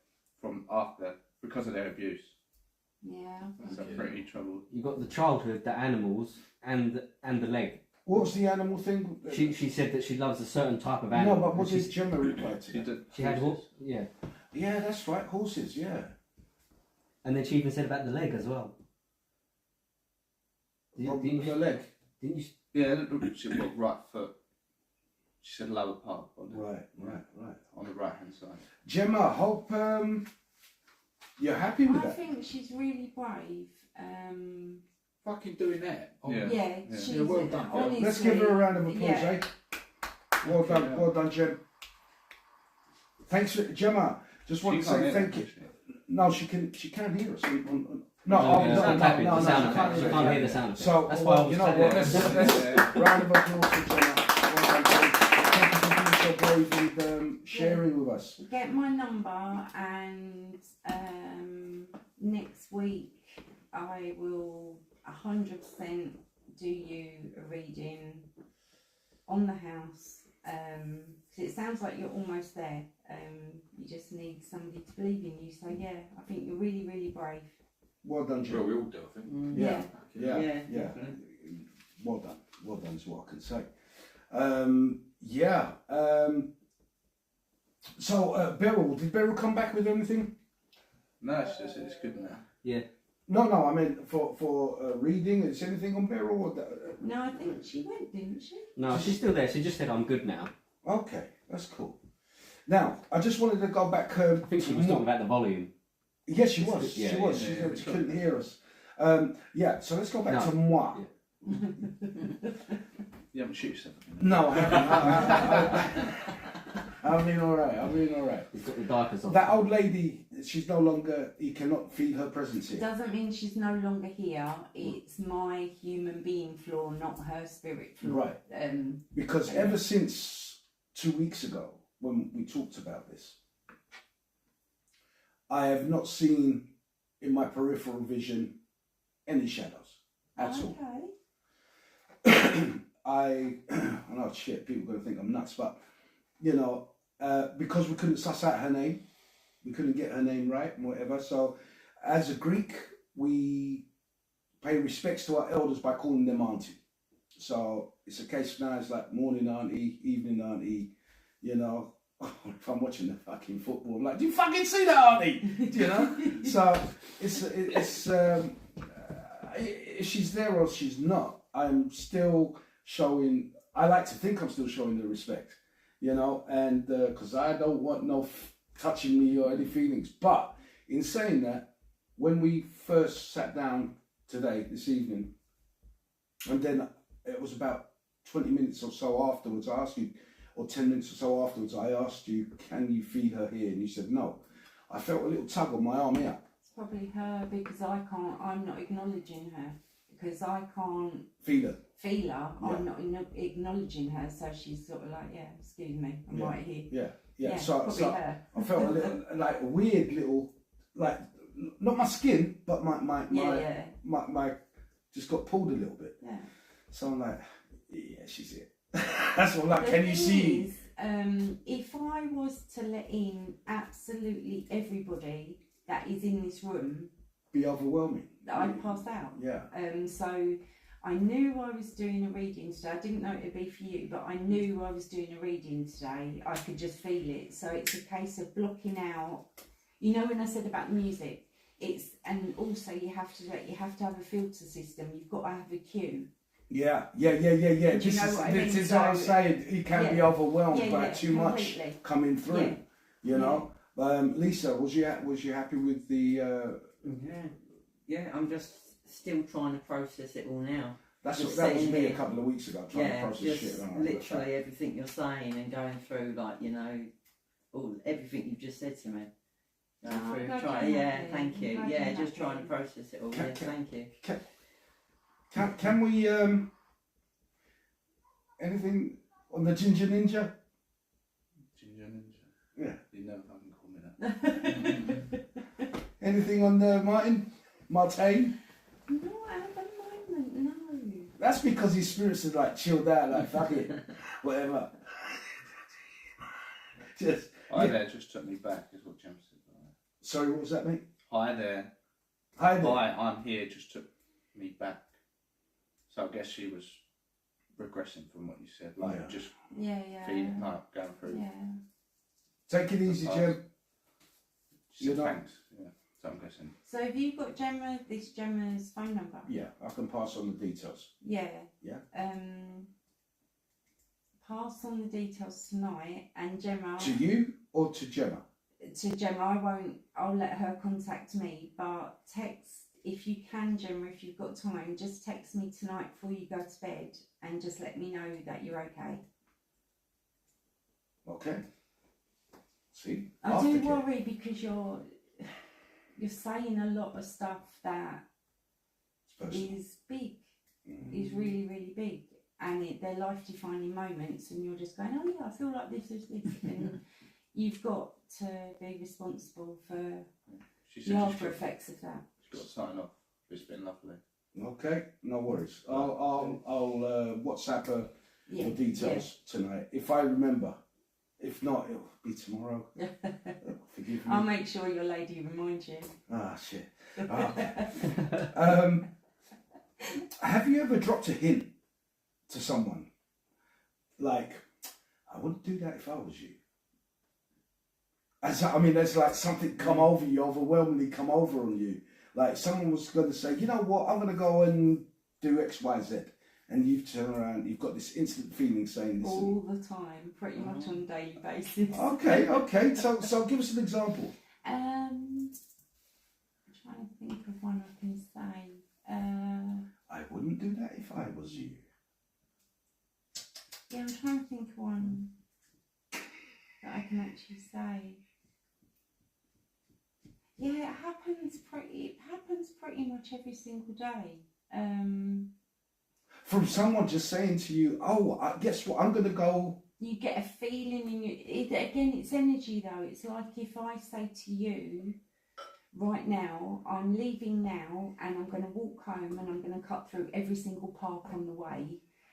from after because of their abuse. Yeah. So pretty troubled. You got the childhood, the animals, and the leg. What was the animal thing? She said that she loves a certain type of No, animal. but what and did Gemma reply to She that? did. she had horses. yeah, Yeah, that's right, horses, yeah. and then she even said about the leg as well. Problem Didn't with you? her leg. Didn't you? Yeah, she got right foot. She said lower part on the, Right. on the right hand side. Gemma, hope you're happy with I that. think she's really brave. Fucking doing that. Oh, Yeah. Yeah, Yeah. she's Yeah, well done, girl. honestly. Let's give her a round of applause, yeah. eh? Well done, Gem. Thanks for Gemma. Just want She to can't say hear thank that, you. can she? No, she can hear us. No, Yeah, no, it's tapping, the sound she effects. can't You hear can't us. hear the sound effects. So, That's why I was you know telling what? her. Let's round of applause for Gemma. Well done, Gem. Thank you for being so brave and sharing with us. Get my number, and next week I will 100% do you a reading on the house. Because it sounds like you're almost there. You just need somebody to believe in you. So yeah, I think you're really, really brave. Well done, Well, Gem. we all do, I think. Yeah. Yeah, Yeah. definitely. Well done. Well done is what I can say. Yeah. So, Beryl, did Beryl come back with anything? No, it's just it's good now. Yeah. No, I mean for reading. Is anything on Beryl? Or No, I think she went, didn't she? No, she's still there. She just said, "I'm good now." Okay, that's cool. Now, I just wanted to go back. I think she was talking about the volume. Yes, she was. Yeah, she was. yeah, She, yeah. she couldn't hear us. Yeah. So let's go back No. to moi. You haven't shoot yourself. No, I haven't. I've been all right. I've been all right. He's got the diapers on. That old lady, she's no longer. You cannot feel her presence It here. doesn't mean she's no longer here. It's my human being flaw, not her spirit flaw. Right. Because ever since 2 weeks ago, when we talked about this, I have not seen in my peripheral vision any shadows at all. Okay. I know shit, people are going to think I'm nuts, but you know, because we couldn't suss out her name, we couldn't get her name right and whatever. So, as a Greek, we pay respects to our elders by calling them auntie. So it's a case now. It's like morning auntie, evening auntie. You know, if I'm watching the fucking football, I'm like, do you fucking see that, auntie? You know. So it's she's there or she's not. I'm still showing. I like to think I'm still showing the respect. You know, and because I don't want no touching me or any feelings. But in saying that, when we first sat down this evening, and then it was about 20 minutes or so afterwards, I asked you, or 10 minutes or so afterwards, I asked you, can you feed her here? And you said no. I felt a little tug on my arm here. It's probably her because I'm not acknowledging her because I can't Feed her. feel her. Yeah. I'm not acknowledging her, so she's sort of like, yeah, excuse me, I'm right here. Yeah. Yeah, So probably her. I felt a little, like a weird little, like, not my skin, but my just got pulled a little bit. Yeah. So I'm like, yeah, she's it. That's what I'm like, The can you thing see? is, if I was to let in absolutely everybody that is in this room, Be overwhelming. I'd pass out. Yeah. So I knew I was doing a reading today. I didn't know it'd be for you, but I knew I was doing a reading today. I could just feel it. So it's a case of blocking out. You know when I said about the music, and also you have to have a filter system. You've got to have a cue. Yeah. Do you This know is, what I mean? this is what I'm So- saying. He can be Yeah. overwhelmed by too much completely. coming through. Yeah. You know. Lisa, was you happy with the? Yeah, I'm just still trying to process it all now. That Just was sitting me a here. couple of weeks ago trying to process just shit. literally everything you're saying and going through, like, you know, everything you've just said to me. Going Oh, through, glad trying, you're yeah, happy. thank you. I'm glad Yeah, you're just trying to happy. process it all. Can- Yeah, thank you. Can we anything on the Ginger Ninja? Ginger Ninja. Yeah. You never fucking call me that. Anything on Martin? Martin? Not at the moment, no. That's because his spirits are like chilled out, like fuck it, whatever. Just Hi there just took me back, is what Jim said. sorry, what was that, mate? Hi there. Hi there. Hi, I'm here just took me back. So I guess she was regressing from what you said, like Yeah. just Yeah. feeling, like going through. Yeah. Take it easy, Jim. She said You're not- thanks. Yeah. So I'm guessing. So have you got Gemma's phone number? Yeah, I can pass on the details. Yeah. Yeah. Pass on the details tonight, and Gemma. To you or to Gemma? To Gemma, I'll let her contact me, but text, if you can, Gemma, if you've got time, just text me tonight before you go to bed and just let me know that you're okay. Okay. See? I do Aftercare. worry because you're saying a lot of stuff that It's personal. is big, Mhm. is really, really big, and they're life-defining moments, and you're just going, oh yeah, I feel like this, and you've got to be responsible for She the said after effects of that. she's got to sign off. It's been lovely. Okay, no worries. I'll WhatsApp her Yeah. the details tonight if I remember. If not, it'll be tomorrow. Forgive me. I'll make sure your lady reminds you. Ah, shit. Okay. Have you ever dropped a hint to someone? Like, I wouldn't do that if I was you. There's like something come over you, overwhelmingly come over on you. Like someone was going to say, you know what, I'm going to go and do X, Y, Z. And you've turned around, you've got this instant feeling saying this. All the time, pretty much on a daily basis. Okay. So give us an example. I'm trying to think of one I can say. I wouldn't do that if I was you. Yeah, I'm trying to think of one that I can actually say. Yeah, it happens pretty much every single day. From someone just saying to you, oh, guess what, I'm going to go. You get a feeling in your... Again, it's energy though. It's like if I say to you, right now, I'm leaving now and I'm going to walk home and I'm going to cut through every single park on the way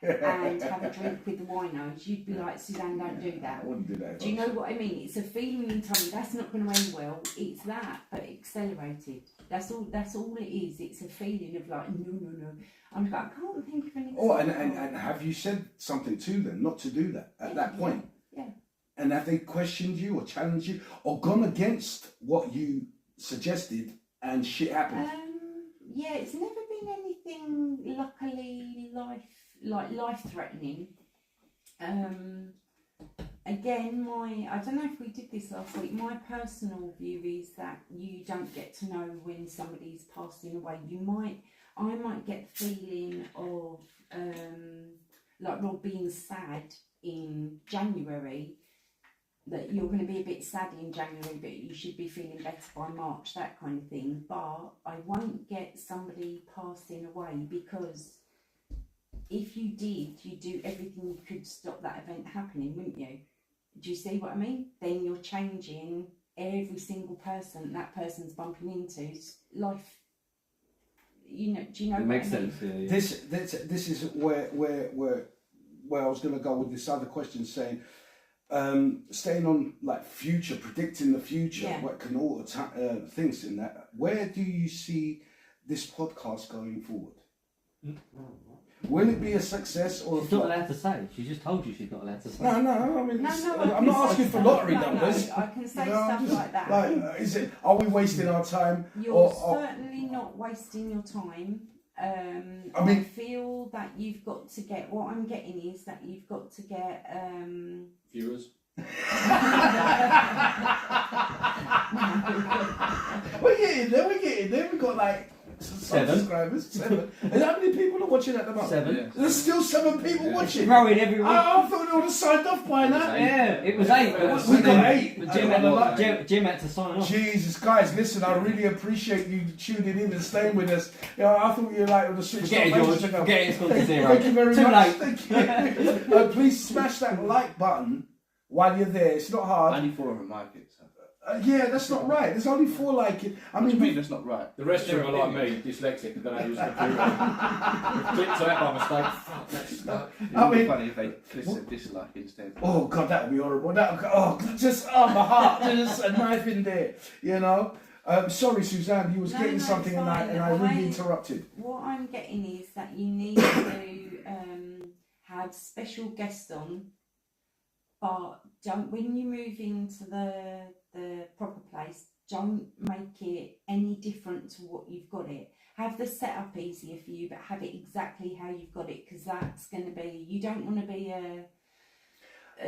and have a drink with the winos, you'd be like, Suzanne, don't do that. I wouldn't do that. Do you know what I mean? It's a feeling in tummy. That's not going to end well. It's that, but accelerated. That's all it is. It's a feeling of like, no. I'm like, I can't think of anything. Oh, and have you said something to them not to do that at that point? Yeah. And have they questioned you or challenged you or gone against what you suggested and shit happened? Yeah, it's never been anything luckily life-threatening. Again, I don't know if we did this last week, my personal view is that you don't get to know when somebody's passing away. I might get the feeling of like Rob being sad in January, that you're going to be a bit sad in January, but you should be feeling better by March, that kind of thing. But I won't get somebody passing away, because if you did, you'd do everything you could to stop that event happening, wouldn't you? Do you see what I mean? Then you're changing every single person that person's bumping into's life. You know, do you know It what makes I mean? sense. Yeah. This is where I was going to go with this other question, saying staying on like future, predicting the future, what can alter things in that. Where do you see this podcast going forward? Will it be a success or She's not allowed to say. She just told you she's not allowed to say. No. I mean, No, I'm not asking for lottery numbers. No, I can say You know, stuff just like that. Is it? Are we wasting our time? You're certainly not wasting your time. I feel that you've got to get. What I'm getting is that you've got to get. Viewers. We're getting there. We've got like 7 subscribers. 7. And how many people are watching at the moment? 7. Yeah. There's still 7 people watching. Growing every week. I thought they would have signed off by now. Yeah, it was 8. But We got 8. But Jim had to sign off. Jesus, guys, listen, I really appreciate you tuning in and staying with us. You know, I thought you like would have switched Forget it, off. George. Forget it, it's gone to 0. Thank you very Too much. late. Thank you. Please smash that like button while you're there. It's not hard. Only 4 of them like it. So. Yeah, that's not right. There's only 4 like it. I What do mean, you mean that's not right? The rest of them are like me, dyslexic, and don't know how to use a computer. Clicked on that by mistake. Fuck, that's stuck. It I would be mean- funny if they said dislike instead. oh God, that would be horrible. My heart, just a knife in there, you know. Sorry, Suzanne, you was No, getting it's something and fine. I really interrupted. What I'm getting is that you need to have special guests on, but don't, when you move into the proper place, don't make it any different to what you've got it. Have the setup easier for you, but have it exactly how you've got it, because that's going to be, you don't want to be a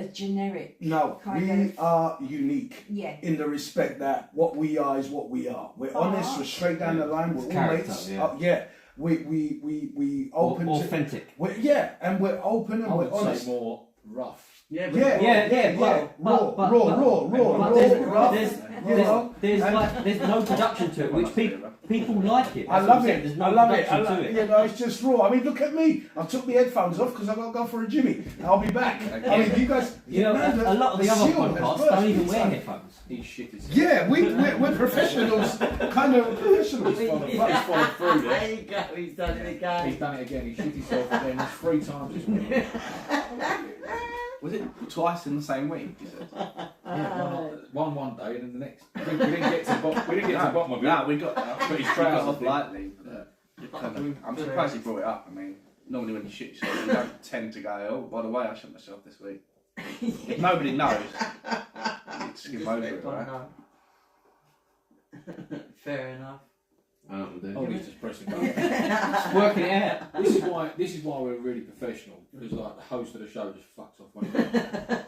generic. No, kind we are unique Yeah. in the respect that what we are is what we are. We're honest, we're straight down the line, we're all Character, mates. yeah. We open to, Authentic. and we're open and I we're would honest. say more rough. Yeah, Raw, But rough. there's no production to it, which people like it. I That's what love I'm saying. it. There's no I love it. production to it. You know, it's just raw. I mean, look at me. I took my headphones off because I've got to go for a Jimmy. I'll be back. I mean, you guys. You know, a lot of the other podcasts don't even wear headphones. He's shit as Yeah, we're professionals. Kind of professionals. He's followed through There there. you go, he's done it again. He's done it again. He shit himself again. That's 3 times this week. Was it twice in the same week? You said? Yeah, one day and then the next. We didn't get to the bottom of it. No, we got But his off trousers. lightly. I'm surprised you brought it up. I mean, normally when you shit yourself, you don't tend to go, oh, by the way, I shot myself this week. If nobody knows, you skim over it, right? Fair enough. Oh, he's just pressing buttons. Working it out. This is why we're really professional, because like the host of the show just fucks off when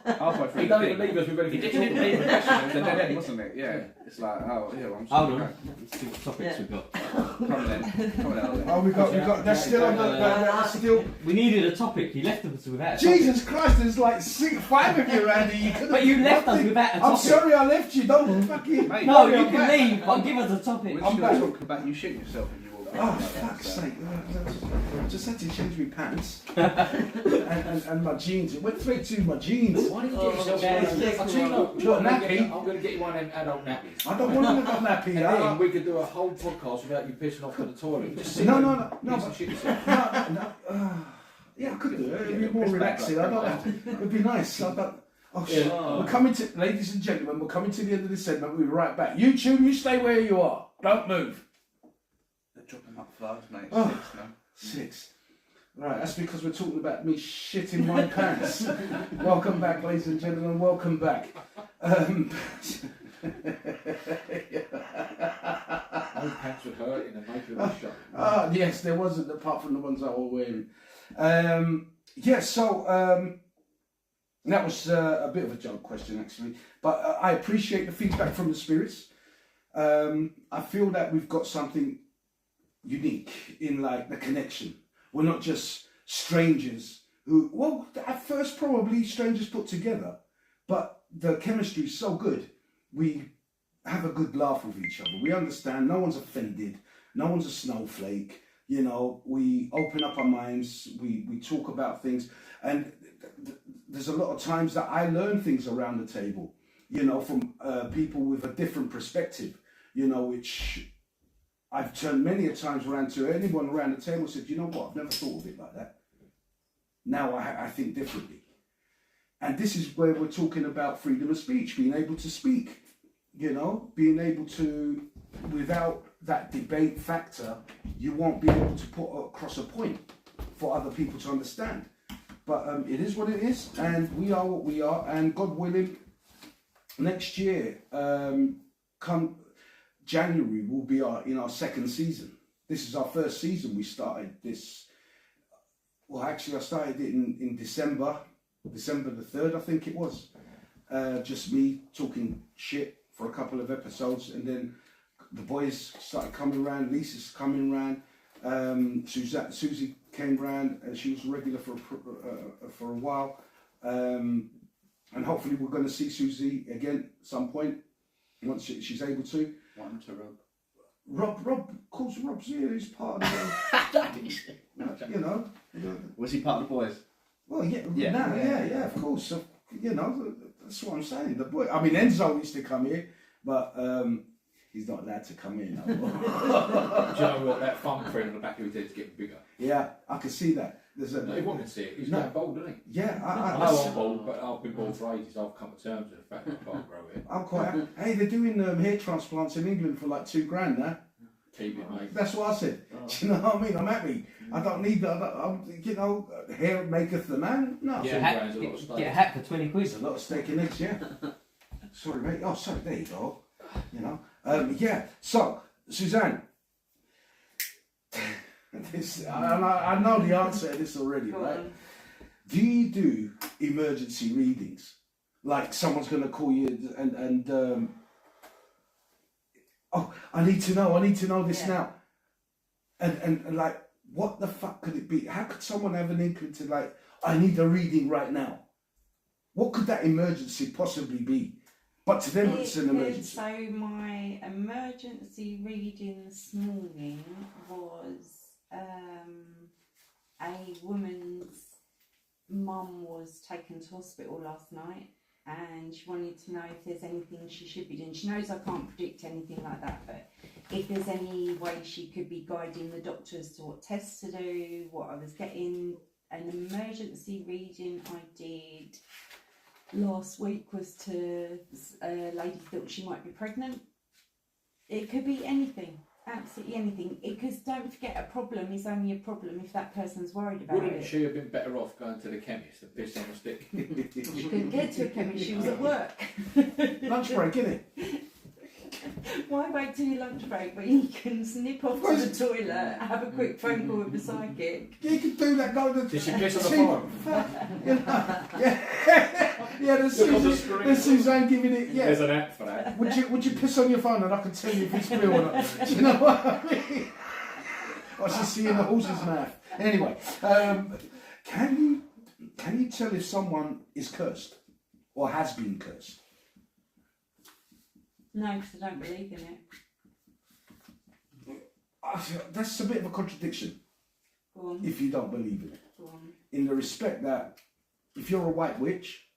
Halfway through he the don't even thing. leave us with He anything to didn't talk leave about. the question, it was a dead end, wasn't it? Yeah. It's like, oh, yeah, I'm Hold sorry. on. Let's see what topics we've got. Come then. Oh, we got. That's still on the. That's still. We needed a topic. You left us without a topic. Jesus Christ! There's like 5 of you around here. You could. But you left us without a I'm topic. sorry, I left you. Don't fucking. Mate, No, Sorry, you I'm can back. leave, but give us a topic. We're I'm just going back. to talk about you shooting yourself if you walk Oh, out. fuck's sake. I just had to change my pants and my jeans. It went straight to my jeans. Why didn't you get yourself yeah, one? it's I'll tell you what, What, I'm nappy? going to get you one of them adult nappies. I don't want to look at nappy. And then we could do a whole podcast without you pissing off to the toilet. Just sit No, there no, and no, piss and shit yourself. Yeah, I could do it. It'd be more relaxing. I don't have to. It'd be nice. Oh, shit. Yeah. We're coming to, ladies and gentlemen, we're coming to the end of this segment. We'll be right back. You two, you stay where you are. Don't move. dropping like flies, mate. Oh. 6 now. 6. Right, that's because we're talking about me shitting my pants. Welcome back, ladies and gentlemen. Welcome back. Those pants were hurting and making them shut. Yes, there wasn't, apart from the ones I was wearing. That was a bit of a joke question, actually. But I appreciate the feedback from the spirits. I feel that we've got something unique in like the connection. We're not just strangers who, well, at first probably strangers put together, but the chemistry is so good. We have a good laugh with each other. We understand. No one's offended. No one's a snowflake. You know, we open up our minds. We talk about things, and there's a lot of times that I learn things around the table. You know, from people with a different perspective. You know, which I've turned many a times around to anyone around the table and said, you know what, I've never thought of it like that. Now I think differently. And this is where we're talking about freedom of speech, being able to speak, you know, being able to, without that debate factor, you won't be able to put across a point for other people to understand. But it is what it is, and we are what we are, and God willing, next year, come January will be in our second season. This is our first season. We started this, well actually I started it in December the 3rd I think it was. Just me talking shit for a couple of episodes, and then the boys started coming around, Lisa's coming around, Susie came round, and she was regular for a while. And hopefully we're going to see Susie again at some point, once she's able to. Want him to Rob? Rob, of course, Rob's here. He's part of the, you know. Was he part of the boys? Well, yeah, of course. So, you know, that's what I'm saying. The boy, I mean, Enzo used to come here, but he's not allowed to come in. Do you know what? That thumbprint on the back of his head's getting bigger. Yeah, I can see that. There's a. No, he wants to see it. He's not bald, isn't he? Yeah, I know I'm bald, but I've been bald for ages. I've come to terms with the fact that I can't grow it. I'm quite. Hey, they're doing hair transplants in England for like $2,000 now. Keep it, mate. That's what I said. Do you know what I mean? I'm happy. I don't need that. You know, hair maketh the man. No. Yeah, Get a hat for 20 quid. It's a lot of steak and eggs, yeah. Sorry, mate. Oh, sorry. There you go. You know. Yeah. So, Suzanne. I know the answer to this already, right? Do you do emergency readings? Like someone's going to call you and oh, I need to know this now. And like, what the fuck could it be? How could someone have an inkling to like, I need a reading right now? What could that emergency possibly be? But to them, it's an emergency. So my emergency reading this morning was a woman's mum was taken to hospital last night, and she wanted to know if there's anything she should be doing. She knows I can't predict anything like that, but if there's any way she could be guiding the doctors to what tests to do, what I was getting. An emergency reading I did last week was to a lady thought she might be pregnant. It could be anything, absolutely anything. Because don't forget, a problem is only a problem if that person's worried about Wouldn't it. she have been better off going to the chemist and piss on a stick? She couldn't get to a chemist, she was at work. Lunch break, innit? Why wait till your lunch break when you can snip off to the toilet, have a quick phone call with the psychic? You can do that. Go to the. Did she piss on the phone? You know, yeah. There's Suzanne giving it. Yeah. There's an app for that. Would you piss on your phone and I can tell you if it's real or not? Do you know what I mean? I should see in the horse's mouth. Anyway, can you tell if someone is cursed or has been cursed? No, because I don't believe in it. That's a bit of a contradiction. Go on. If you don't believe in it, Go on. in the respect that if you're a white witch,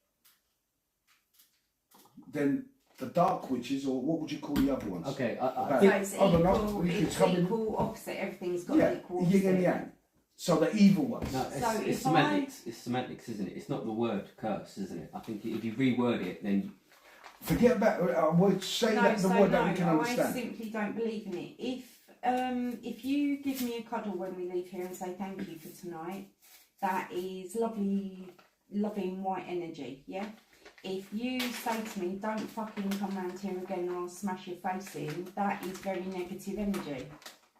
then the dark witches, or what would you call the other ones? Okay, About- So it's I don't know, equal, we could it's come in- equal opposite, everything's got Yeah, equal yin and opposite. yang. So the evil ones. no, So it's if semantics. It's semantics, isn't it? It's not the word curse, isn't it? I think if you reword it, then Forget about a word, say that the word that we can I understand. simply don't believe in it. If if you give me a cuddle when we leave here and say thank you for tonight, that is lovely, loving white energy, yeah? If you say to me, don't fucking come round here again or I'll smash your face in, that is very negative energy.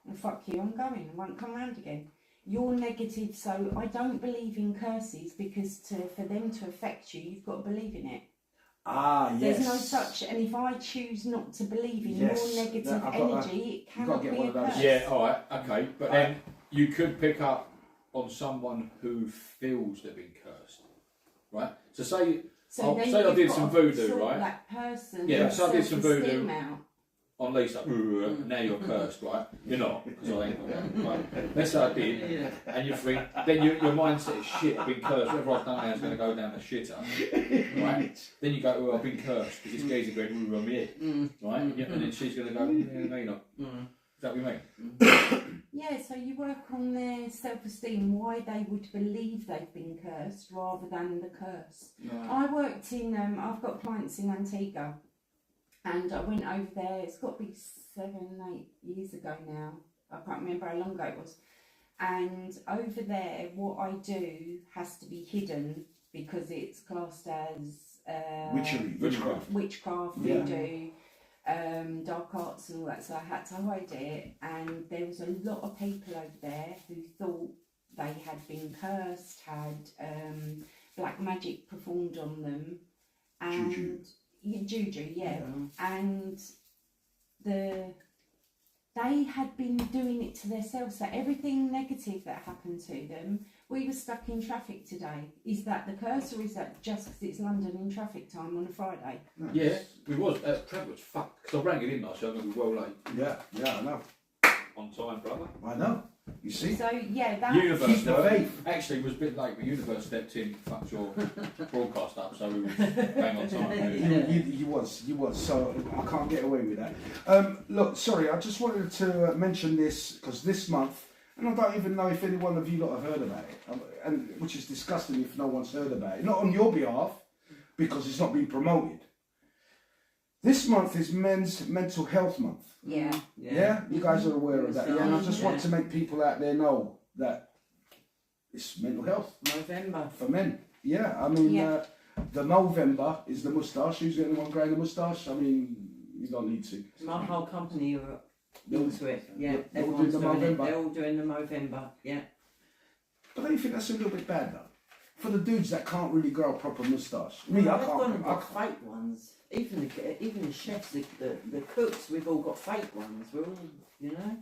And fuck you, I'm going, I won't come round again. You're negative, so I don't believe in curses because for them to affect you, you've got to believe in it. Ah, yes. There's no such, and if I choose not to believe in Yes, your negative I've got energy, it you've got cannot to get be one a of those. curse. Yeah, alright, okay. But then you could pick up on someone who feels they've been cursed. Right? So say then say I you've did got some to voodoo, sort right? That person Yeah, so I did some self-esteem voodoo. out. On Lisa, now you're cursed, right? You're not, because I ain't. Right? Let's say I did, and you think, then your mindset is shit, I've been cursed, whatever I've done now is going to go down the shitter, right? Then you go, oh, I've been cursed, because this geezer going, ooh, I'm here, right? And then she's going to go, yeah, no, you're not. Is that what you mean? Yeah, so you work on their self-esteem, why they would believe they've been cursed rather than the curse. I worked in, I've got clients in Antigua, and I went over there, it's got to be 7, 8 years ago now, I can't remember how long ago it was, and over there what I do has to be hidden because it's classed as witchcraft, voodoo, dark arts and all that, so I had to hide it, and there was a lot of people over there who thought they had been cursed, had black magic performed on them, and juju, yeah. And they had been doing it to themselves, so everything negative that happened to them, we were stuck in traffic today. Is that the curse, or is that just because it's London in traffic time on a Friday? Nice. Yeah, we was. Trevor was fucked, because I rang it in last year, I'm going to be well late. Yeah, I know. On time, brother. I know. You see? So yeah, that Universe Keep the faith. actually was a bit late, but Universe stepped in, fucked your broadcast up, so we was bang on time. You was, so I can't get away with that. Look, sorry, I just wanted to mention this, because this month, and I don't even know if any one of you lot have heard about it, and which is disgusting if no one's heard about it. Not on your behalf, because it's not been promoted. This month is Men's Mental Health Month. yeah. Yeah? You guys are aware of that. Yeah, and I just want Yeah. to make people out there know that it's mental health November. for men. Yeah, I mean, Yeah. the November is the moustache. Who's the only one growing a moustache? I mean, you don't need to. My whole company are into it. Yeah, They're all everyone's doing the doing it. Movember. They're all doing the Movember. Yeah. But don't you think that's a little bit bad though? For the dudes that can't really grow a proper moustache. Me, I They've gone can't. and got fake ones. Even the chefs, the cooks, we've all got fake ones. We're all, you know,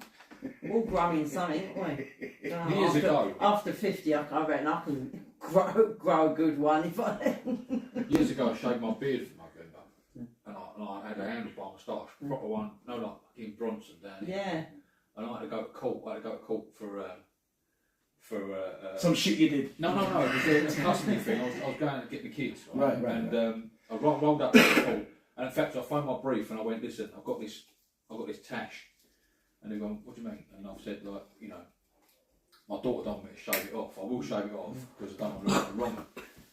all growing something, aren't we? So Years ago. After 50, I reckon I can grow a good one if I. Years ago, I shaved my beard for November, and I had a handlebar moustache, proper one, no like in Bronson down here. Yeah. And I had to go to court. I had to go to court for Some shit you did. No, it was a custody thing. I was going to get the kids, right? Right. And I rolled up to the court, and in fact, I phoned my brief and I went, listen, I've got this tash. And they're going, what do you mean? And I've said, like, you know, my daughter don't want me to shave it off. I will shave it off because I don't want to look wrong.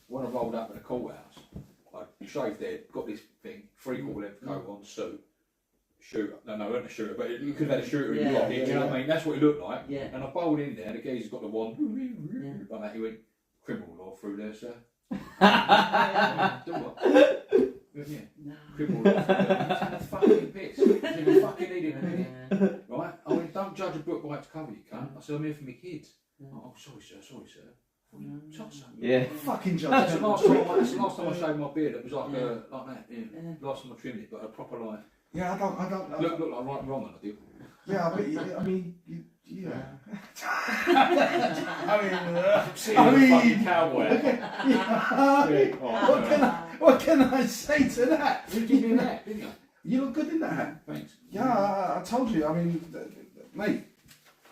When I rolled up at the courthouse, I shaved there, got this thing, 3/4 length coat on, suit, shooter. No, it wasn't a shooter, but you could have had a shooter in your pocket. Do you know what I mean? That's what it looked like. Yeah. And I bowled in there, and the geezer's got the wand, like that. He went, criminal law through there, sir. Do what? Yeah. No. Criminal law through there. It's a fucking piss. You fucking need it in a minute. Right? I went, don't judge a book by its cover, you cunt. I said, I'm here for my kids. Oh, sorry, sir. Tosser. Yeah. Fucking That's judge. the last time I shaved my beard. It was like like that. Yeah. Last time I trimmed it, but a proper like. Yeah, I don't. Look like right and wrong, I do. Yeah, I mean, yeah. Fucking cowboy. What can I say to that? You give me that, didn't you? You look good in that hat. Thanks. Yeah, I told you. I mean, mate,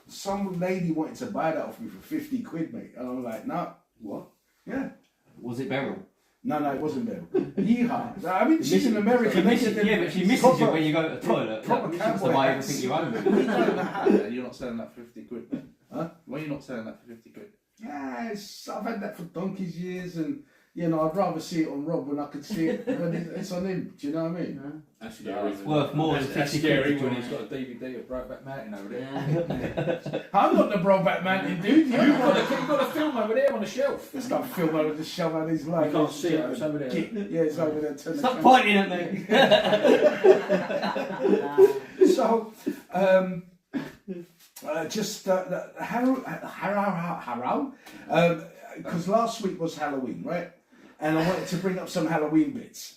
some lady wanted to buy that off me for 50 quid, mate, and I'm like, no. What? Yeah. Was it Beryl? No, it wasn't Beryl. Yeehaw. I mean, she's in America. She misses you when you go to the toilet. proper She wants to cowboy buy hats. everything you own. Why are you selling that hat then? You're not selling that for 50 quid then? Huh? Why are you not selling that for 50 quid? Yeah, I've had that for donkey's years, and you know, I'd rather see it on Rob when I could see it when it's on him. Do you know what I mean? That's scary. It's worth more than That's 50 scary quid. when he's got a DVD of Brokeback Mountain over there. Yeah. I'm not the Brokeback Mountain dude. You've got a film over there on the shelf. It's not a film over the shelf out his life. You can't see it, it's over there. Yeah, it's over there. Turn the Stop camera. pointing at me. So, just Harrow, because last week was Halloween, right? And I wanted to bring up some Halloween bits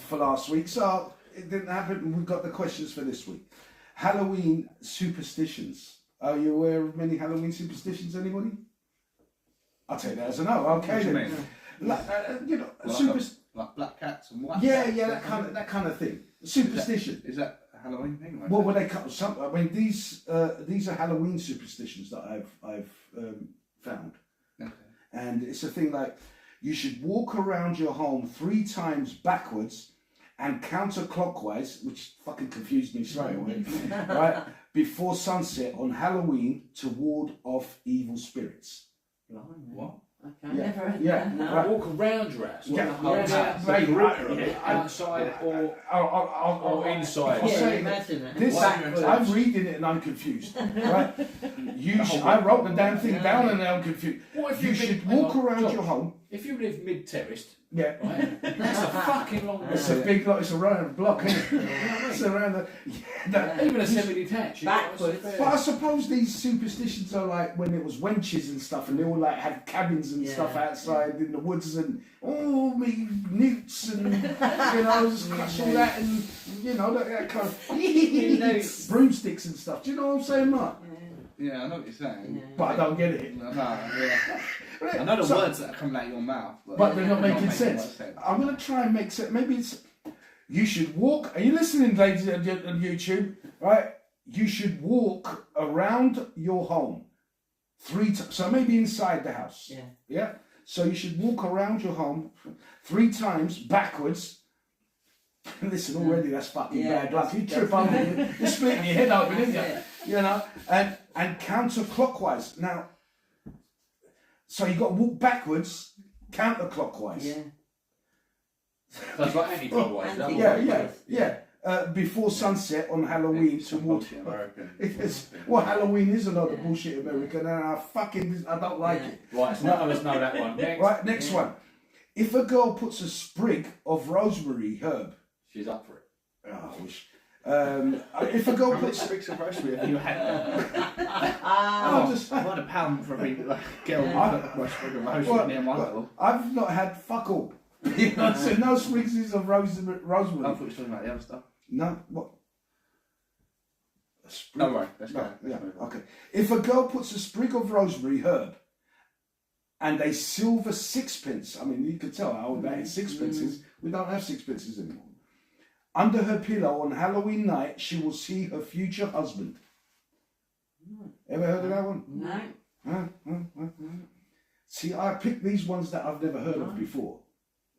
for last week, so it didn't happen. We've got the questions for this week. Halloween superstitions. Are you aware of many Halloween superstitions? Anybody? I'll take that as a no. Okay, What do you then. mean? Like, you know, Like like black cats and white yeah, cats? yeah, that kind of thing. Superstition. Is that a Halloween thing? Well, when they come, some, I mean, these are Halloween superstitions that I've found, Okay. and it's a thing like you should walk around your home 3 times backwards and counterclockwise, which fucking confused me straight away, right before sunset on Halloween to ward off evil spirits. What? Okay, Yeah, never heard yeah, that. No. right. Walk around your house. Yeah, Around outside or I'll inside. I'll Yeah, say imagine it. this. Backwards. I'm reading it and I'm confused. Right? I wrote the damn thing down and I'm confused. What if You should walk around your home. If you live mid-terraced, Yeah. right, that's a fucking long way. It's a big lot. It's around a block, isn't it? It's around the. Yeah, Even a semi-detached. Backwards. but I suppose these superstitions are like when it was wenches and stuff, and they all like had cabins and stuff outside in the woods, and me newts and just crush all that, and that kind of broomsticks and stuff. Do you know what I'm saying, Mark? Yeah, I know what you're saying. Yeah. But I don't get it. No, yeah. I know the So- words that are coming out of your mouth, But they're not making much sense. I'm going to try and make sense. Maybe it's. You should walk. Are you listening, ladies on YouTube? Right? You should walk around your home 3 times. So maybe inside the house. Yeah. Yeah? So you should walk around your home 3 times backwards. Listen, already that's fucking bad luck. You trip over, you're splitting your head open, isn't you? You know? And counterclockwise. Now, so you got to walk backwards, counterclockwise. Yeah. That's like anti-clockwise. that one. Yeah. Before sunset on Halloween toward. American. Well, Halloween is a lot of bullshit, American, and I don't like it. Right, so none of us know that one. Next. Right, next one. If a girl puts a sprig of rosemary herb, She's up for it. oh, I wish. If a girl puts, Six of rosemary have you had? I'll just. I want a pound for every girl who put rosemary Well, near my door. I've not had fuck all. You know, so no sprigs of rosemary. I thought you were talking about the other stuff. No, what? A sprig? No, right, let's go. No, Let's yeah, move on. okay. If a girl puts a sprig of rosemary herb and a silver sixpence, I mean, you can tell how old that is, sixpences. We don't have sixpences anymore. Under her pillow on Halloween night, she will see her future husband. Ever heard of that one? No. Huh? See, I picked these ones that I've never heard of before,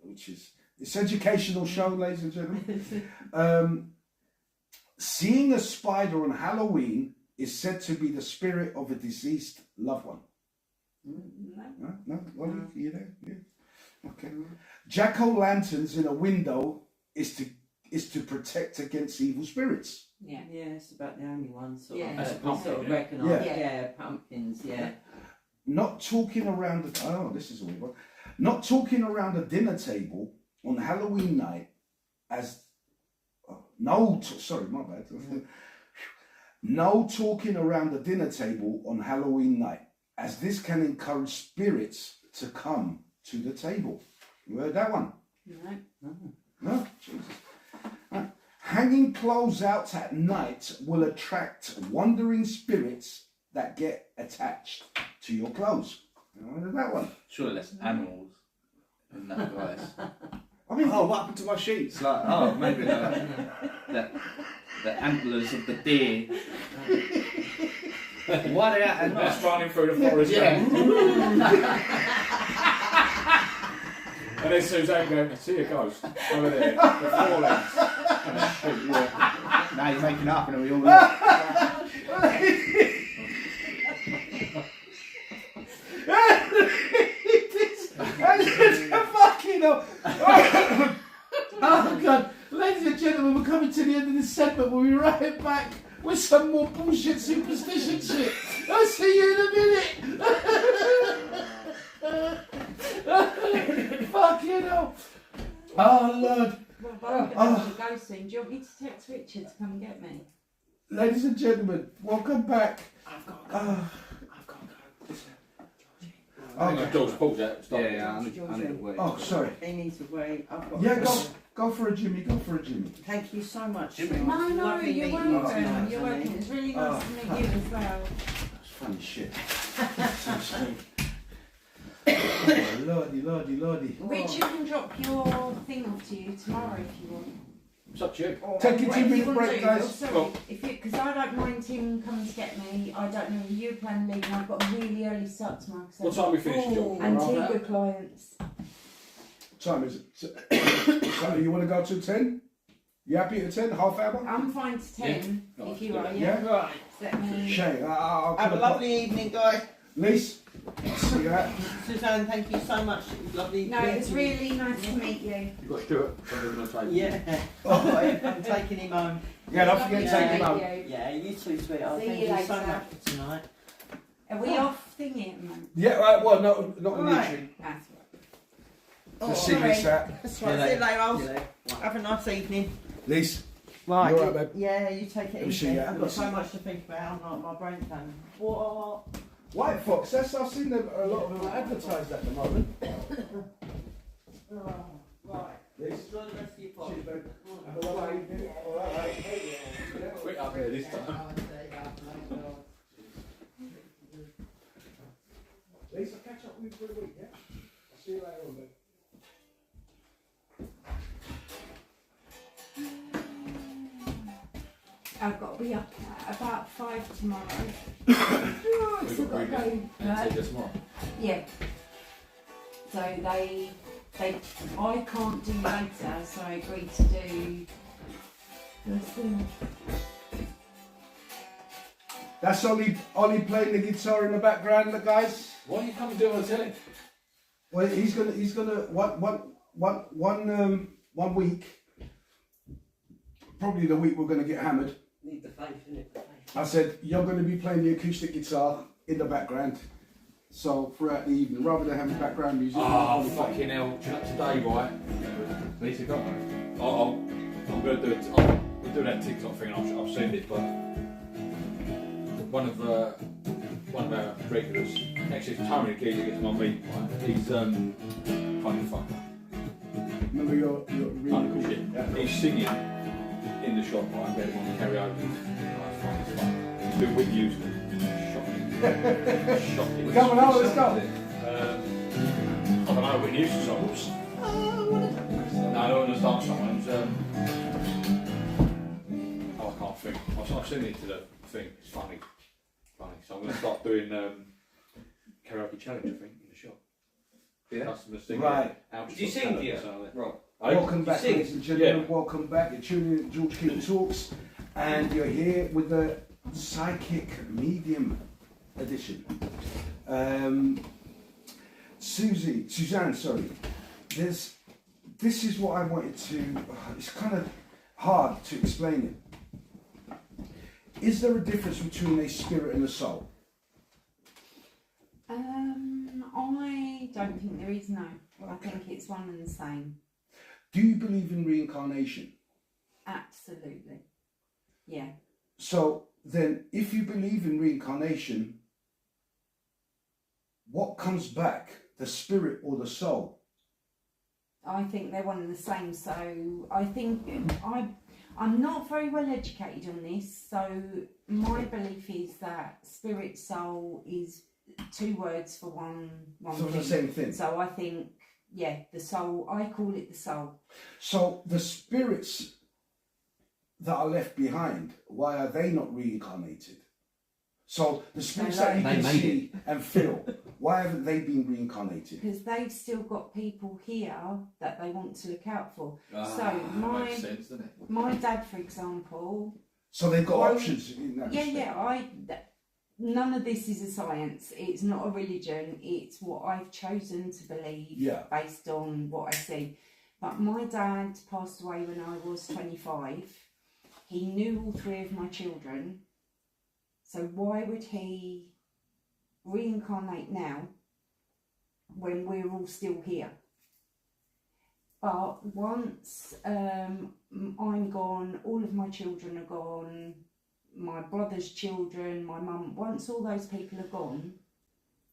which is it's educational show, ladies and gentlemen. Seeing a spider on Halloween is said to be the spirit of a deceased loved one. No? Well, you there? Yeah. Okay. Jack-o'-lanterns in a window is to protect against evil spirits. Yeah. Yeah, it's about the only one sort Yeah. of. That's a I pumpkin, sort of yeah. recognise. Yeah. Yeah, pumpkins. Yeah. Not talking around the this is a weird one. Not talking around a dinner table on Halloween night as sorry, my bad. No talking around the dinner table on Halloween night, as this can encourage spirits to come to the table. You heard that one? No? Jesus. Right. Hanging clothes out at night will attract wandering spirits that get attached to your clothes. You heard that one? Surely that's animals in that device. I mean, Oh, what happened to my sheets? Like, oh, maybe the antlers of the deer. Why they at night? That's running through the forest. Yeah. And then Suzanne going, I see a ghost over there. The 4 legs. And a sheep, yeah. Now you're making up and we all fucking segment. We'll be right back with some more bullshit superstition shit. I'll see you in a minute. Fucking hell. Oh, Lord. Well, I'm going to go soon. Do you want me to text Richard to come and get me? Ladies and gentlemen, welcome back. I've got to go. I've got to go. I think George Paul's out. Yeah, I need to wait. Oh, sorry. He needs to wait. I've got Yeah, to go for a Jimmy. Go for a Jimmy. Thank you so much. Jimmy. Sean. No, Lovely you're meeting you welcome. tonight, You're honey. welcome. It's really nice to meet you as well. That's funny shit. Oh, lordy. Richard can drop your thing off to you tomorrow if you want. It's up to you. Or Take your whatever 2 minute you want break, to do. guys. Oh, sorry, Well- because I don't mind him coming to get me. I don't know if you plan to leave, and I've got a really early start tomorrow. What time we finish, George? Antigua clients. Time is it? So, you want to go to 10? You happy at 10? Half hour? I'm fine to 10 Yeah. if you are, Yeah. yeah? Right. Let me... Shane, I'll Have a put lovely evening, guys. Lise, see you out. Suzanne, thank you so much. It was lovely. No, meeting it's you. really nice to meet you. You've got Stuart. I'm going to take Yeah. I've got him. I'm taking him home. Yeah, don't forget to Lovely take him to out. meet you. Yeah, you too, sweetheart. See Thank you you so later. much for tonight. Are we off thingy at the moment? Yeah, right, well, not on the Right. entry. That's right. Let's see this out. That's right. See you later. Have a nice evening. Lise, Right. You all right, babe? Yeah, you take Let it me see easy. you. I've Let me got so see. much to think about. I'm like, my brain's done. What? White Fox, I've seen them, a lot of them advertised at the moment. Right. Lise, Enjoy the rest of your pod. cheers, babe. Have a lovely evening. All right, mate. Quick up here this time. Lise, I'll catch up with you for a week, yeah? I'll see you later on, babe. I've got to be up at about 5 tomorrow. Oh, I've still got to go. Take this tomorrow. Yeah. So I can't do later, so I agreed to do first thing. That's Ollie playing the guitar in the background, the guys. Why don't you come and do it on the telly? Well, he's gonna one week, probably the week we're gonna get hammered. Need the faith, innit? The faith. I said you're gonna be playing the acoustic guitar in the background, so throughout the evening, rather than having background music. Oh, fucking hell. Today, right? Lisa, go. I'm going to do it. We'll do that TikTok thing. I've seen it, but one of our regulars, actually, it's Tony, the geezer gets my meat, right? He's funny fucker. Remember your really Funny cool shit. Yeah. He's singing in the shop, right? Better on karaoke. Right, funny fuck. He's doing Whitney Houston. Shocking. Shocking. Come on, let's go. I don't know, Whitney Houston songs. No, I don't understand someone's. I can't think. I've seen it to the thing. It's funny. So I'm going to start doing karaoke challenge, I think, in the shop. Yeah. Customers singing. Right. Did you sing, dear? Rob? Welcome back, sing? ladies and gentlemen. Yeah. Welcome back. You're tuning in to George Keaton Talks, and you're here with the Psychic Medium edition. Suzanne, sorry. This is what I wanted to. It's kind of hard to explain it. Is there a difference between a spirit and a soul? I don't think there is, no. I think it's one and the same. Do you believe in reincarnation? Absolutely. Yeah. So then, if you believe in reincarnation, what comes back, the spirit or the soul? I think they're one and the same. So I think I'm not very well educated on this. So my belief is that spirit soul is 2 words for one So it's thing. the same thing. So I think, yeah, the soul. I call it the soul. So the spirits that are left behind, why are they not reincarnated? So the spirits that you They can made see and feel, why haven't they been reincarnated? Because they've still got people here that they want to look out for. So That my makes sense, doesn't it? my dad, for example. So they've got Well, options in that Yeah, respect. none of this is a science. It's not a religion. It's what I've chosen to believe Yeah. based on what I see. But my dad passed away when I was 25. he knew all three of my children, so why would he reincarnate now when we're all still here? But once I'm gone, all of my children are gone, my brother's children, my mum, once all those people are gone,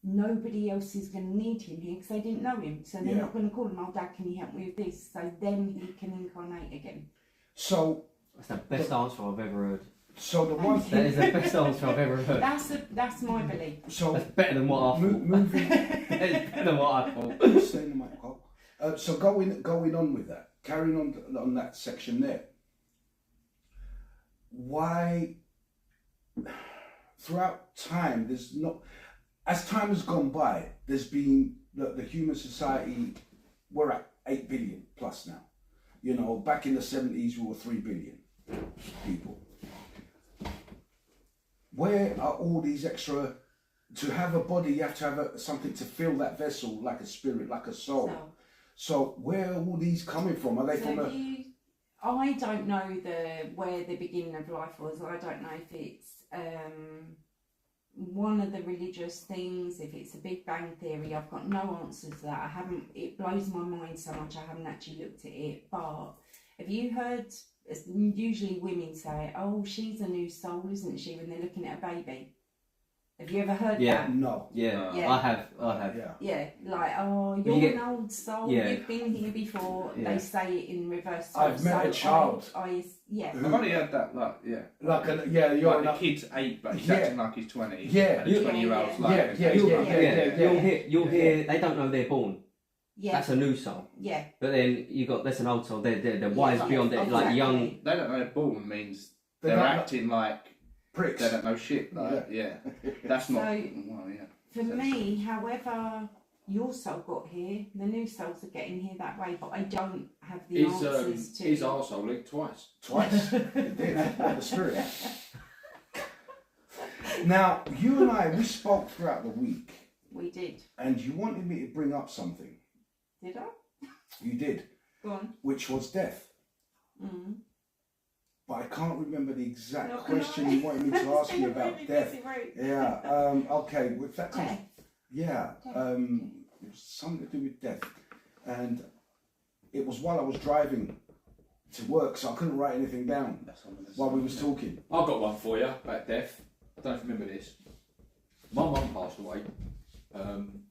nobody else is going to need him here because they didn't know him. So they're not going to call him, oh, Dad, can you help me with this? So then he can incarnate again. So That's the best answer I've ever heard. so the one That is the best answer I've ever heard. That's my belief. so That's better than what I thought. moving That is better than what I thought. stay in the mic, Cole. So going on with that, carrying on that section there. Why throughout time there's not, as time has gone by, there's been the human society, we're at 8 billion plus now. You know, back in the 70s we were 3 billion people. Where are all these extra, to have a body you have to have something to fill that vessel, like a spirit, like a soul. So where are all these coming from? Are they from I don't know where the beginning of life was. I don't know if it's one of the religious things, if it's a Big Bang Theory. I've got no answers to that. It blows my mind so much I haven't actually looked at it. But have you heard, usually women say, oh, she's a new soul, isn't she, when they're looking at a baby? Have you ever heard that? No. Yeah, Yeah. I have. Yeah. Yeah, like, oh, you're You get- an old soul, Yeah. you've been here before. Yeah. They say it in reverse. I've met a child. Yeah. I've only heard that, like, yeah. Like you're Like the kid's 8, but he's Yeah. acting like he's 20. Yeah. And the 20-year-old's like, You'll hear. They don't know they're born. Yeah. That's a new soul. Yeah. But then that's an old soul. They're wise beyond it. Like young. they don't know they're born means They they're don't know- acting like pricks. they don't know shit. Like, yeah. That's not. So, Well, yeah. For me, however your soul got here, the new souls are getting here that way, but I don't have the answers to. His arsehole leaked twice. Twice. It did. The spirit. Now, you and I, we spoke throughout the week, We did. and you wanted me to bring up something. Did I? You did, Go on. which was death. Mm. But I can't remember the exact Not question gonna you wanted me to ask you about Really death. busy route. Yeah. Okay. With that comes. Death. Yeah. It was something to do with death, and it was while I was driving to work, so I couldn't write anything down while we was talking. I've got one for you about death. I don't know if you remember this. My mum passed away 2019,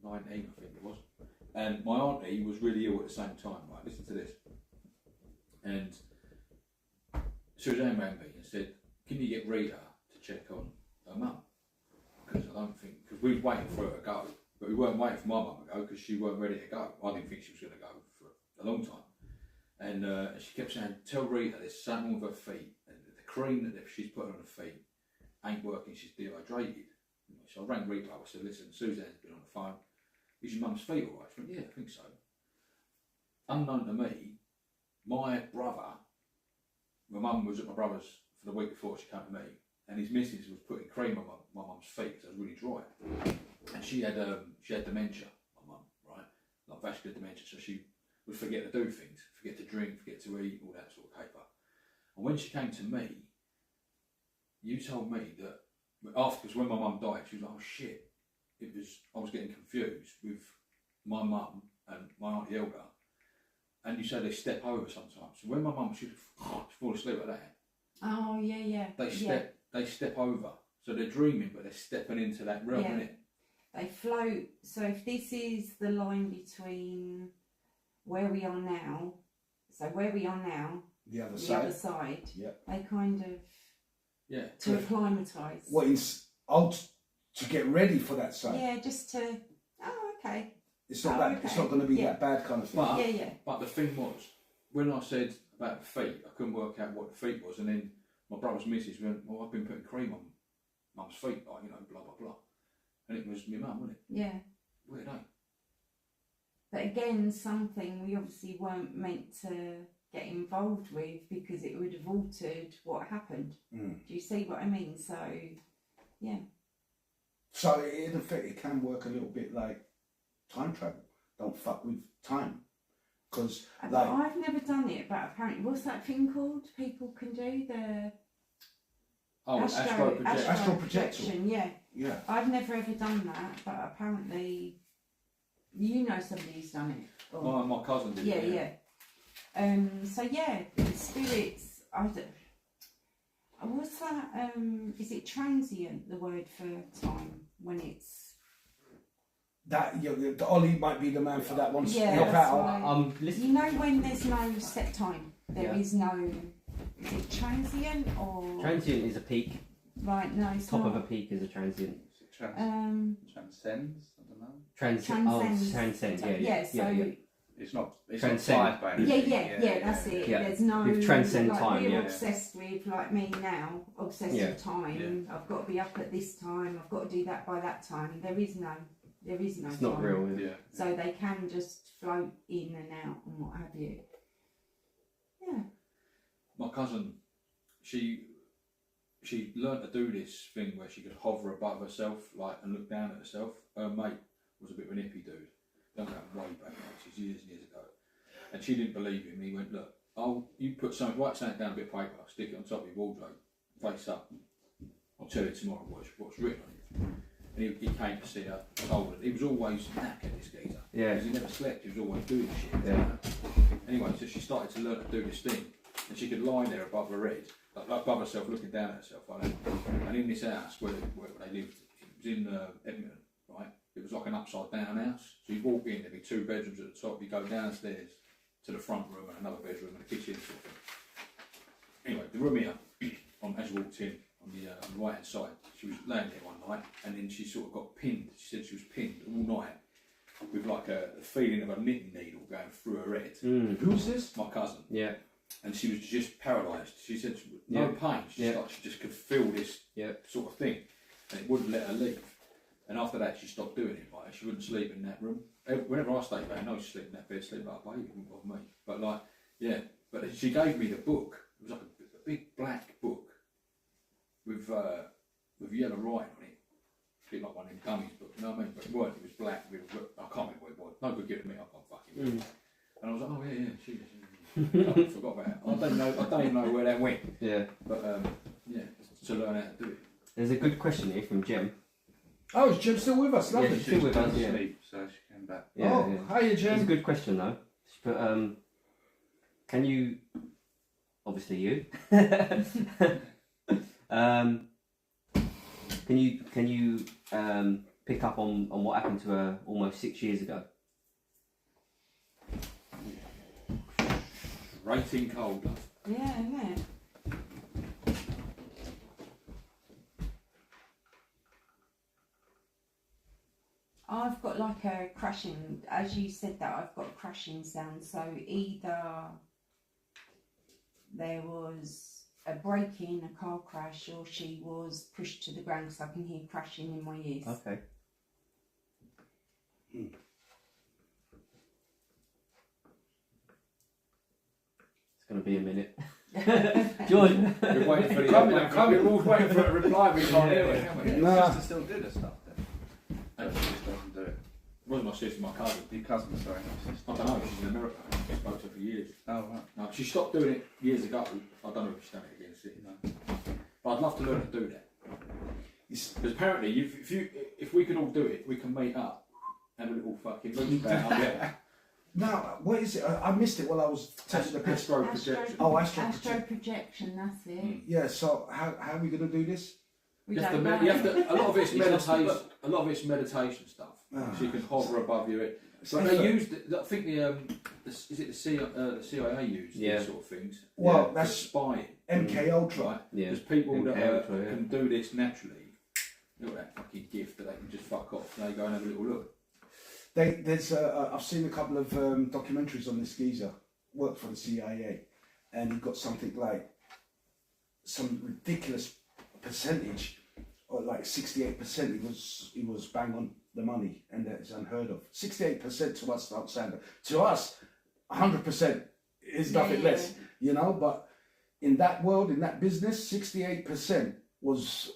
I think it was. And my auntie was really ill at the same time. Right, listen to this. And Suzanne rang me and said, can you get Rita to check on her mum? Because we were waiting for her to go, but we weren't waiting for my mum to go because she weren't ready to go. I didn't think she was going to go for a long time. And she kept saying, tell Rita there's something with her feet. And the cream that she's put on her feet ain't working, she's dehydrated. So I rang Rita up, I said, listen, Suzanne's been on the phone. Is your mum's feet all right? She went, yeah, I think so. Unknown to me, my mum was at my brother's for the week before she came to me, and his missus was putting cream on my mum's feet because it was really dry. And she had dementia, my mum, right? Like vascular dementia, so she would forget to do things, forget to drink, forget to eat, all that sort of caper. And when she came to me, you told me that after, because when my mum died, she was like, oh shit, I was getting confused with my mum and my auntie Elga. And you say they step over sometimes. So when my mum should fall asleep like that, Oh, yeah. they step over. So they're dreaming, but they're stepping into that realm, Yeah. innit? They float. So if this is the line between where we are now, The other the side. other side, Yep. they kind of, Yeah. to acclimatise. To get ready for that side. Yeah, just to, oh, okay. It's not Oh, it's okay. not going to be Yeah. that bad kind of thing. But, Yeah. but the thing was, when I said about the feet, I couldn't work out what the feet was, and then my brother's missus went, well, I've been putting cream on mum's feet, like, you know, blah, blah, blah. And it was my mum, wasn't it? Yeah. Weird, eh? But again, something we obviously weren't meant to get involved with because it would have altered what happened. Mm. Do you see what I mean? So, yeah. So in effect, it can work a little bit like time travel. Don't fuck with time. because But like I've never done it, but apparently, what's that thing called? People can do the astro projection. Astral projection. projection. Yeah, yeah. I've never ever done that, but apparently, you know somebody who's done it. Or- My cousin did yeah, it. yeah. So yeah, spirits. I don't. What's that? Is it transient? The word for time when it's. That the Ollie might be the man for that one. Yeah, Help that's out. why. Listen. You know when there's no set time. There Yeah. is no. Is it transient or? Transient is a peak. Right. No, it's Top not. of a peak is a transient. Transcends? I don't know. Transcend. Oh, Transcends. transcend. Yeah, Yeah. So. It's not Transcend. tied by Yeah, anything. yeah, that's it. Yeah. There's no With transcend like, time, We're yeah. obsessed with like me now, obsessed Yeah. with time. I've got to be up at this time. I've got to do that by that time. There is no It's time. not real. Is it? Yeah. So they can just float in and out and what have you. Yeah. My cousin, she learnt to do this thing where she could hover above herself, like, and look down at herself. Her mate was a bit of an hippie dude. Don't go way back, mate. She's years and years ago. And she didn't believe him. He went, look, you put something, write something down a bit of paper, stick it on top of your wardrobe, face up. I'll tell you tomorrow what's written on it. And he came to see her, told her. He was always knackered, this geezer. Yeah. Because he never slept, he was always doing shit. Yeah. Anyway, so she started to learn to do this thing. And she could lie there above her head, like above herself, looking down at herself like that. And in this house where they lived, it was in Edmonton, right? It was like an upside down house. So you walk in, there'd be 2 bedrooms at the top, you go downstairs to the front room and another bedroom and a kitchen sort of thing. Anyway, the room here, as you walked in, on the right hand side, she was laying there one night and then she sort of got pinned. She said she was pinned all night with like a feeling of a knitting needle going through her head. Who's this? My cousin. Yeah. And she was just paralysed. She said no pain. She just could feel this sort of thing, and it wouldn't let her leave. And after that, she stopped doing it. Like she wouldn't sleep in that room. Whenever I stayed there, I know she slept in that bed, sleep like a baby, wouldn't bother me. But like, yeah. But she gave me the book. It was like a big black book with yellow writing on it. A bit like one of them dummies books, you know what I mean? But it weren't. It was black with I can't remember what it was. No good giving me. I can't fucking remember. And I was like, oh yeah, she. I forgot about it. I don't even know where that went. Yeah. But yeah, to learn how to do it. There's a good question here from Jem. Oh, is Jem still with us? Lovely. Yeah, she's still with us. Yeah. Sleep, so she came back. Yeah, Oh, yeah. hiya, It's a Jem. good question though. But can you, obviously you, can you pick up on what happened to her almost 6 years ago? Rating cold, love. Yeah, isn't it? I've got like a crashing, as you said that, I've got a crashing sound. So either there was a break-in, a car crash, or she was pushed to the ground because I can hear crashing in my ears. Okay. It's going to be a minute. George. We're waiting for We're all waiting for a reply. We can't hear it, can we? Your Nah. sister still do the stuff then? But she just doesn't do it. It wasn't my sister, my cousin. Your cousin, sorry, not your sister. I don't know. She's in America. I spoke to her for years. Oh, right. No, she stopped doing it years ago. I don't know if she's done it again since. But I'd love to learn to do that. Because apparently, if we can all do it, we can meet up, have a little fucking look about up there. Now, what is it? I missed it while I was taking the piss. Astro projection. Oh, astro Astro projection, that's it. Yeah. So how are we going to do this? We You have don't to, know. you have to, a lot of it's He's lost the meditation. book. A lot of it's meditation stuff. Ah. So you can hover above your head. So But they used. I think the CIA used Yeah. these sort of things. Well, for that's spying, MK Ultra. right? Yeah. There's people that MK Ultra, yeah. can do this naturally. Look at that fucking gift that they can just fuck off. Now you go and have a little look. I've seen a couple of documentaries on this geezer. Worked for the CIA, and he got something like some ridiculous percentage, or like 68%. He was bang on the money, and that is unheard of. 68% to us not standard. To us, 100% is nothing Yeah. less, you know. But in that world, in that business, 68% was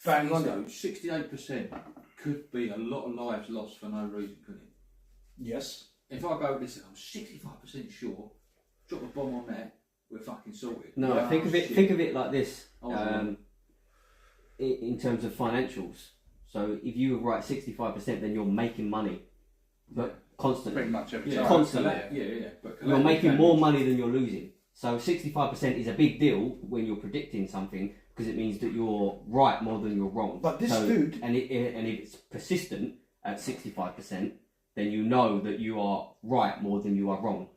bang on it. 68% could be a lot of lives lost for no reason, couldn't it? Yes. if I go, listen, I'm 65% sure, drop a bomb on that, we're fucking sorted. No, Yeah, think of it. shit. Think of it like this. Oh, In terms of financials. So if you write 65%, then you're making money, but constantly. Pretty much every Yeah, time. Constantly. Yeah. But You're making more money than you're losing. So 65% is a big deal when you're predicting something because it means that you're right more than you're wrong. But this so, food... and if it's persistent at 65%, then you know that you are right more than you are wrong.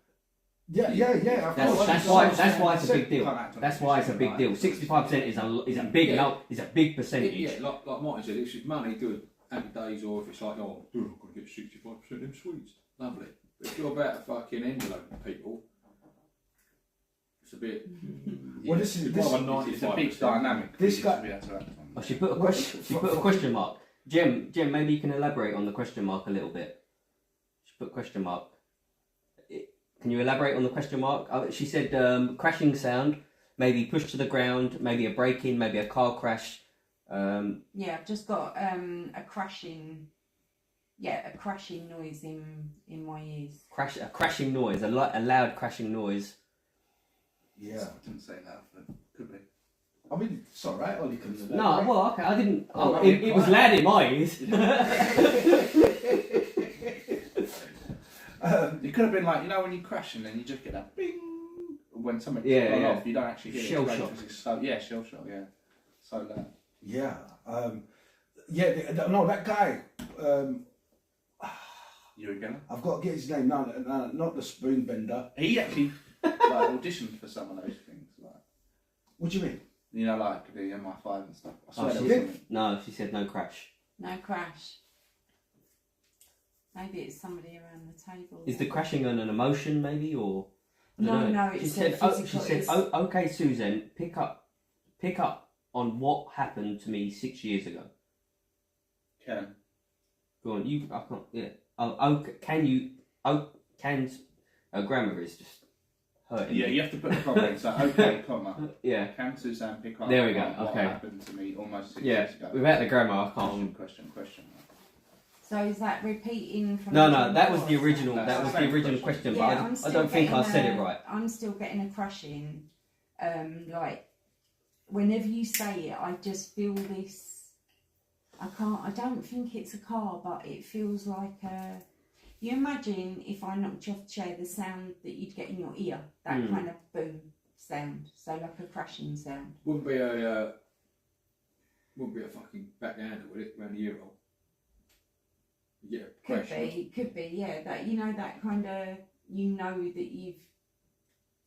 Yeah, of course. That's why it's a big deal. That's why it's a big deal. 65% is a big is a big percentage. Yeah, like Martin said, if it's money, good. Happy days, or if it's like, oh, I'm going to get 65% in sweets. Lovely. But if you're about to fucking envelope people, it's a bit. Well, this is It's a big dynamic. This guy- to be able to act on. Oh, she put a question. She put a question mark. Jem, maybe you can elaborate on the question mark a little bit. She put question mark. Can you elaborate on the question mark? She said crashing sound, maybe push to the ground, maybe a break-in, maybe a car crash. Yeah, I've just got a crashing noise in my ears. A crashing noise, a loud crashing noise. Yeah. I didn't say that, but could be. I mean, it's alright, all you can do. No, well, okay, I didn't. Oh, It was loud in my ears. It could have been like, you know, when you crash and then you just get that bing when something's gone off, you don't actually hear shell it. shock. Shell shock, yeah. So loud. Yeah. No, that guy. You again? I've got to get his name. No, not the spoon bender. He actually auditioned for some of those things. Like, What do you mean? you know, like the MI5 and stuff. I swear Oh, there she was did? something. No, she said no crash. No crash. Maybe it's somebody around the table. Is the crashing an emotion, maybe, or? I don't know. No, She it's said, physical. she said, it's- okay, Susan, pick up on what happened to me 6 years ago. Can. Go on, I can't. Yeah. Can grammar is just hurting. Yeah, me. you have to put the comma in. So, okay, comma. Yeah. Can Suzanne pick up There we go, on what okay. happened to me almost 6 Yeah. years ago? Without the grammar, I can't. Question. So is that repeating from? No, the that was the before? original. That's That the was the same original question. question, Yeah, but I don't think I said it right. I'm still getting a crashing. Like whenever you say it, I just feel this. I don't think it's a car, but it feels like a. You imagine if I knocked you off the chair, the sound that you'd get in your ear, that kind of boom sound, so like a crashing sound. Wouldn't be a fucking backhander, would it? Around the ear roll. Yeah, Could be, yeah. That that kind of that you've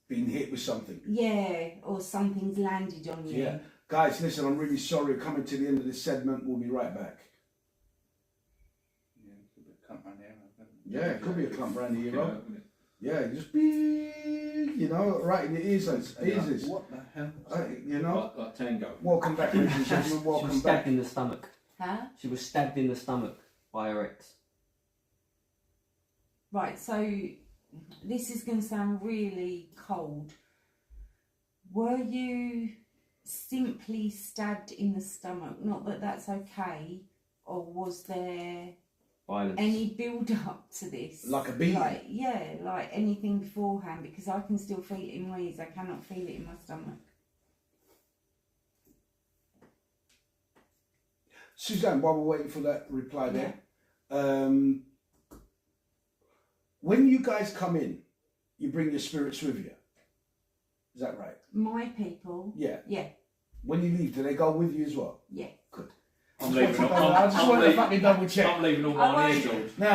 Been hit with something. or something's landed on you. Yeah. Guys, listen, I'm really sorry. We're coming to the end of this segment. We'll be right back. Yeah, it could be a clump around the ear. Yeah, it could be a clump around the ear. Yeah, Yeah, just be, right in the ears. Ears. What the hell? like tango. Welcome back, ladies and gentlemen. She was Welcome stabbed back. in the stomach. Huh? She was stabbed in the stomach by her ex. Right, so this is going to sound really cold. Were you simply stabbed in the stomach? Not that that's okay, or was there Violence. any build up to this? Like a beating? Like anything beforehand, because I can still feel it in my ears, I cannot feel it in my stomach. Suzanne, while we're waiting for that reply there, when you guys come in, you bring your spirits with you. Is that right? My people, Yeah. yeah, When you leave, do they go with you as well? yeah. Good. I'm leaving. I just want to fucking double check. I'm leaving all I my won't- ear George. No.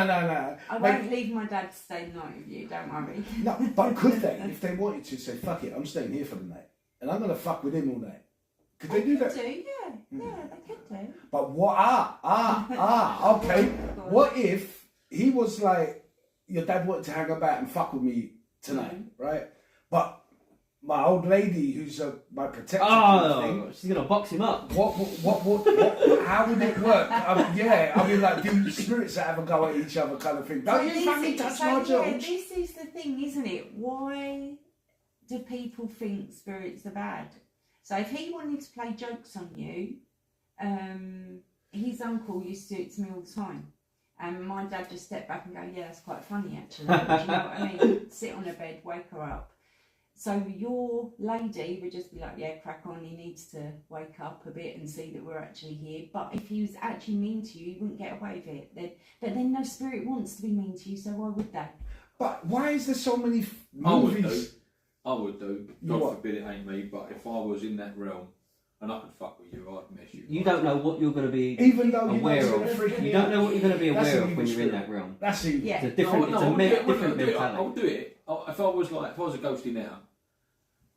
I won't leave my dad to stay the night with you, don't worry. No, but could they, if they wanted to, say, fuck it, I'm staying here for the night, and I'm going to fuck with him all night? Could they do that? Could do, yeah, they could do. But what, okay. What if he was like, your dad wanted to hang about and fuck with me tonight, right? But my old lady, who's my protector, Oh, she's gonna box him up. what, how would it work? I mean, like, do spirits that have a go at each other kind of thing. Don't you fucking touch my George. This is the thing, isn't it? Why do people think spirits are bad? So if he wanted to play jokes on you, his uncle used to do it to me all the time. And my dad just stepped back and go, yeah, that's quite funny actually. Do you know what I mean? Sit on a bed, wake her up. So your lady would just be like, yeah, crack on, he needs to wake up a bit and see that we're actually here. But if he was actually mean to you, he wouldn't get away with it. But then no spirit wants to be mean to you, so why would they? But why is there so many movies? I would do. God forbid it ain't me, but if I was in that realm and I could fuck with you, I'd mess you. You don't know what you're going to be Even though aware you're of. You don't know what you're going to be That's aware an of when evil you're in spirit. that realm. That's evil. Yeah. It's a different, different mentality. I'll do it. If I was a ghostie now,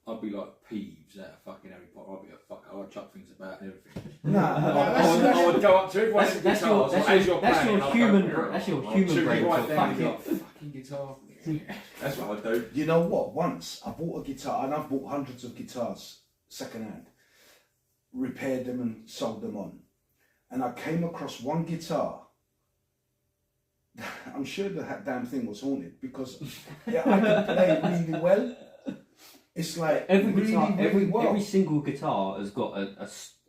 I'd be like Peeves out of fucking Harry Potter. I'd be a fucker. I'd chuck things about and everything. I would go up to everyone in the guitars. That's your human brain. Fucking guitar. That's what I'd do. You know what? Once I bought a guitar, and I've bought hundreds of guitars secondhand, repaired them and sold them on, and I came across one guitar. I'm sure that damn thing was haunted because I could play it really well. It's like every single guitar has got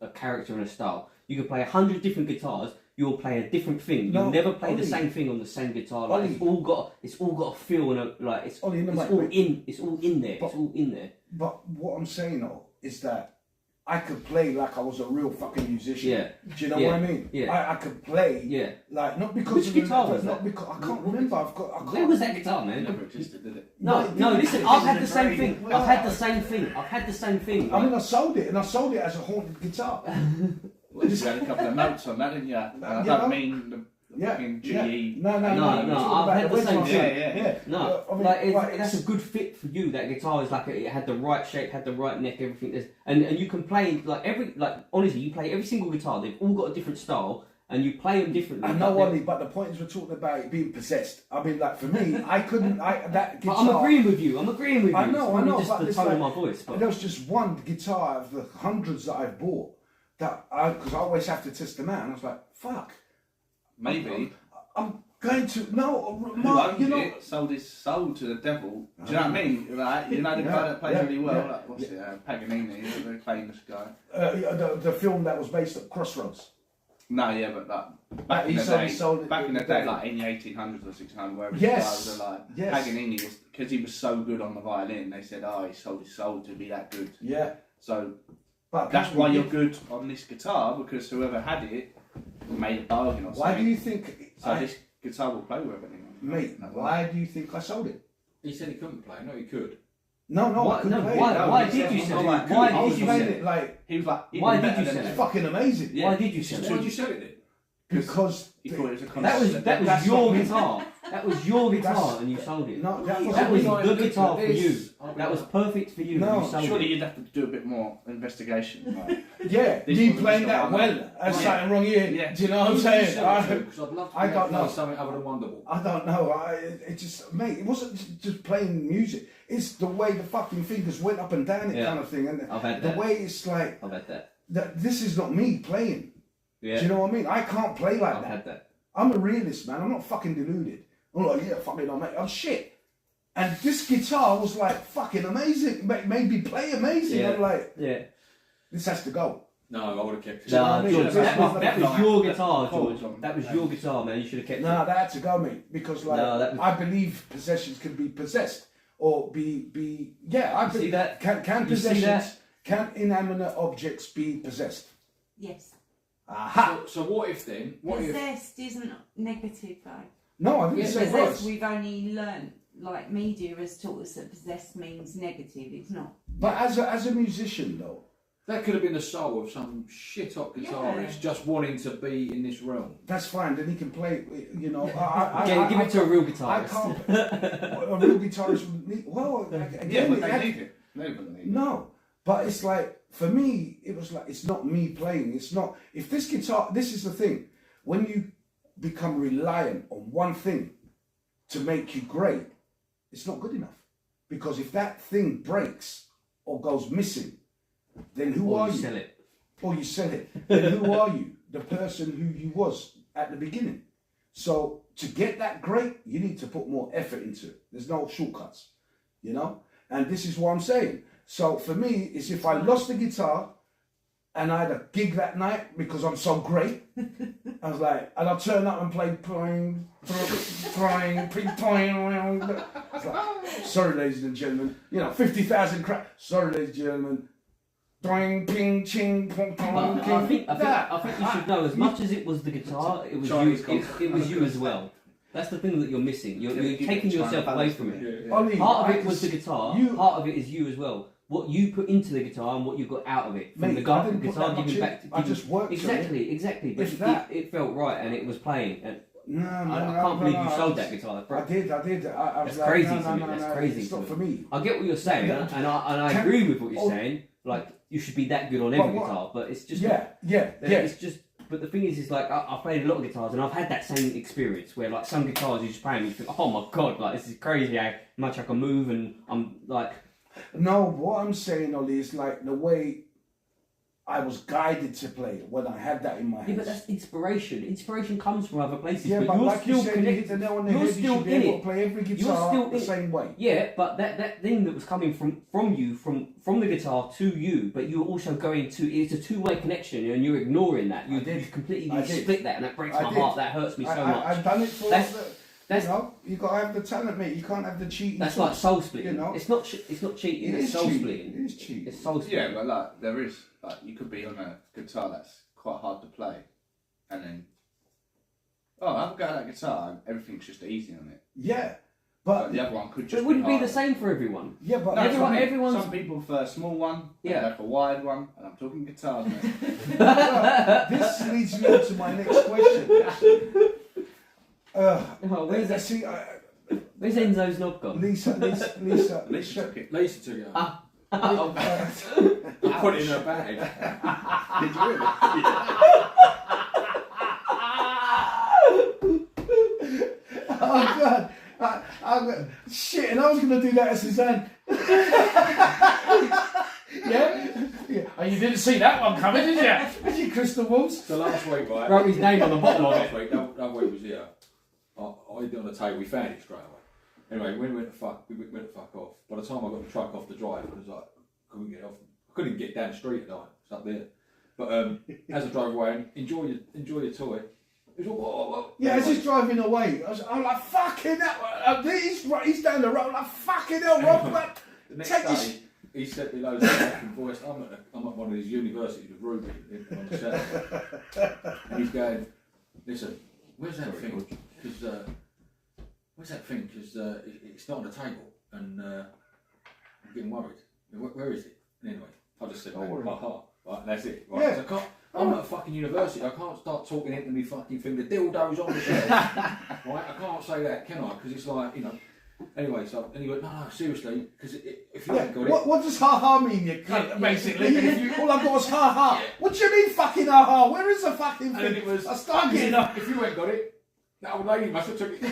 a character and a style. You can play 100 different guitars. You'll play a different thing. You'll never play the same thing on the same guitar. Like it's all got a feel and it's all in there. It's all in there. But what I'm saying though is that I could play like I was a real fucking musician. Yeah. Do you know what I mean? Yeah. I could play. Yeah. Like not because Which of guitar was not that? because I can't remember. Where was that guitar, man? It never existed, did it? No, listen, I've had the same thing. I've had the same thing. I mean, I sold it as a haunted guitar. Well, you had a couple of notes on that, didn't you? I don't mean the fucking GE. No. I've had the same thing. Yeah. No, I mean, that's a good fit for you. That guitar is it had the right shape, had the right neck, everything. And you can play honestly, you play every single guitar. They've all got a different style, and you play them differently. I know, Ollie, but the point is we're talking about it being possessed. I mean, like for me, I couldn't. That guitar. But I'm agreeing with you. I know. Just But the tone of my voice. But there was just one guitar of the hundreds that I've bought because I always have to test them out, and I was like, fuck. Maybe. I'm going to sold his soul to the devil. Do you know what I mean? Like, you know the guy that plays really well. Yeah. Like, what's it? Paganini, a very famous guy. The film that was based at Crossroads. No, yeah, but back in the day, like in the 1800s or 1600s, where guys are like Paganini was because he was so good on the violin. They said, he sold his soul to be that good. Yeah. So but that's why you're good on this guitar, because whoever had it made a bargain or something. Why do you think? This guitar will play with anyone. Mate, why do you think I sold it? He said he couldn't play. No, he could. I couldn't play it. Why did you sell it? Why did you sell it? Like he was like, why did you sell it? It's fucking amazing. Why did you sell it? Why did you sell it then? Because he thought it was a that was your guitar. That was your guitar, and you sold it. No, that was the guitar for you. That was perfect for you. No, you sold surely it. you'd have to do a bit more investigation. Right? Yeah, me playing that well. That's something wrong here. Yeah. Do you know what I'm saying? Because I'd love to I don't know. something other than Wonderwall. I don't know. It just, mate, it wasn't just playing music. It's the way the fucking fingers went up and down, kind of thing. And I've had the that. way it's like, I've had that. this is not me playing. Yeah. Do you know what I mean? I can't play like I've that. had that. I'm a realist, man. I'm not fucking deluded. I'm like, yeah, fucking, I'm shit. And this guitar was like fucking amazing. Made me play amazing. Yeah. I'm like, Yeah. this has to go. No, I would have kept it. No, mean? George, That that was your guitar, Cold. George. That was your guitar, man. You should have kept No, it. that had to go, mate. Because like, I believe possessions can be possessed or be. Yeah, I See believe that? Can You see possessions? that? Can inanimate objects be possessed? Yes. Aha. So what if then? What if? Possessed isn't negative though. No, I didn't say Possessed, words. we've only learnt, like media has taught us that possessed means negative. It's not. But as a musician though, That could have been the soul of some shit hot guitarist just wanting to be in this realm. that's fine. Then he can play. You know, Give it to a real I guitarist. can't. A real guitarist would need. Well, again, Yeah, but it had- they need it. They don't need it. No, but it's like for me, it was like it's not me playing. It's not. If this guitar, this is the thing. When you become reliant on one thing to make you great, it's not good enough. Because if that thing breaks or goes missing, then who are you? Sell it. Or you sell it. Then who are you? The person who you was at the beginning. So to get that great, you need to put more effort into it. There's no shortcuts, you know. And this is what I'm saying. So for me, it's if I lost the guitar and I had a gig that night because I'm so great, I was like, and I'll turn up and play playing, it's like, sorry, ladies and gentlemen, 50,000 sorry, ladies and gentlemen, doing, ping, ching, pong, But pong, I ping. think you should know, as much as it was the guitar, it was Chinese you. It was you as well. That's the thing that you're missing. You're taking yourself away from it. Ollie, Part of it was the guitar. you- Part of it is you as well. What you put into the guitar and what you got out of it. From Mate, the I didn't put guitar that much giving in. back to I just worked on it. Exactly. But If that- it felt right and it was playing. And No, I can't believe you sold that guitar. I did. I was That's like, crazy no, to me. no, That's no, crazy it's to not me. for me. I get what you're saying, No. and I Can- agree with what you're oh. saying. Like you should be that good on But every what- guitar, but it's just Yeah. It's just, but the thing is like I've played a lot of guitars and I've had that same experience where like some guitars you just play and you think, oh my god, like this is crazy how much I can move, and I'm like, No, what I'm saying, Ollie, is like the way I was guided to play when I had that in my yeah, hands. but that's inspiration. Inspiration comes from other places, Yeah, but but you're like still you said, you hit connected. the nail on the You're head. You still should be in able it. to play every You're guitar still the in- same way. Yeah, but that thing that was coming from you, from the guitar to you, but you were also going to, it's a two-way connection, and you're ignoring that. You I did. you completely I did. split that, and that breaks I my did. heart. That hurts me so much. I've done it for. That's- you got to have the talent, mate. You can't have the cheating. That's like tools, soul splitting. You know? It's not cheating. It It's is soul cheating. splitting. It is cheating. It's soul splitting. Yeah, but like there is like you could be on a guitar that's quite hard to play, and then I've got that guitar and everything's just easy on it. Yeah, But but the other one could But just it wouldn't be harder. the same for everyone. yeah, but No, Everyone- some, everyone's- some people prefer a small one, Yeah. like a wide one, and I'm talking guitars, mate. well, this leads me on to my next question. Oh, where's that? See, Where's Enzo's knob gone? Lisa, At least you took it. Lisa took it. Ah. I put it in her bag. Did you really? Oh God! Shit, and I was going to do that as Suzanne. Yeah. Oh, you didn't see that one coming, did you? Did you, Crystal Wolves? So last week, right? Wrote his name on the bottom of Last it. week, that week was here. I hid it on the table. We found it straight away. Anyway, when we went to fuck off. By the time I got the truck off the drive, it was like couldn't get off. I couldn't even get down the street at night. It's up there. But as I drove away, enjoy your toy. It was all, what? Yeah, as he's driving away, I'm like, fucking hell. He's down the road, I'm like, fucking hell, Rob. The next Take day, this. he sent me loads of fucking voice. I'm at one of these universities with Ruby on the set. And he's going, listen, where's that thing? Because where's that thing? Because it's not on the table, and I'm getting worried. Where is it? And anyway, I just said, Don't worry. ha. Right, that's it. Right, Yeah. so I can't. I'm at a fucking university. I can't start talking into me fucking thing. The dildo's on the shelf. Right, I can't say that, can I? Because it's like, Anyway, and he went, no, seriously, because if you haven't got it. What does ha-ha mean, you cunt, Yeah, basically? yeah. If you, all I got was ha-ha. What do you mean fucking ha-ha? Where is the fucking And thing? it was. I start getting up. If you ain't got it, that old lady must have took it.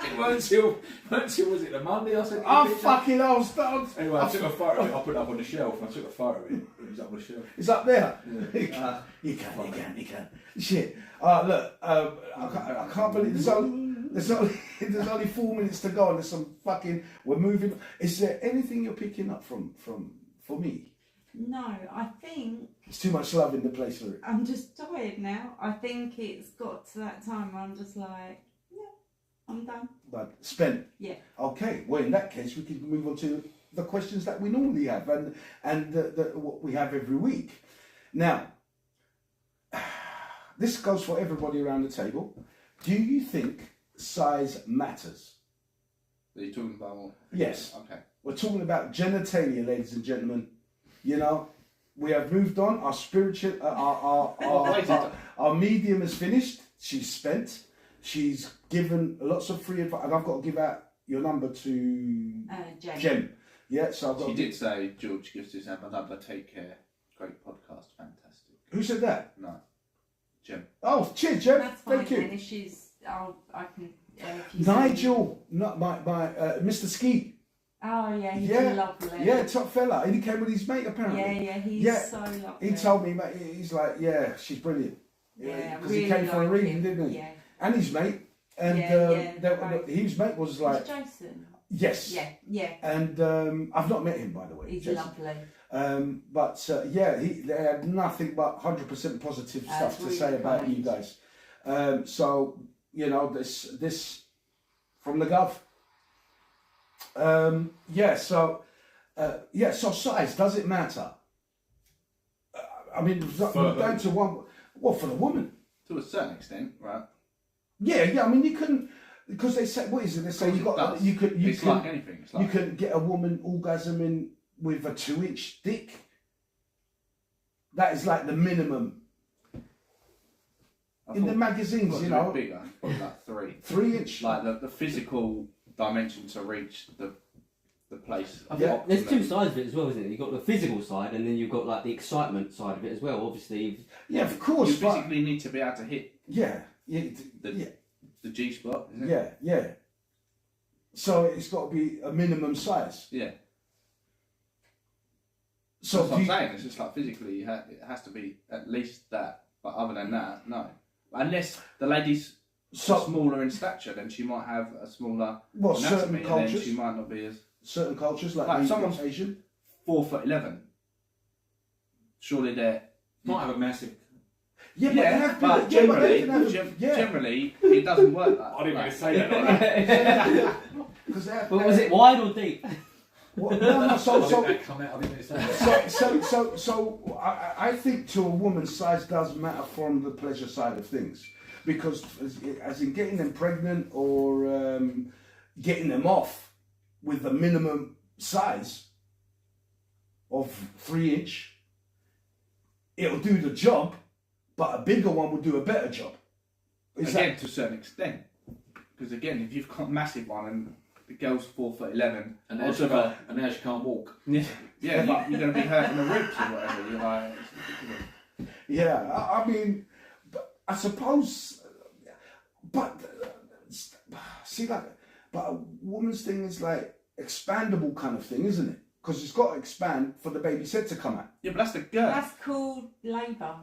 It weren't till was it the Monday? I said. Oh, fucking hell, stop. Anyway, I took a photo of it. I put it up on the shelf. I took a photo of it. It was up on the shelf. It's up there. Yeah. You can. Shit. Look, I can't believe there's only 4 minutes to go and there's some fucking, we're moving. Is there anything you're picking up from for me? No, I think It's too much love in the place, Lyric. I'm just tired now. I think it's got to that time where I'm just like, yeah, I'm done. But spent. Yeah. Okay. Well, in that case, we can move on to the questions that we normally have and what we have every week. Now, this goes for everybody around the table. Do you think size matters? Are you talking about what? Yes. Okay. We're talking about genitalia, ladies and gentlemen. We have moved on. Our spiritual, our medium is finished. She's spent. She's given lots of free advice, and I've got to give out your number to Jen. Jem. Yeah, so I've got. She did say George gives his number. Take care. Great podcast. Fantastic. Who said that? No. Jem. Oh, cheers, Jem. That's fine. Thank you. Then if she's, I can. If you Nigel, not my Mr. Ski. Oh yeah, he's Yeah. lovely. Yeah, top fella. And he came with his mate apparently. Yeah, he's Yeah. so lovely. He told me, mate. He's like, yeah, she's brilliant. Yeah, because really he came for a like reading, him. didn't he? Yeah. And his mate, and both. his mate was like, Is Jason? yes. Yeah. And I've not met him, by the way. He's Jason. lovely. Yeah, they had nothing but 100% positive stuff to really say about kind. you guys. So you know, this from the gov. So size, does it matter? I mean, down to one. Well, for the woman, To a certain extent, right? yeah. I mean, you couldn't, because they say, what is it? They say you got, you could, It's like anything. It's like you can get a woman orgasming with a 2-inch dick. That is like the minimum I in the thought- magazines, thought you it was know. bigger, probably like 3. 3-inch. Like the physical dimension to reach the place. Yeah. There's two sides of it as well, isn't it? You've got the physical side, and then you've got like the excitement side of it as well. Obviously, Yeah, of course. You but- physically need to be able to hit yeah, the G spot, isn't it? yeah. So it's got to be a minimum size. Yeah. So That's what do I'm you- saying. It's just like physically, it has to be at least that. But other than that, no. Unless the lady's smaller in stature, then she might have a smaller well, certain anatomy, and then cultures, she might not be as certain cultures like Like Asian, someone's- Asian. 4'11". Surely they're Might have a massive. Yeah, but, they have but people- yeah, but they generally, can have a- yeah. generally, it doesn't work like I didn't that. mean to say that like that. Because they have, but was it wide or deep? Well, no, I so didn't that come out. I didn't mean to say that. So I think to a woman's size does matter from the pleasure side of things, because as in getting them pregnant or getting them off with the minimum size of 3-inch, it'll do the job, but a bigger one will do a better job. Again, to a certain extent, because again, if you've got a massive one and the girl's 4'11", And now she can't, walk. yeah, you're going to be hurting the ribs or whatever. You're like, it's ridiculous. Yeah, I mean, but I suppose, but see, like, but a woman's thing is like expandable kind of thing, isn't it? Because it's got to expand for the baby's head to come out. Yeah, but that's the girl. That's called labour.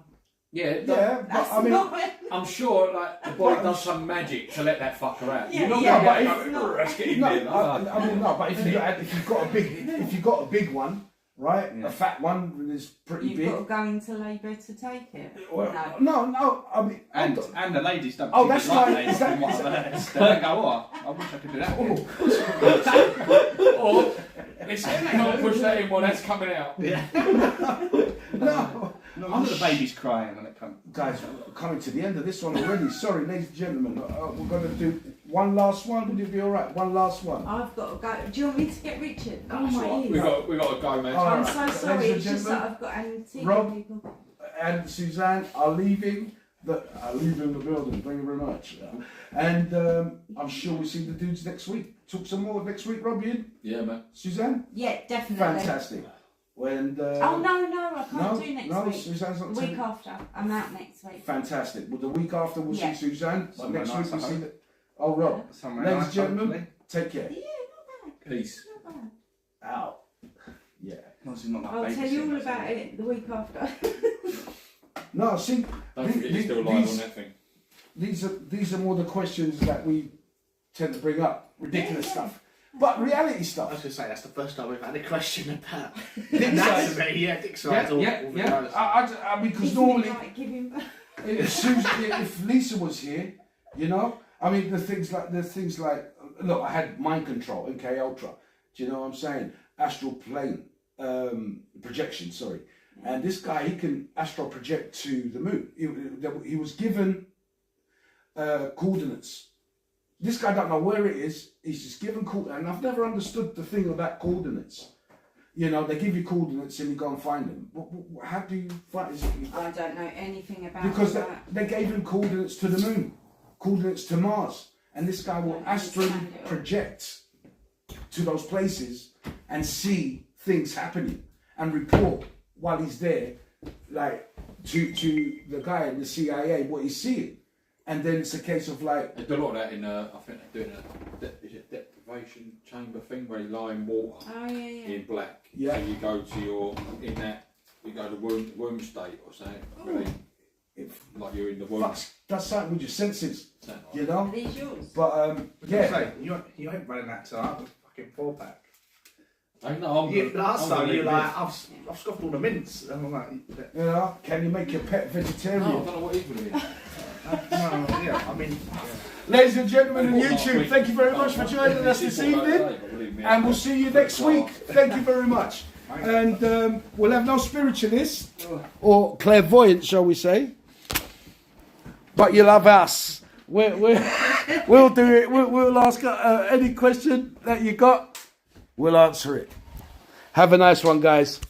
Yeah, Yeah, but That's I mean, not. I'm sure like the body does some magic to let that fucker out. Yeah, You're not yeah, going but to it's go, not- let's get in no, there. I mean, no, but if you've got a big one, right? Yeah. A fat one is pretty You've big. got to go into labour to take it. Well, No. no, I mean, And hold on. and the ladies don't Oh, particularly that's like like- ladies is that- from what I've heard. They don't go, oh, I wish I could do that. Oh, Or, listen, they can't push that in while that's coming out. no. Under the baby's crying when it comes. Guys, we're coming to the end of this one already. Sorry, ladies and gentlemen. We're going to do one last one. Would it be all right? One last one. I've got to go. Do you want me to get Richard? Oh That's my all right. ears. We got to go, man. All I'm right. so sorry. Ladies and It's just gentlemen, that I've got antique Rob? people. And Suzanne are leaving the building. Thank you very much. And I'm sure we'll see the dudes next week. Talk some more next week, Rob. You, Yeah, man. Suzanne. Yeah, definitely. Fantastic. When Oh no, I can't do next week. Suzanne's not The week taking- after. I'm out next week. Fantastic. Well, the week after we'll Yeah. see Suzanne. But Somewhere next nice, week we'll I see hope. the. Oh, Rob. Somewhere Ladies nice, and gentlemen, hopefully. take care. Yeah, not bad. Peace. Not bad. Out. Yeah. Obviously not like I'll tell you all babysitting, about so- it the week after. No, see, Don't forget you're still live on that thing. these are more the questions that we tend to bring up. Ridiculous Yeah. stuff. But reality I was stuff. going to say, that's the first time we've had a question about Dick size. anatomy. Yeah, dick size. all- all the others. I mean, because Isn't it normally, like giving back? if Lisa was here, you know, I mean, the things like, look, I had mind control, MK Ultra. Do you know what I'm saying? Astral plane projection. Sorry, and this guy, he can astral project to the moon. He was given coordinates. This guy don't know where it is. He's just given coordinates, and I've never understood the thing about coordinates. You know, they give you coordinates and you go and find them. How do you find? I don't know anything about Because that. they gave him coordinates to the moon, coordinates to Mars, and this guy will Don't astrally understand it all. project to those places and see things happening and report while he's there, like to the guy in the CIA what he's seeing, and then it's a case of like, They do a lot of that in, I think they're doing is it deprivation chamber thing where you lie in water Oh yeah. in black. Yeah. And you go to you go to womb state or something. Really, if like you're in the womb. that's something with your senses, Something like you that. know. Are these yours? But Yeah. yeah, Say, you ain't running that till I have a fucking 4-pack. I know, Last time you're like, I've scoffed all the mints. And I'm like, You know, can you make your pet vegetarian? no, I don't know what he's going to be. no, yeah, I mean, Ladies and gentlemen on YouTube, thank you very much for joining us this evening. And we'll see you next week. Thank you very much. And we'll have no spiritualist or clairvoyant, shall we say. But you'll have us. We'll do it. We'll ask any question that you got. We'll answer it. Have a nice one, guys.